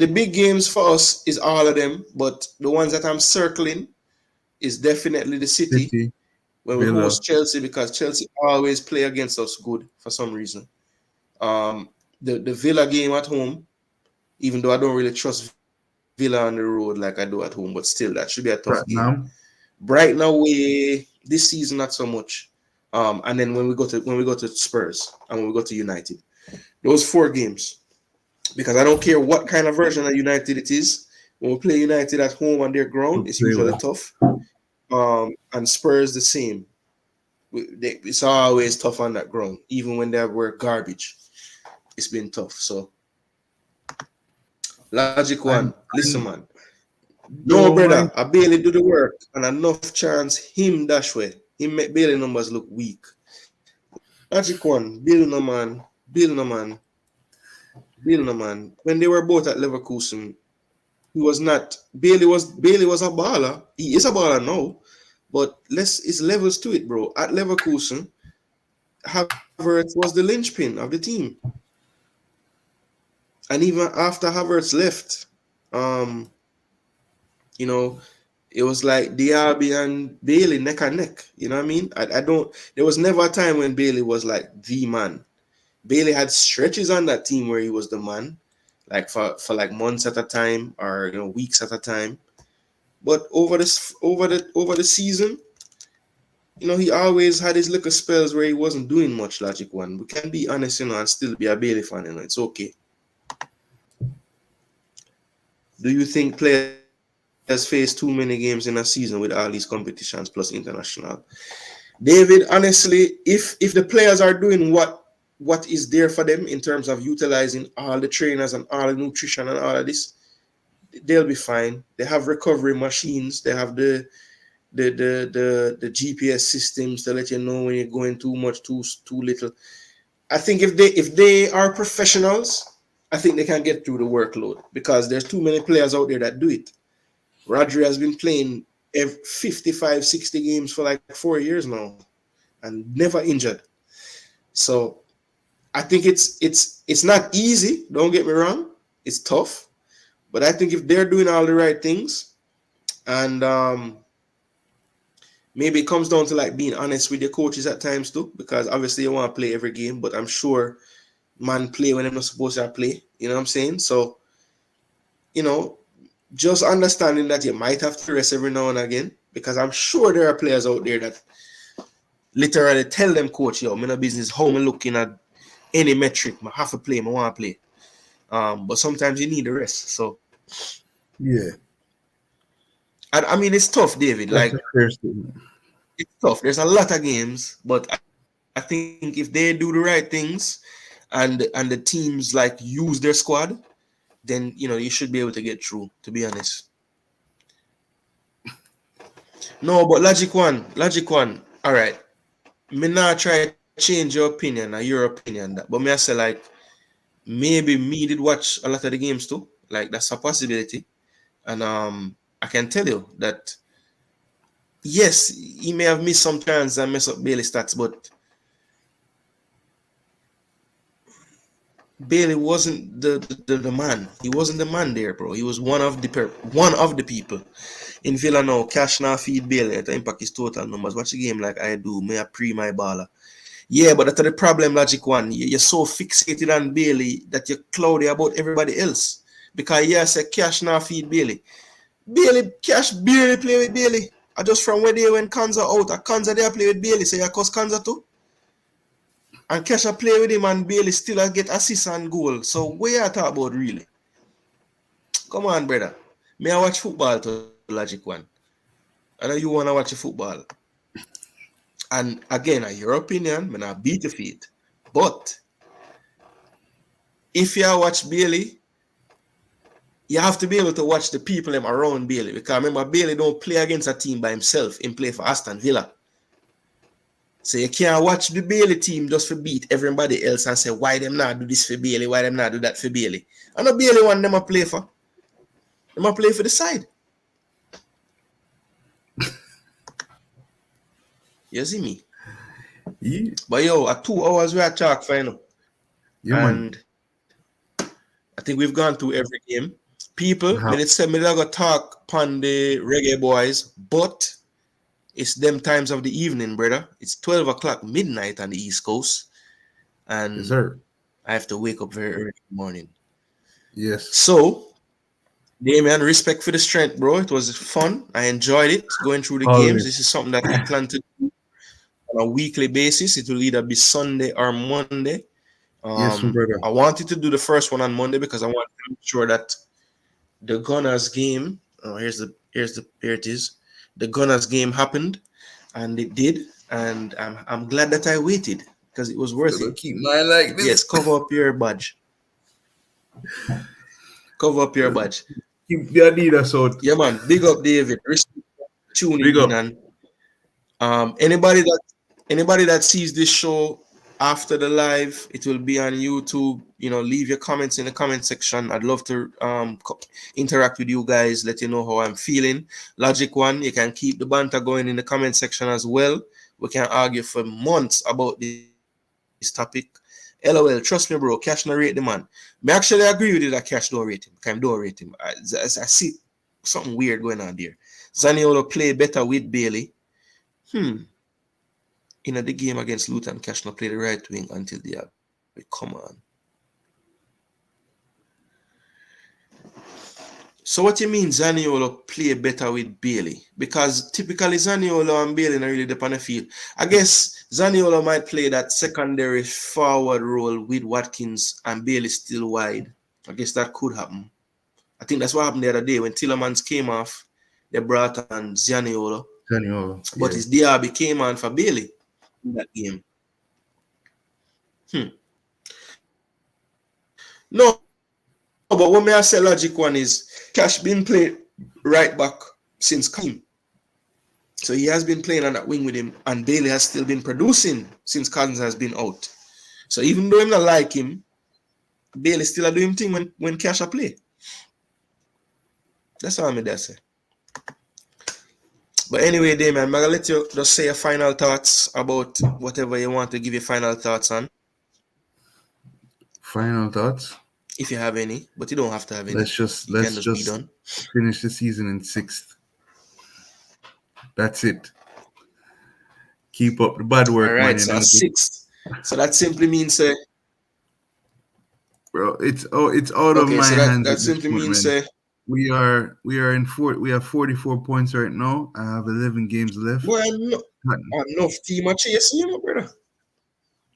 big games for us is all of them. But the ones that I'm circling is definitely the City City, when we Villa. host Chelsea because Chelsea always play against us good for some reason. Um, the Villa game at home, even though I don't really trust Villa on the road like I do at home, but still that should be a tough game. Tottenham. Brighton away this season not so much. And then when we go to Spurs and when we go to United, those 4 games. Because I don't care what kind of version of United it is. When we play United at home on their ground, Will it's play usually well. tough. And Spurs the same. It's always tough on that ground, even when they were garbage. It's been tough. So Logic And, one. Listen, and man. No, don't mind. brother. I Bailey do the work and enough chance him dash way. Him make Bailey numbers look weak. Logic one. Bill no man. Bill no man. Bill no man. When they were both at Leverkusen, he was not. Bailey was a baller. He is a baller now, but it's levels to it, bro. At Leverkusen, Havertz was the linchpin of the team, and even after Havertz left, um, you know, it was like Diaby and Bailey neck and neck. You know what I mean? I don't. There was never a time when Bailey was like the man. Bailey had stretches on that team where he was the man, like for like months at a time or weeks at a time. But over the season, he always had his little spells where he wasn't doing much. Logic one. We can be honest, and still be a Bailey fan. It's okay. Do you think players face too many games in a season with all these competitions plus international? David, honestly, if the players are doing what is there for them in terms of utilizing all the trainers and all the nutrition and all of this, they'll be fine. They have recovery machines. They have the GPS systems to let you know when you're going too much, too little. I think if they are professionals, I think they can get through the workload because there's too many players out there that do it. Rodri has been playing 55, 60 games for like 4 years now and never injured. So I think it's not easy. Don't get me wrong. It's tough, but I think if they're doing all the right things, and maybe it comes down to like being honest with your coaches at times too, because obviously you want to play every game, but I'm sure man play when they're not supposed to play. You know what I'm saying? So you know, just understanding that you might have to rest every now and again, because I'm sure there are players out there that literally tell them, coach, yo, I'm in a business, how am I looking at any metric, I have to play, I want to play. But sometimes you need a rest. So Yeah, and I mean it's tough, David. that's a Like fair statement. it's tough. There's a lot of games, but I think if they do the right things and the teams like use their squad, then you should be able to get through, to be honest. No, but Logic One, all right. Me not try to change your opinion or your opinion, but me I say like maybe me did watch a lot of the games too. Like that's a possibility. And I can tell you that yes, he may have missed some chances and mess up Bailey stats, but Bailey wasn't the man. He wasn't the man there, bro. He was one of the people. In Villa now, cash now feed Bailey to impact his total numbers. Watch the game like I do. May I pre my baller. Yeah, but that's the problem, Logic One. You're so fixated on Bailey that you're cloudy about everybody else. Because yes, say cash now feed Bailey. Cash barely play with Bailey. I just from where they when Kanza out, Kanza they play with Bailey, so you cost Kanza too. And Kesha play with him and Bailey still get assists and goal. So where you talk about really? Come on, brother. May I watch football to Logic One. I know you wanna watch football. And again, your opinion, may not beat the feet. But if you watch Bailey, you have to be able to watch the people around Bailey. Because remember, Bailey don't play against a team by himself. He play for Aston Villa. So you can't watch the Bailey team just for beat everybody else and say, why them not do this for Bailey? Why them not do that for Bailey? I know Bailey one them a play for. Them a play for the side. You see me? Yeah, But yo, at 2 hours we are talk final. yeah, man. And I think we've gone through every game. People, How? minute 7 minutes ago talk upon the reggae boys, but it's them times of the evening, brother. It's 12 o'clock midnight on the East Coast. Yes, And sir. I have to wake up very early in the morning. Yes. So, Damian, respect for the strength, bro. It was fun. I enjoyed it going through the games. This Always. is something that I plan to do on a weekly basis. It will either be Sunday or Monday. Yes, my brother. I wanted to do the first one on Monday because I wanted to make sure that the Gunners game. Oh, here it is. The Gunners game happened, and it did, and I'm glad that I waited because it was worth Gonna it. keep mine like Yes, this. cover up your badge. Cover up your badge. Keep the Adidas out. Yeah, man. Big up, David. Respect for tuning Big in, up. and anybody that sees this show after the live, it will be on YouTube. Leave your comments in the comment section. I'd love to interact with you guys, let you know how I'm feeling. Logic One, you can keep the banter going in the comment section as well. We can argue for months about this topic. LOL, trust me, bro. Cash no rate the man. Me actually agree with you that Cash don't rate him. Don't rate him. I see something weird going on there. Zaniolo play better with Bailey. In the game against Luton, Cash no play the right wing until they have it. Come on. So what you mean Zaniolo play better with Bailey? Because typically Zaniolo and Bailey not really depend on the field. I guess Zaniolo might play that secondary forward role with Watkins and Bailey still wide. I guess that could happen. I think that's what happened the other day when Tillemans came off. They brought on Zaniolo. But his DRB came on for Bailey in that game. No, but what may I say logic one is Cash been playing right back since Karim. So he has been playing on that wing with him, and Bailey has still been producing since Cousins has been out. So even though I'm not like him, Bailey still a do him thing when Cash a play. That's all I'm say. But anyway, Damien, I'm gonna let you just say your final thoughts about whatever you want to give your final thoughts on. Final thoughts? If you have any, but you don't have to have any. Let's just finish the season in 6th. That's it. Keep up the bad work, all right, man. So 6th. So that simply means bro, it's out of my hands. That simply means we have 44 points right now. I have 11 games left. Boy, enough team are chasing you, brother.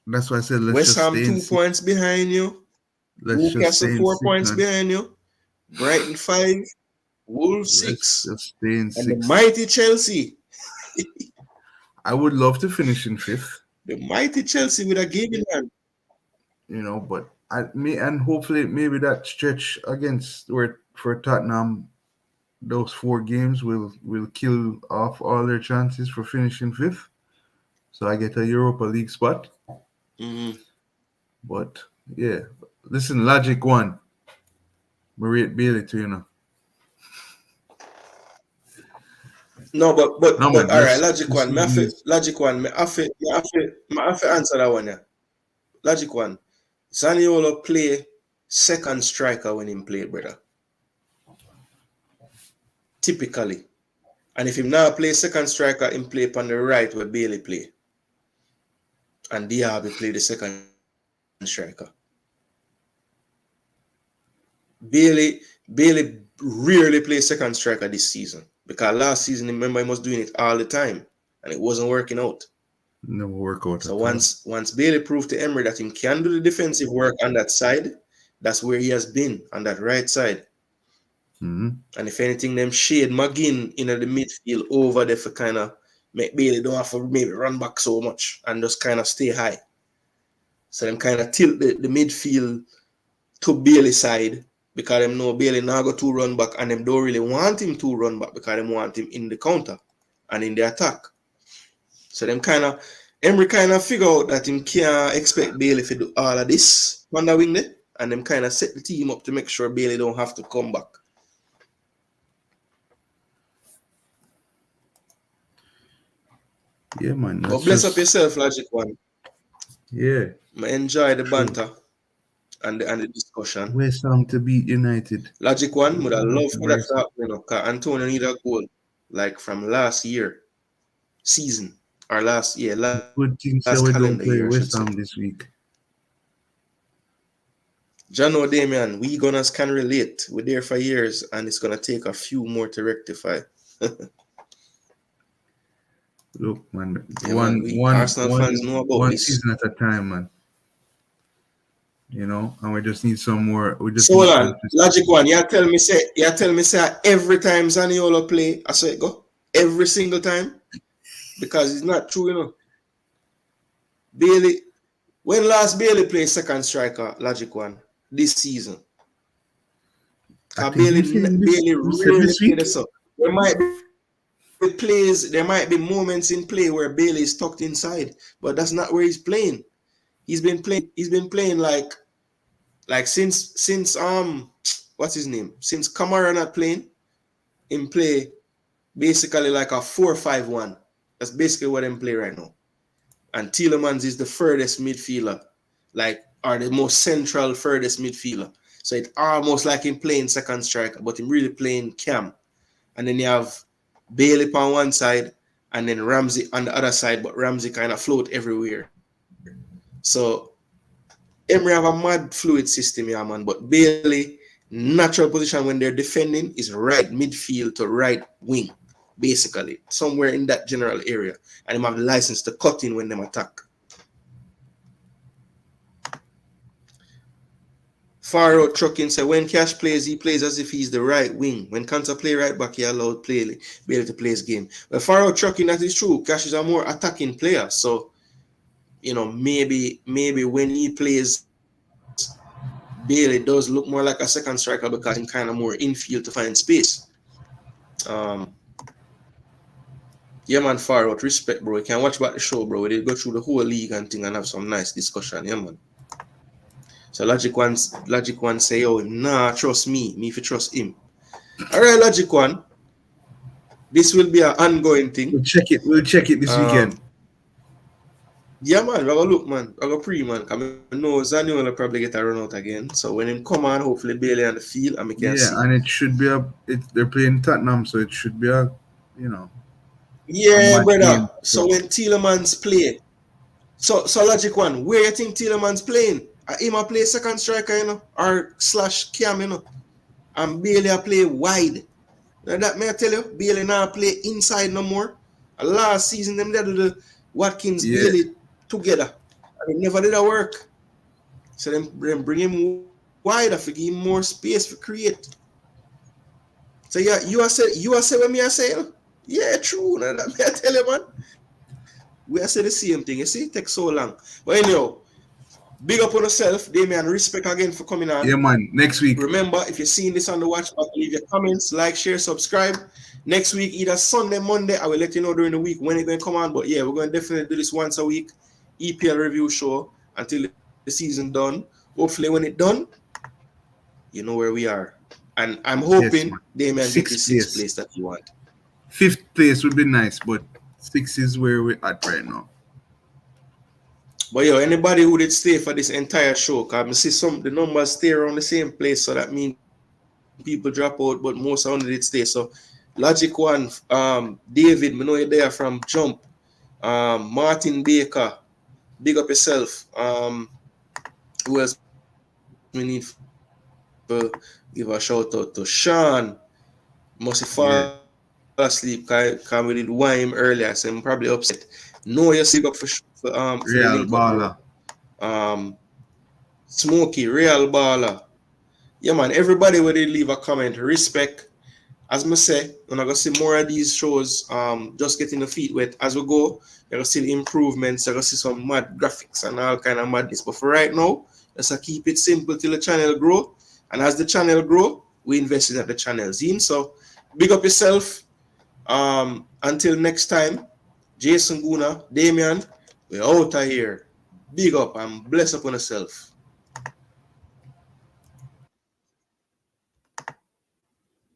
That's why I said let's West just Ham stay 2 points behind you. Newcastle 4 points behind you. Brighton 5. Wolves 6. Let's stay in 6th. And the mighty Chelsea. I would love to finish in 5th. The mighty Chelsea with a game in hand. But and hopefully maybe that stretch against for Tottenham, those 4 games will kill off all their chances for finishing 5th. So I get a Europa League spot. Mm-hmm. But yeah, listen, Logic One, Marie Bailey to No, but all right, Logic One. Me have to answer that one. Yeah. Logic One. Zaniolo play second striker when he play, brother. Typically. And if him now play second striker, him play on the right where Bailey play. And Diaby play the second striker. Bailey rarely play second striker this season. Because last season, remember, he was doing it all the time. And it wasn't working out. Never work out. So once Bailey proved to Emery that he can do the defensive work on that side, that's where he has been, on that right side. Mm-hmm. And if anything, them shade McGinn in the midfield over there for kind of make Bailey don't have to maybe run back so much and just kind of stay high. So them kind of tilt the midfield to Bailey's side because them know Bailey now go to run back and them don't really want him to run back because them want him in the counter and in the attack. So them Emery kind of figure out that him can't expect Bailey to do all of this on the wing there, and them kind of set the team up to make sure Bailey don't have to come back. Yeah, man. But bless up yourself, Logic One. Yeah. I enjoy the banter and the discussion. West Ham to beat United. Logic One would have loved for that to happen, because Antonio need a goal like from last year season or last good thing so we don't play West Ham this week. Jano Damian, we Gunners can relate. We're there for years and it's gonna take a few more to rectify. Look, man, Arsenal fans know about one this. season at a time, man. And we just need some more. Hold on, Logic One. You tell me say every time Zaniolo play, I say go every single time, because it's not true, Bailey, when last Bailey played second striker, Logic One, this season. I think Bailey he said he said rarely this play week. this up. There might be moments in play where Bailey is tucked inside, but that's not where he's playing. He's been playing like since what's his name? Since Kamara not playing, him play basically like a 4-5-1. That's basically what him play right now. And Tielemans is the furthest midfielder, or the most central furthest midfielder. So it's almost like him playing second striker, but him really playing cam. And then you have Bailey on one side and then Ramsey on the other side, but Ramsey kind of float everywhere. So Emery have a mad fluid system, yeah, man. But Bailey, natural position when they're defending is right midfield to right wing, basically, somewhere in that general area. And him have the license to cut in when them attack. Far out trucking say when Cash plays, he plays as if he's the right wing. When Kanta play right back, he allowed Bailey to play his game. But far out trucking, that is true. Cash is a more attacking player. So, maybe when he plays, Bailey does look more like a second striker because he's kind of more infield to find space. Yeah, man, far out. Respect, bro. You can watch back the show, bro. We did go through the whole league and thing and have some nice discussion. Yeah, man. So Logic One say, yo, nah, trust me. Me if you trust him. All right, Logic One. This will be an ongoing thing. We'll check it this weekend. Yeah, man. We're going to look, man. We're going to pre, man. I know Zanio will probably get a run out again. So when him come on, hopefully Bailey on the field and we can see. Yeah, and it should be they're playing Tottenham, so it should be Yeah, brother. Game, so when Tielemans play, so Logic One, where you think Tielemans playing? Him a play second striker, or slash cam, and Bailey a play wide. Now that may I tell you, Bailey now play inside no more. Last season, them did the Watkins Bailey together, and it never did a work. So them bring him wider to give him more space to create. So yeah, you are say what me I say. Yeah, true. Now that may I tell you, man. We are saying the same thing. You see, it takes so long. But anyhow, big up on yourself, Damian. Respect again for coming on. Yeah, man. Next week. Remember, if you're seeing this on the watch, leave your comments, like, share, subscribe. Next week, either Sunday, Monday, I will let you know during the week when it's going to come on. But yeah, we're going to definitely do this once a week. EPL review show until the season done. Hopefully, when it's done, you know where we are. And I'm hoping Damian gets the sixth place that you want. 5th place would be nice, but 6 is where we're at right now. But yo, anybody who did stay for this entire show, because I see the numbers stay around the same place, so that means people drop out, but most of them did stay. So Logic One, David, I know you're there from Jump, Martin Baker, big up yourself. Who else we need to give a shout out to? Sean, must have fallen asleep because we did wine earlier, so I'm probably upset. No, you see up for Real Baller. Smokey, Real Baller. Yeah, man, everybody where they leave a comment, respect. As I say, when I go see more of these shows, just getting the feet wet as we go, you're gonna see improvements, you're gonna see some mad graphics and all kind of madness. But for right now, let's keep it simple till the channel grow. And as the channel grow, we invest in the channels in. So big up yourself. Until next time, Jason Guna, Damian, we're out of here. Big up and bless upon yourself.